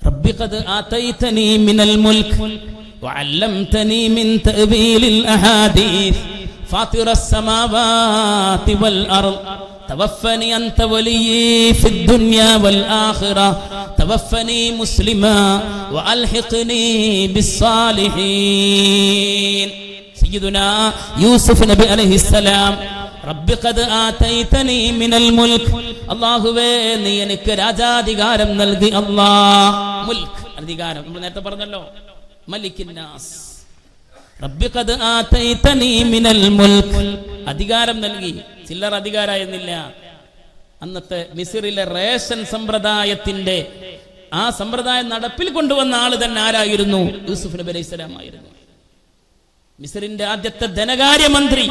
ربي قد آتيتني من الملك وعلمتني من تأويل الأحاديث فاطر السماوات والأرض توفني أنت ولي في الدنيا والآخرة توفني مسلما وألحقني بالصالحين. سيدنا يوسف نبي عليه السلام റബ്ബി ഖദ് ആതൈതനി മിനൽ മുൽക്ക്, അല്ലാഹുവേ നീ എനിക്ക് രാജാധികാരം നൽകി. അല്ലാഹ് മുൽക്ക് അധികാരം നമ്മൾ നേരത്തെ പറഞ്ഞല്ലോ, മലിക്കിൻ നാസ്. റബ്ബി ഖദ് ആതൈതനി മിനൽ മുൽക്ക്, അധികാരം നൽകി. ചില്ലറ അധികാരമായിരുന്നില്ല. അന്നത്തെ മിസ്റിലെ റേഷൻ സമ്പ്രദായത്തിന്റെ ആ സമ്പ്രദായം നടപ്പിൽ കൊണ്ടുവന്ന ആള് തന്നെ ആരായിരുന്നു? യൂസുഫ് നബി അലൈഹിസ്സലാം ആയിരുന്നു. മിസ്റിന്റെ ആദ്യത്തെ ധനകാര്യമന്ത്രി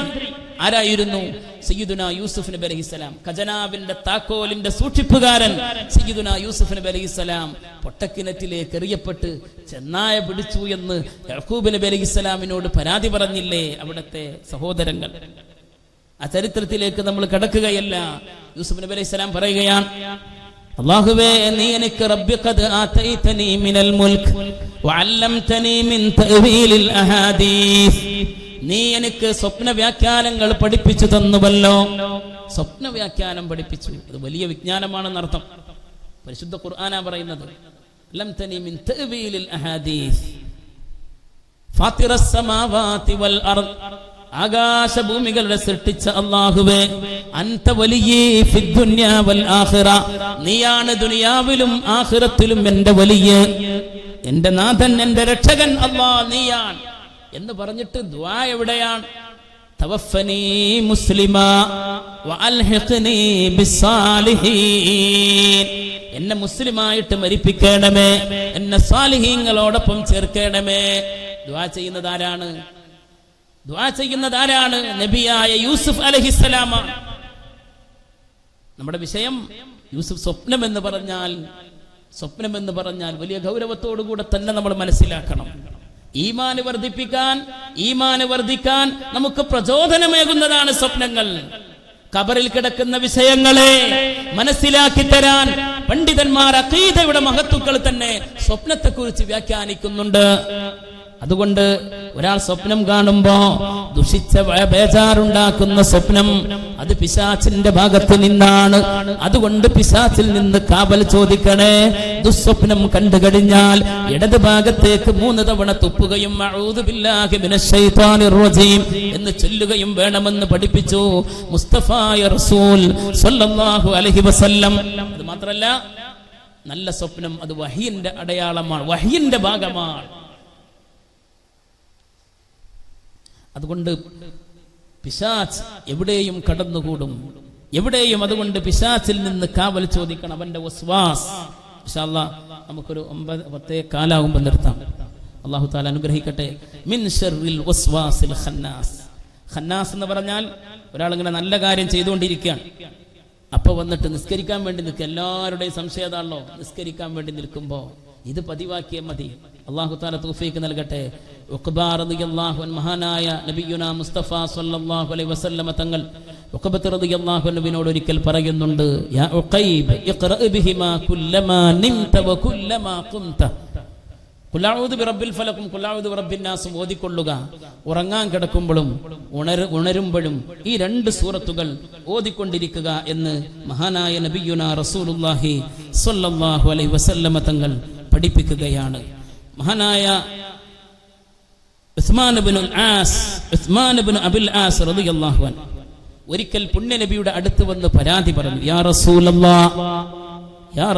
ആരായിരുന്നു? സയ്യിദുനാ യൂസുഫ് നബി അലൈഹിസ്സലാം. ഖജനാവിന്റെ താക്കോലിന്റെ സൂക്ഷിപ്പുകാരൻ സയ്യിദുനാ യൂസുഫ് നബി അലൈഹിസ്സലാം പൊട്ടക്കിണറ്റിലേക്ക് എറിയപ്പെട്ട് ചെന്നായ പിടിച്ചു എന്ന് യാക്കൂബ് നബി അലൈഹിസ്സലാമിനോട് പരാതി പറഞ്ഞില്ലേ അവിടുത്തെ സഹോദരങ്ങൾ? ആ ചരിത്രത്തിലേക്ക് നമ്മൾ കടക്കുകയല്ല. യൂസുഫ് നബി അലൈഹിസ്സലാം പറയുകയാണ്, അല്ലാഹുവേ നീ എനിക്ക് റബ്ബി ഖദ് ആതൈതനി മിനൽ മുൽക്ക് വഅല്ലംതനി മിൻ തഅവീലിൽ അഹാദീസ്, നീ എനിക്ക് സ്വപ്ന വ്യാഖ്യാനങ്ങൾ പഠിപ്പിച്ചു തന്നുവല്ലോ. സ്വപ്ന വ്യാഖ്യാനം പഠിപ്പിച്ചു, അത് വലിയ വിജ്ഞാനമാണെന്നർത്ഥം. പരിശുദ്ധ ഖുർആനാ പറയുന്നത്, അല്ലംതനി മിൻ തഅവീലിൽ അഹാദീസ് ഫാത്തിറസ് സമാവാതി വൽ അർദ്, ആകാശഭൂമികളുടെ സൃഷ്ടിച്ച അല്ലാഹുവേ, അൻത വലിയീ ഫിദ്ദുന്യാ വൽ ആഖിറ, നീയാണ് ദുനിയാവിലും ആഖിറത്തിലും എൻ്റെ വലിയ, എൻ്റെ നാഥൻ, എൻ്റെ രക്ഷകൻ അല്ലാഹ് നീയാണ് എന്ന് പറഞ്ഞിട്ട് ദുആ എവിടെയാണ്? തവഫനി മുസ്ലിമാ വഅൽഹിഖ്നി ബിസ്സാലിഹീൻ, എന്നെ മുസ്ലിമായിട്ട് മരിപ്പിക്കണമേ, എന്നെ സാലിഹീങ്ങളോടൊപ്പം ചേർക്കണമേ. ദുആ ചെയ്യുന്നത് ആരാണ്? ദുആ ചെയ്യുന്നത് ആരാണ്? നബിയായ യൂസുഫ് അലൈഹിസ്സലാമാണ്. നമ്മുടെ വിഷയം യൂസുഫ്. സ്വപ്നം എന്ന് പറഞ്ഞാൽ വലിയ ഗൗരവത്തോടുകൂടെ തന്നെ നമ്മൾ മനസ്സിലാക്കണം. ഈമാന് വർദ്ധിക്കാൻ നമുക്ക് പ്രചോദനമേകുന്നതാണ് സ്വപ്നങ്ങൾ. ഖബറിൽ കിടക്കുന്ന വിഷയങ്ങളെ മനസ്സിലാക്കി തരാൻ പണ്ഡിതന്മാർ, അഖീദയുടെ മഹത്തുക്കൾ തന്നെ സ്വപ്നത്തെക്കുറിച്ച് വ്യാഖ്യാനിക്കുന്നുണ്ട്. അതുകൊണ്ട് ഒരാൾ സ്വപ്നം കാണുമ്പോ ദുഷിച്ച ബേജാറുണ്ടാക്കുന്ന സ്വപ്നം, അത് പിശാചിന്റെ ഭാഗത്ത് നിന്നാണ്. അതുകൊണ്ട് പിശാചിൽ നിന്ന് കാവൽ ചോദിക്കണേ. ദുസ്വപ്നം കണ്ടു കഴിഞ്ഞാൽ ഇടത് ഭാഗത്തേക്ക് 3 തവണ തുപ്പുകയും അഊദു ബില്ലാഹി മിനശ് ശൈത്വാനിർ റജീം എന്ന് ചൊല്ലുകയും വേണമെന്ന് പഠിപ്പിച്ചു മുസ്തഫായ റസൂൽ സ്വല്ലല്ലാഹു അലൈഹി വസല്ലം. അത് മാത്രമല്ല, നല്ല സ്വപ്നം അത് വഹയിന്റെ അടയാളമാണ്, വഹയിന്റെ ഭാഗമാണ്. അതുകൊണ്ട് പിശാച് എവിടെയും കടന്നുകൂടും, എവിടെയും. അതുകൊണ്ട് പിശാചിൽ നിന്ന് കാവൽ ചോദിക്കണം, അവന്റെ വസ്വാസ്. ഇൻഷാ അല്ലാഹ് നമുക്കൊരു 9:10 കാലാകുമ്പോൾ നിർത്താം. അല്ലാഹു തആല അനുഗ്രഹിക്കട്ടെ. മിൻ ശർറിൽ വസ്വാസിൽ ഖന്നാസ്. ഖന്നാസ് എന്ന് പറഞ്ഞാൽ ഒരാളിങ്ങനെ നല്ല കാര്യം ചെയ്തുകൊണ്ടിരിക്കുകയാണ്, അപ്പൊ വന്നിട്ട് നിസ്കരിക്കാൻ വേണ്ടി നിൽക്കുക. എല്ലാവരുടെയും സംശയം അതാണല്ലോ, നിസ്കരിക്കാൻ വേണ്ടി നിൽക്കുമ്പോൾ ഇത് പതിവാക്കിയാൽ മതി. അല്ലാഹു തആല തൗഫീഖ് നൽകട്ടെ. ഉഖബ റളിയല്ലാഹു അൻഹു, മഹാനായ നബിയുനാ മുസ്തഫ സ്വല്ലല്ലാഹു അലൈഹി വസല്ലമ തങ്ങൾ ഉഖബത്ത് റളിയല്ലാഹു അൻഹുവിനോട് ഒരിക്കൽ പറയുന്നുണ്ട്, യാ ഉഖൈബ് ഇഖ്റഅ ബിഹിമാ കുല്ലമാ നിംത വ കുല്ലമാ ഖുംത. ഖുൽ അഊദു ബിറബ്ബിൽ ഫലഖും ഖുൽ അഊദു ബിറബ്ബിൻ നാസും ഓതിക്കൊള്ളുക. ഉറങ്ങാൻ കിടക്കുമ്പോഴും ഉണരുമ്പോഴും ഈ 2 സൂറത്തുകൾ ഓതിക്കൊണ്ടിരിക്കുക എന്ന് മഹാനായ നബിയുനാ റസൂലുള്ളാഹി സ്വല്ലല്ലാഹു അലൈഹി വസല്ലമ തങ്ങൾ പഠിപ്പിക്കുകയാണ്. മഹാനായ ഉസ്മാൻ ഇബ്നു അബിൽ ആസ് റളിയല്ലാഹു അൻഹു ഒരിക്കൽ പുണ്യ നബിയുടെ അടുത്ത് വന്ന് പരാതി പറഞ്ഞു. യാ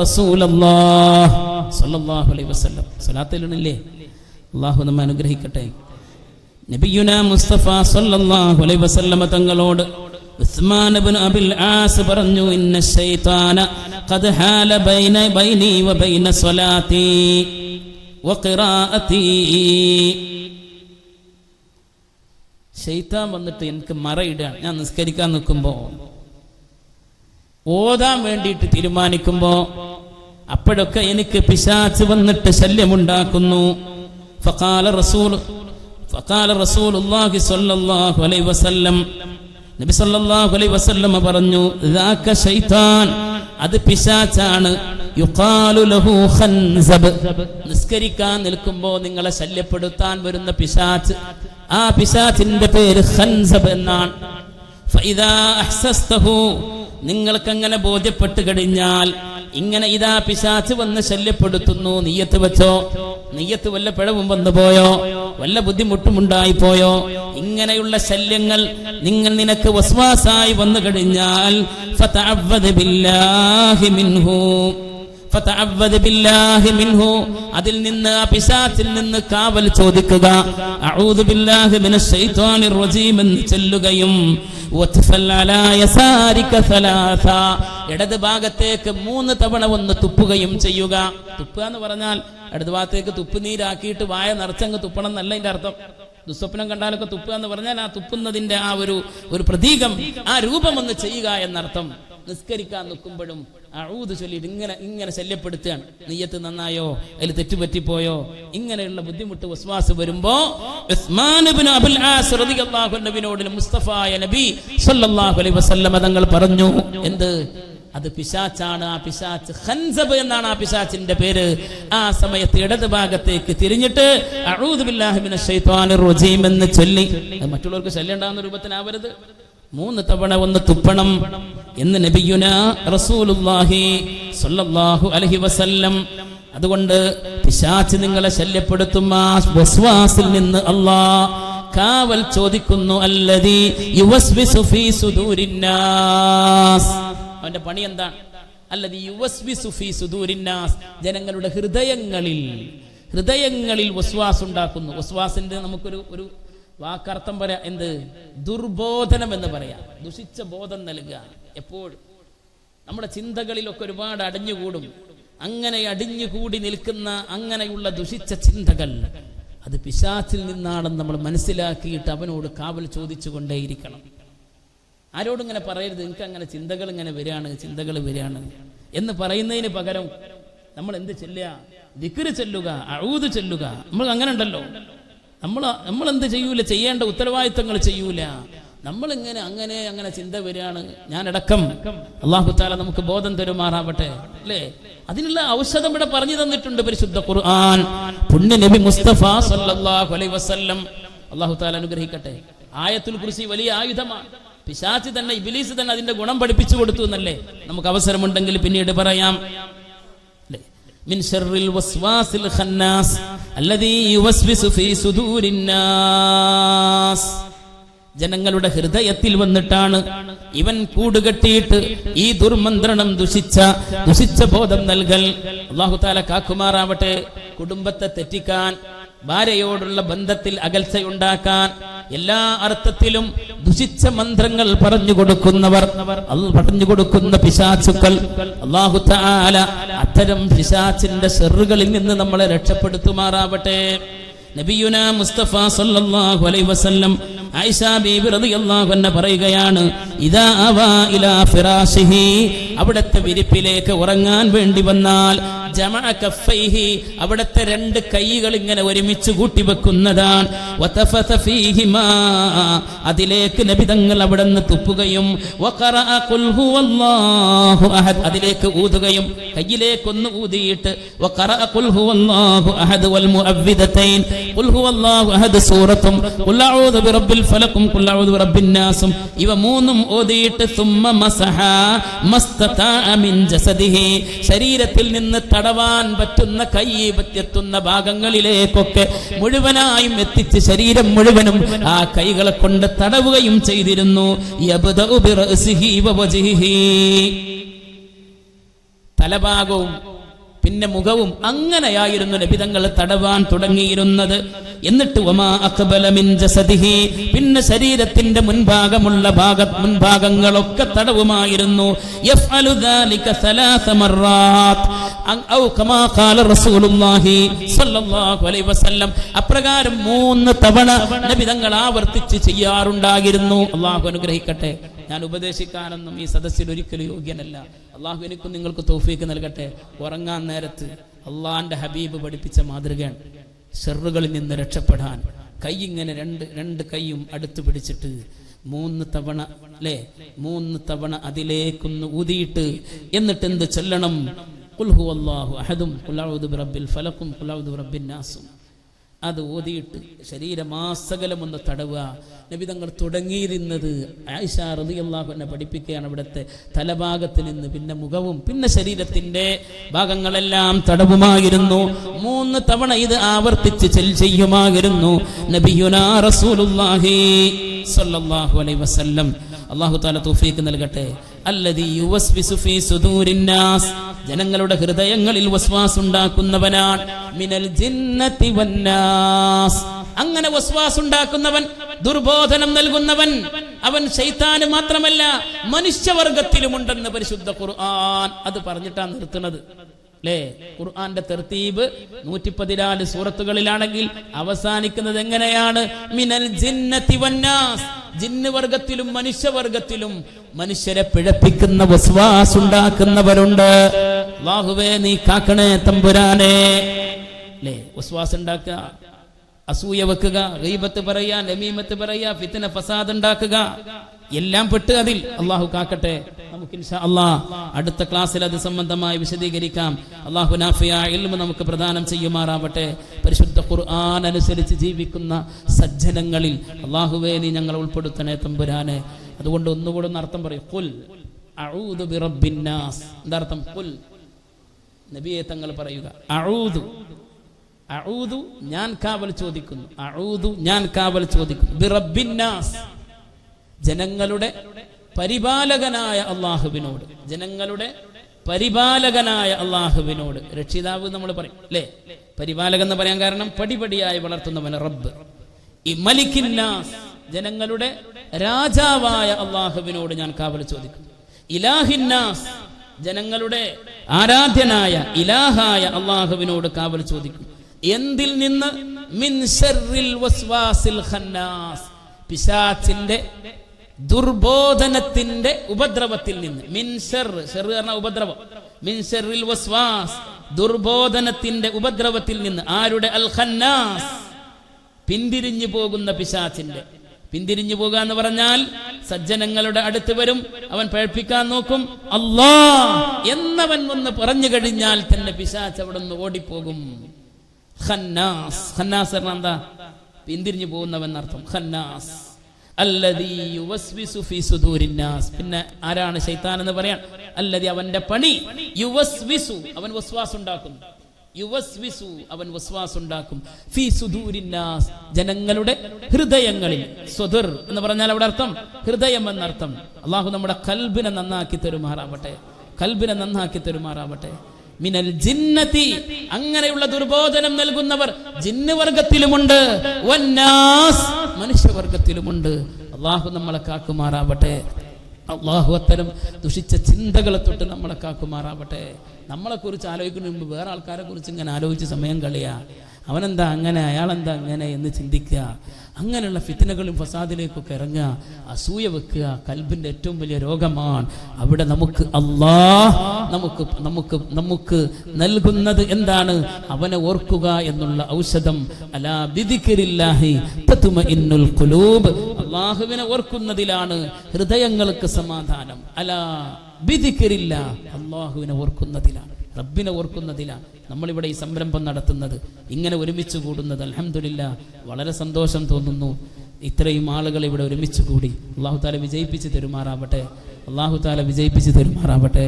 റസൂലല്ലാഹ് സ്വല്ലല്ലാഹു അലൈഹി വസല്ലം. സ്വലാത്തിലില്ലേ? അല്ലാഹു നമ്മെ അനുഗ്രഹിക്കട്ടെ. നബിയുനാ മുസ്തഫ സ്വല്ലല്ലാഹു അലൈഹി വസല്ലം തങ്ങളോട് ഉസ്മാൻ ഇബ്നു അബിൽ ആസ് പറഞ്ഞു, ഇന്ന ശൈത്താന ഖദ് ഹാല ബൈനി വ ബൈന സ്വലാത്തി വ ഖിറാഅതി. ശൈത്താൻ വന്നിട്ട് എനിക്ക് മറയിടാൻ, ഞാൻ നിസ്കരിക്കാൻ നിൽക്കുമ്പോ ഓതാൻ വേണ്ടിയിട്ട് തീരുമാനിക്കുമ്പോ അപ്പോഴൊക്കെ എനിക്ക് പിശാച് വന്നിട്ട് ശല്യമുണ്ടാക്കുന്നു. ഫഖാല റസൂലുള്ളാഹി സ്വല്ലല്ലാഹു അലൈഹി വസല്ലം, നബി സല്ലല്ലാഹു അലൈഹി വസല്ലം പറഞ്ഞു, ദാക ശൈത്താൻ, അത് പിശാചാണ്. യുഖാലു ലഹു ഖൻസബ്, നിസ്കരിക്കാൻ നിൽക്കുമ്പോൾ നിങ്ങളെ ശല്യപ്പെടുത്താൻ വരുന്ന പിശാച്, ആ പിശാചിന്റെ പേര് ഖൻസബ് എന്നാണ്. ഫഇദാ അഹ്സസ്തഹു, നിങ്ങൾക്കങ്ങനെ ബോധ്യപ്പെട്ട് കഴിഞ്ഞാൽ, ഇങ്ങനെ ഇതാ പിശാച് വന്ന് ശല്യപ്പെടുത്തുന്നു, നിയ്യത്ത് വെച്ചോ, നിയ്യത്ത് വല്ല പിഴവും വന്നു പോയോ, വല്ല ബുദ്ധിമുട്ടും ഉണ്ടായിപ്പോയോ, ഇങ്ങനെയുള്ള ശല്യങ്ങൾ നിനക്ക് വസ്വാസായി വന്നു കഴിഞ്ഞാൽ ഫതഅവ്വദ് ബില്ലാഹി മിൻഹു, അതിൽ നിന്ന്, ആ പിശാചിൽ നിന്ന് കാവൽ ചോദിക്കുക. അഊദു ബില്ലാഹി മിനശ് ശൈത്വാനിർ റജീം എന്ന് ചൊല്ലുകയും ഇടത് ഭാഗത്തേക്ക് 3 തവണ ഒന്ന് തുപ്പുകയും ചെയ്യുക. തുപ്പുക എന്ന് പറഞ്ഞാൽ ഇടത് ഭാഗത്തേക്ക് തുപ്പുനീരാക്കിയിട്ട് വായ നിറച്ചങ്ങ് തുപ്പണം എന്നല്ല ഇതിന്റെ അർത്ഥം. ദുസ്വപ്നം കണ്ടാലൊക്കെ തുപ്പുക എന്ന് പറഞ്ഞാൽ ആ തുപ്പുന്നതിന്റെ ആ ഒരു പ്രതീകം, ആ രൂപം ഒന്ന് ചെയ്യുക എന്നർത്ഥം. നിസ്കരിക്കാൻ നിൽക്കുമ്പോഴും അഊദ് ചൊല്ലിയിട്ട് ഇങ്ങനെ ശല്യപ്പെടുത്തുകയാണ്. നിയ്യത്ത് നന്നായോ, അതിൽ തെറ്റുപറ്റിപ്പോയോ, ഇങ്ങനെയുള്ള ബുദ്ധിമുട്ട് വസ്വാസ് വരുമ്പോ ഉസ്മാൻ ഇബ്നു അബിൽ ആസ് റളിയല്ലാഹു അൻഹുവിനോട് മുസ്തഫായ നബി സ്വല്ലല്ലാഹു അലൈഹി വസല്ലം തങ്ങൾ പറഞ്ഞു, എന്ത്? അത് പിശാച്ചാണ്. ആ പിശാച്ച് ഖൻസബ് എന്നാണ് ആ പിശാച്ചിന്റെ പേര്. ആ സമയത്ത് ഇടത് ഭാഗത്തേക്ക് തിരിഞ്ഞിട്ട് അഊദു ബില്ലാഹി മിനശ് ശൈത്വാനിർ റജീം എന്ന് ചൊല്ലി, മറ്റുള്ളവർക്ക് ശല്യം ഉണ്ടാകുന്ന രൂപത്തിനാവരുത്, 3 തവണ ഒന്ന് തുപ്പണം എന്ന് നബിയുനാ റസൂലുള്ളാഹി സ്വല്ലല്ലാഹു അലൈഹി വസല്ലം. അതുകൊണ്ട് പിശാച് നിങ്ങളെ ശല്യപ്പെടുത്തും, ആ വസ്വാസിൽ നിന്ന് അല്ലാഹ് കാവൽ ചോദിക്കുന്നു. അല്ലദീ യുവസ്വിസു ഫീ സുദൂരിന്നാസ്, അവന്റെ പണി എന്താണ്? അല്ലദീ യുവസ്വിസു ഫീ സുദൂരിന്നാസ്, ജനങ്ങളുടെ ഹൃദയങ്ങളിൽ വസ്വാസ് ഉണ്ടാക്കുന്നു. വസ്വാസിന്റെ നമുക്കൊരു വാക്കർത്ഥം പറയാം, എന്ത്? ദുർബോധനം എന്ന് പറയാം. ദുഷിച്ച ബോധം നൽകുക. എപ്പോഴും നമ്മുടെ ചിന്തകളിലൊക്കെ ഒരുപാട് അടിഞ്ഞുകൂടും. അങ്ങനെ അടിഞ്ഞുകൂടി നിൽക്കുന്ന അങ്ങനെയുള്ള ദുഷിച്ച ചിന്തകൾ അത് പിശാചിൽ നിന്നാണെന്ന് നമ്മൾ മനസ്സിലാക്കിയിട്ട് അവനോട് കാവൽ ചോദിച്ചു കൊണ്ടേയിരിക്കണം. ആരോടും ഇങ്ങനെ പറയരുത്, എനിക്ക് അങ്ങനെ ചിന്തകൾ ഇങ്ങനെ വരികയാണ് എന്ന് പറയുന്നതിന് പകരം നമ്മൾ എന്ത് ചെല്ലുക? ദിക്റ് ചെല്ലുക, അഊദ് ചെല്ലുക. നമ്മൾ അങ്ങനെ ഉണ്ടല്ലോ, നമ്മൾ എന്ത് ചെയ്യൂല? ചെയ്യേണ്ട ഉത്തരവാദിത്തങ്ങൾ ചെയ്യൂല. നമ്മളിങ്ങനെ അങ്ങനെ ചിന്ത വരികയാണ്. ഞാനടക്കം അല്ലാഹു തആല നമുക്ക് ബോധം തരുമാറാവട്ടെ, അല്ലേ? അതിനുള്ള ഔഷധം ഇവിടെ പറഞ്ഞു തന്നിട്ടുണ്ട് പരിശുദ്ധ ഖുർആൻ. പുണ്യ നബി മുസ്തഫ സല്ലല്ലാഹു അലൈഹി വസല്ലം, അല്ലാഹു തആല അനുഗ്രഹിക്കട്ടെ. ആയത്തുൽ കുർസി വലിയ ആയുധമാണ്. പിശാച് തന്നെ, ഇബ്ലീസ് തന്നെ അതിന്റെ ഗുണം പഠിപ്പിച്ചു കൊടുത്തു എന്നല്ലേ? നമുക്ക് അവസരമുണ്ടെങ്കിൽ പിന്നീട് പറയാം. മിൻ ശർറിൽ വസ്വാസിൽ ഖന്നാസ് അല്ലദീ യുവസ്വിസു ഫീ സുദൂരിന്നാസ്, ജനങ്ങളുടെ ഹൃദയത്തിൽ വന്നിട്ടാണ് ഇവൻ കൂടുകെട്ടിയിട്ട് ഈ ദുർമന്ത്രണം ദുഷിച്ച ബോധം നൽകൽ. അല്ലാഹു തആല കാക്കുമാറാവട്ടെ. കുടുംബത്തെ തെറ്റിക്കാൻ, ഭാര്യയോടുള്ള ബന്ധത്തിൽ അകൽച്ചയുണ്ടാക്കാൻ, എല്ലാ അർത്ഥത്തിലും ദുഷിച്ച മന്ത്രങ്ങൾ പറഞ്ഞു കൊടുക്കുന്ന പിശാചുക്കൾ, അല്ലാഹു തആല അത്തരം പിശാചിന്റെ ശർറുകളിൽ നിന്ന് നമ്മളെ രക്ഷപ്പെടുത്തുമാറാവട്ടെ. നബിയുനാ മുസ്തഫ സല്ലല്ലാഹു അലൈഹി വസല്ലം ആയിഷ ബീബി റളിയല്ലാഹു അൻഹ പറയുകയാണ്, ഇദാ അവാ ഇലാ ഫിറാശിഹി, അവിടത്തെ വിരിപ്പിലേക്ക് ഉറങ്ങാൻ വേണ്ടി വന്നാൽ, ജമഅ കഫൈഹി, അവിടത്തെ രണ്ട് കൈകൾ ഇങ്ങനെ ഒരുമിച്ച് കൂട്ടി വെക്കുന്നതാണ്. വതഫത ഫീഹിമാ, അതിലേക്ക് നബി തങ്ങൾ അവിടുന്ന് തുപ്പുകയും, വഖറഅ ഖുൽ ഹുവല്ലാഹു അഹദ്, അതിലേക്ക് ഊതുകയും, കയ്യിലേക്ക് ഒന്ന് ഊതിയിട്ട് വഖറഅ ഖുൽ ഹുവല്ലാഹു അഹദ് വൽ മുഅവ്വിദതൈൻ, ഖുൽ ഹുവല്ലാഹു അഹദ് സൂറത്തും ഖുൽ അഊദു ബിറബ്ബിൽ ഫലക്കും ഖുൽ അഊദു ബിറബ്ബിൻ നാസും, ഇവ മൂന്നും ഓതിയിട്ട് സുമ്മ മസഹ മസ്തതഅ മിൻ ജസദിഹി, ശരീരത്തിൽ നിന്ന് തടവാൻ പറ്റുന്ന, കൈ പറ്റുന്ന ഭാഗങ്ങളിലേക്കൊക്കെ മുഴുവനായും എത്തിച്ച് ശരീരം മുഴുവനും ആ കൈകളെ കൊണ്ട് തടവുകയും ചെയ്തിരുന്നു. യബ്ദഉ ബിറഅസിഹി വവജ്ഹിഹി, തലഭാഗവും പിന്നെ മുഖവും അങ്ങനെയായിരുന്നു നബിതങ്ങൾ തടവാൻ തുടങ്ങിയിരുന്നത്. എന്നിട്ട് വമാ അഖ്ബല മിൻ ജസദിഹി, പിന്നെ ശരീരത്തിന്റെ മുൻഭാഗങ്ങളൊക്കെ തടവുമായിരുന്നു. യഫ്അലു ദാലിക സലാസ മർറാത്ത് ഔ കമാ ഖാല റസൂലുള്ളാഹി സ്വല്ലല്ലാഹു അലൈഹി വസല്ലം, അപ്രകാരം 3 തവണ നബിതങ്ങൾ ആവർത്തിച്ച് ചെയ്യാറുണ്ടായിരുന്നു. അല്ലാഹു അനുഗ്രഹിക്കട്ടെ. ഞാൻ ഉപദേശിക്കാനൊന്നും ഈ സദസ്സിൽ ഒരിക്കലും യോഗ്യനല്ല. അള്ളാഹു എനിക്കും നിങ്ങൾക്ക് തൗഫീക്ക് നൽകട്ടെ. ഉറങ്ങാൻ നേരത്ത് അള്ളാന്റെ ഹബീബ് പഠിപ്പിച്ച മാതൃകയാണ് ഷർറുകളിൽ നിന്ന് രക്ഷപ്പെടാൻ. കൈ ഇങ്ങനെ രണ്ട് കൈയും അടുത്ത് പിടിച്ചിട്ട് 3 തവണ, അല്ലേ, 3 തവണ അതിലേക്കൊന്ന് ഊതിയിട്ട് എന്നിട്ട് എന്ത് ചൊല്ലണം? ഖുൽ ഹുവല്ലാഹു അഹദും ഖുൽ അഊദു ബിറബ്ബിൽ ഫലക്കും ഖുൽ അഊദു ബിറബ്ബിൻ നാസും. അത് ഓതിയിട്ട് ശരീരമാസകലം ഒന്ന് തടവുക. നബി തങ്ങൾ തുടങ്ങിയിരുന്നത് ആയിഷ റളിയല്ലാഹു അൻഹ പഠിപ്പിക്കുകയാണ്. അവിടുത്തെ തലഭാഗത്ത് നിന്ന് പിന്നെ മുഖവും പിന്നെ ശരീരത്തിന്റെ ഭാഗങ്ങളെല്ലാം തടവുമായിരുന്നു. 3 തവണ ഇത് ആവർത്തിച്ച് ചെയ്യുമായിരുന്നു നബിയുനാ റസൂലുള്ളാഹി സ്വല്ലല്ലാഹു അലൈഹി വസല്ലം. അല്ലാഹു തആല തൗഫീഖ് നൽകട്ടെ. അല്ലദീ യുവസ്വിസു ഫീ സുദൂരിന്നാസ്, ജനങ്ങളുടെ ഹൃദയങ്ങളിൽ വസ്വാസ് ഉണ്ടാക്കുന്നവനാണ്. മിനൽ ജിന്നതി വന്നാസ്, അങ്ങനെ വസ്വാസ് ഉണ്ടാക്കുന്നവൻ, ദുർബോധനം നൽകുന്നവൻ, അവൻ ശൈത്താന് മാത്രമല്ല മനുഷ്യവർഗത്തിലുമുണ്ടെന്ന് പരിശുദ്ധ ഖുർആൻ. അത് പറഞ്ഞിട്ടാണ് നിർത്തുന്നത്, അല്ലേ? ഖുർആന്റെ തർത്തീബ് 114 സൂറത്തുകളിലാണെങ്കിൽ അവസാനിക്കുന്നത് എങ്ങനെയാണ്? മിനൽ ജിന്നതി വന്നാസ്, ജിന്ന് വർഗത്തിലും മനുഷ്യവർഗത്തിലും മനുഷ്യരെ പിഴപ്പിക്കുന്ന വസ്വാസ് ഉണ്ടാക്കുന്നവരുണ്ട്. അല്ലാഹുവേ നീ കാക്കണേ തമ്പുരാനെ. അല്ലേ? വസ്വാസ് ഉണ്ടാക്കുക, അസൂയ വെക്കുക, ഗീബത്ത് പറയുക, നമീമത്ത് പറയുക, ഫിത്ന ഫസാദ് ഉണ്ടാക്കുക, എല്ലാം പെട്ട് അതിൽ. അള്ളാഹു കാക്കട്ടെ. നമുക്ക് ഇൻഷാ അല്ലാഹ് അടുത്ത ക്ലാസ്സിൽ അത് സംബന്ധമായി വിശദീകരിക്കാം. അള്ളാഹു നാഫിയായ ഇൽമ് നമുക്ക് പ്രദാനം ചെയ്യുമാറാവട്ടെ. പരിശുദ്ധ ഖുർആൻ അനുസരിച്ച് ജീവിക്കുന്ന സജ്ജനങ്ങളിൽ അള്ളാഹുവേ നീ ഞങ്ങളെ ഉൾപ്പെടുത്തണേ തമ്പുരാനെ. അതുകൊണ്ട് ഒന്നുകൂടെ ഒന്ന് അർത്ഥം പറയും. ഖുൽ അഊദു ബിറബ്ബിൻ നാസ്. എന്താ അർത്ഥം? ഖുൽ, നബിയെ തങ്ങൾ പറയുക, അഊദു, അഊദു ഞാൻ കാവൽ ചോദിക്കുന്നു, അഊദു ഞാൻ കാവൽ ചോദിക്കുന്നു, ബിറബ്ബിന്നാസ് ജനങ്ങളുടെ പരിപാലകനായ അള്ളാഹുവിനോട്, ജനങ്ങളുടെ പരിപാലകനായ അള്ളാഹുവിനോട്. രക്ഷിതാവ് നമ്മൾ പറയും അല്ലേ, പരിപാലകൻ എന്ന് പറയാൻ കാരണം പടിപടിയായി വളർത്തുന്നവൻ റബ്ബ്. ഈ മലിക്കിന്നാസ് ജനങ്ങളുടെ രാജാവായ അള്ളാഹുവിനോട് ഞാൻ കാവൽ ചോദിക്കുന്നു. ഇലാഹിന്നാസ് ജനങ്ങളുടെ ആരാധ്യനായ ഇലാഹായ അള്ളാഹുവിനോട് കാവൽ ചോദിക്കുന്നു. എന്തിൽ നിന്ന്? മിൻ ശർറിൽ വസ്വാസിൽ ഖന്നാസ് പിശാചിന്റെ ദുർബോധനത്തിന്റെ ഉപദ്രവത്തിൽ നിന്ന്. മിൻ ശർറ്, ശർറ് പറഞ്ഞ ഉപദ്രവം. മിൻ ശർറിൽ വസ്വാസ് ദുർബോധനത്തിന്റെ ഉപദ്രവത്തിൽ നിന്ന്. ആരുടെ? അൽ ഖന്നാസ് പിന്തിരിഞ്ഞു പോകുന്ന പിശാചിന്റെ. പിന്തിരിഞ്ഞു പോകുക എന്ന് പറഞ്ഞാൽ സജ്ജനങ്ങളുടെ അടുത്ത് വരും, അവൻ പഴപ്പിക്കാൻ നോക്കും, അല്ലാ എന്നവൻ ഒന്ന് പറഞ്ഞു കഴിഞ്ഞാൽ തന്നെ പിശാച് അവിടെ നിന്ന് ഓടിപ്പോകും. ഖന്നാസ്, ഖന്നാസ് പറഞ്ഞാൽ എന്താ? പിന്തിരിഞ്ഞു പോകുന്നവൻ അർത്ഥം. ഖന്നാസ് അല്ലദീ യുവസ്വിസു ഫീ സുദൂരിന്നാസ്. പിന്നെ ആരാണ് ശൈത്താൻ എന്ന് പറയാൻ? അല്ലദീ അവന്റെ പണി യുവസ്വിസു അവൻ വസ്വാസ് ഉണ്ടാക്കുന്നു. യുവസ്വിസു അവൻ വസ്വാസ് ഉണ്ടാക്കും. ഫീ സുദൂരിന്നാസ് ജനങ്ങളുടെ ഹൃദയങ്ങളിൽ. സുദുർ എന്ന് പറഞ്ഞാൽ അവിടെ അർത്ഥം ഹൃദയം എന്നർത്ഥം. അള്ളാഹു നമ്മുടെ കൽബിനെ നന്നാക്കി തരുമാറാവട്ടെ, കൽബിനെ നന്നാക്കി തരുമാറാവട്ടെ. മിനൽ ജിന്നതി അങ്ങനെയുള്ള ദുർബോധനം നൽകുന്നവർ ജിന്ന് വർഗത്തിലുമുണ്ട്, വന്നാസ് മനുഷ്യവർഗത്തിലുമുണ്ട്. അള്ളാഹു നമ്മളെ കാക്കുമാറാവട്ടെ. അള്ളാഹു അത്തരം ദുഷിച്ച ചിന്തകളെ തൊട്ട് നമ്മളെ കാക്കുമാറാവട്ടെ. നമ്മളെ കുറിച്ച് ആലോചിക്കുന്നതിന് മുമ്പ് വേറെ ആൾക്കാരെ കുറിച്ച് ഇങ്ങനെ ആലോചിച്ച് സമയം കളയുക. അവനെന്താ അങ്ങനെ, അയാളെന്താ അങ്ങനെ എന്ന് ചിന്തിക്കുക. അങ്ങനെയുള്ള ഫിത്നകളും ഫസാദിലേക്കൊക്കെ ഇറങ്ങുക, അസൂയ വെക്കുക കൽബിന്റെ ഏറ്റവും വലിയ രോഗമാണ്. അവിടെ നമുക്ക് നമുക്ക് നൽകുന്നത് എന്താണ്? അവനെ ഓർക്കുക എന്നുള്ള ഔഷധം. അലാ ബിദിക്രില്ലാഹി തത്മഇന്നുൽ ഖുലൂബ് അല്ലാഹുവിനെ ഓർക്കുന്നതിലാണ് ഹൃദയങ്ങൾക്ക് സമാധാനം. അലാ ബിദിക്രില്ലാഹ് അല്ലാഹുവിനെ ഓർക്കുന്നതിലാണ്, റബ്ബിനെ ഓർക്കുന്നതിലാണ് നമ്മളിവിടെ ഈ സംരംഭം നടത്തുന്നത്, ഇങ്ങനെ ഒരുമിച്ച് കൂടുന്നത്. അൽഹംദുലില്ലാഹ് വളരെ സന്തോഷം തോന്നുന്നു. ഇത്രയും ആളുകൾ ഇവിടെ ഒരുമിച്ച് കൂടി. അല്ലാഹു തആല വിജയിപ്പിച്ച് തരുമാറാവട്ടെ, അല്ലാഹു തആല വിജയിപ്പിച്ച് തരുമാറാവട്ടെ.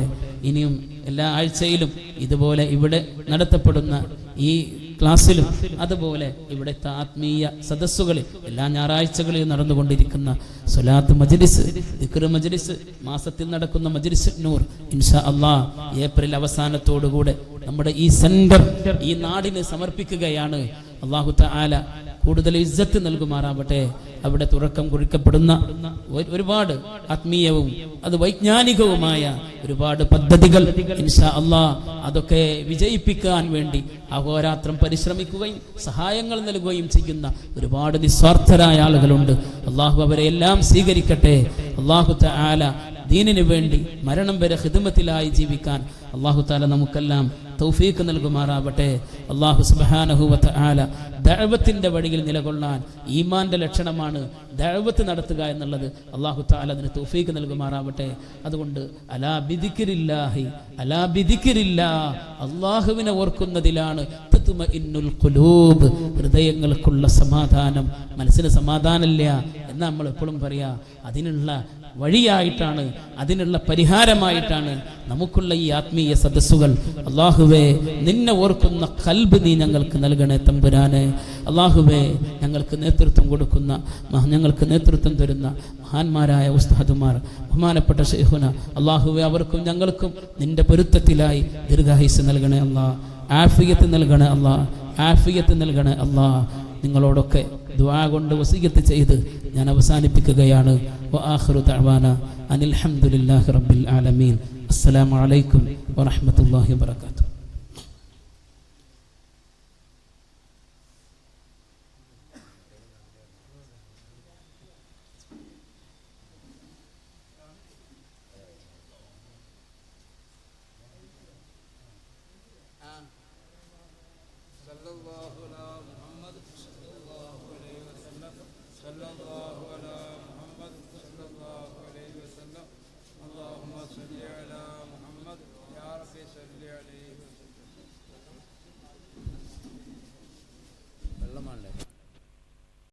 ഇനിയും എല്ലാ ആഴ്ചയിലും ഇതുപോലെ ഇവിടെ നടത്തപ്പെടുന്ന ഈ ക്ലാസ്സിലും അതുപോലെ ഇവിടുത്തെ ആത്മീയ സദസ്സുകളിൽ എല്ലാ ഞായറാഴ്ചകളിലും നടന്നുകൊണ്ടിരിക്കുന്ന സ്വലാത്ത് മജ്ലിസ്, ദിക്ർ മജ്ലിസ്, മാസത്തിൽ നടക്കുന്ന മജ്ലിസ് നൂർ, ഇൻഷാ അല്ലാഹ് ഏപ്രിൽ അവസാനത്തോടുകൂടെ നമ്മുടെ ഈ സെന്റർ ഈ നാടിന് സമർപ്പിക്കുകയാണ്. അല്ലാഹു തആല കൂടുതൽ ഇസ്സത്ത് നൽകുമാറാവട്ടെ. അവിടെ തുറക്കം കുറിക്കപ്പെടുന്ന ഒരുപാട് ആത്മീയവും അത് വൈജ്ഞാനികവുമായ ഒരുപാട് പദ്ധതികൾ ഇൻഷാ അല്ലാഹ് അതൊക്കെ വിജയിപ്പിക്കാൻ വേണ്ടി അഹോരാത്രം പരിശ്രമിക്കുകയും സഹായങ്ങൾ നൽകുകയും ചെയ്യുന്ന ഒരുപാട് നിസ്വാർത്ഥരായ ആളുകളുണ്ട്. അള്ളാഹു അവരെ എല്ലാം സ്വീകരിക്കട്ടെ. അള്ളാഹു തആല ദീനിന് വേണ്ടി മരണം വരെ ഖിദ്മത്തിലായി ജീവിക്കാൻ അള്ളാഹു തആല നമുക്കെല്ലാം തൗഫീഖ് നൽകുമാറാവട്ടെ. അള്ളാഹു സുബ്ഹാനഹു വ തആല ദഅവത്തിന്റെ വഴിയിൽ നിലകൊള്ളാൻ ഈമാന്റെ ലക്ഷണമാണ് ദഅവത്ത് നടത്തുക എന്നുള്ളത്. അള്ളാഹു തആല അതിന് തൗഫീഖ് നൽകുമാറാവട്ടെ. അതുകൊണ്ട് അലാ ബിദിക്രില്ലാഹി, അലാ ബിദിക്രില്ലാഹ് അള്ളാഹുവിനെ ഓർക്കുന്നതിലാണ് തത്മഇന്നുൽ ഖുലൂബ് ഹൃദയങ്ങൾക്കുള്ള സമാധാനം. മനസ്സിന് സമാധാനമില്ല എന്ന് നമ്മൾ എപ്പോഴും പറയാ. അതിനുള്ള വഴിയായിട്ടാണ്, അതിനുള്ള പരിഹാരമായിട്ടാണ് നമുക്കുള്ള ഈ ആത്മീയ സദസ്സുകൾ. അള്ളാഹുവേ നിന്നെ ഓർക്കുന്ന ഖൽബ് നീ ഞങ്ങൾക്ക് നൽകണേ തമ്പുരാനെ. അള്ളാഹുവേ ഞങ്ങൾക്ക് നേതൃത്വം കൊടുക്കുന്ന, ഞങ്ങൾക്ക് നേതൃത്വം തരുന്ന മഹാന്മാരായ ഉസ്താദുമാർ, ബഹുമാനപ്പെട്ട ശൈഖുന, അള്ളാഹുവേ അവർക്കും ഞങ്ങൾക്കും നിന്റെ പൊരുത്തത്തിലായി ദീർഘായുസ്സ് നൽകണേ അല്ലാ, ആഫിയത്ത് നൽകണേ അല്ലാ, ആഫിയത്ത് നൽകണേ അല്ലാ. നിങ്ങളോടൊക്കെ ദുആ കൊണ്ട് വസിയത്ത് ചെയ്ത് ഞാൻ അവസാനിപ്പിക്കുകയാണ്. വആഖിറു ദഅവാന അനിൽ ഹംദുലില്ലാഹി റബ്ബിൽ ആലമീൻ. അസ്സലാമു അലൈക്കും വറഹ്മത്തുള്ളാഹി വബറകാതുഹു. اللهم صل على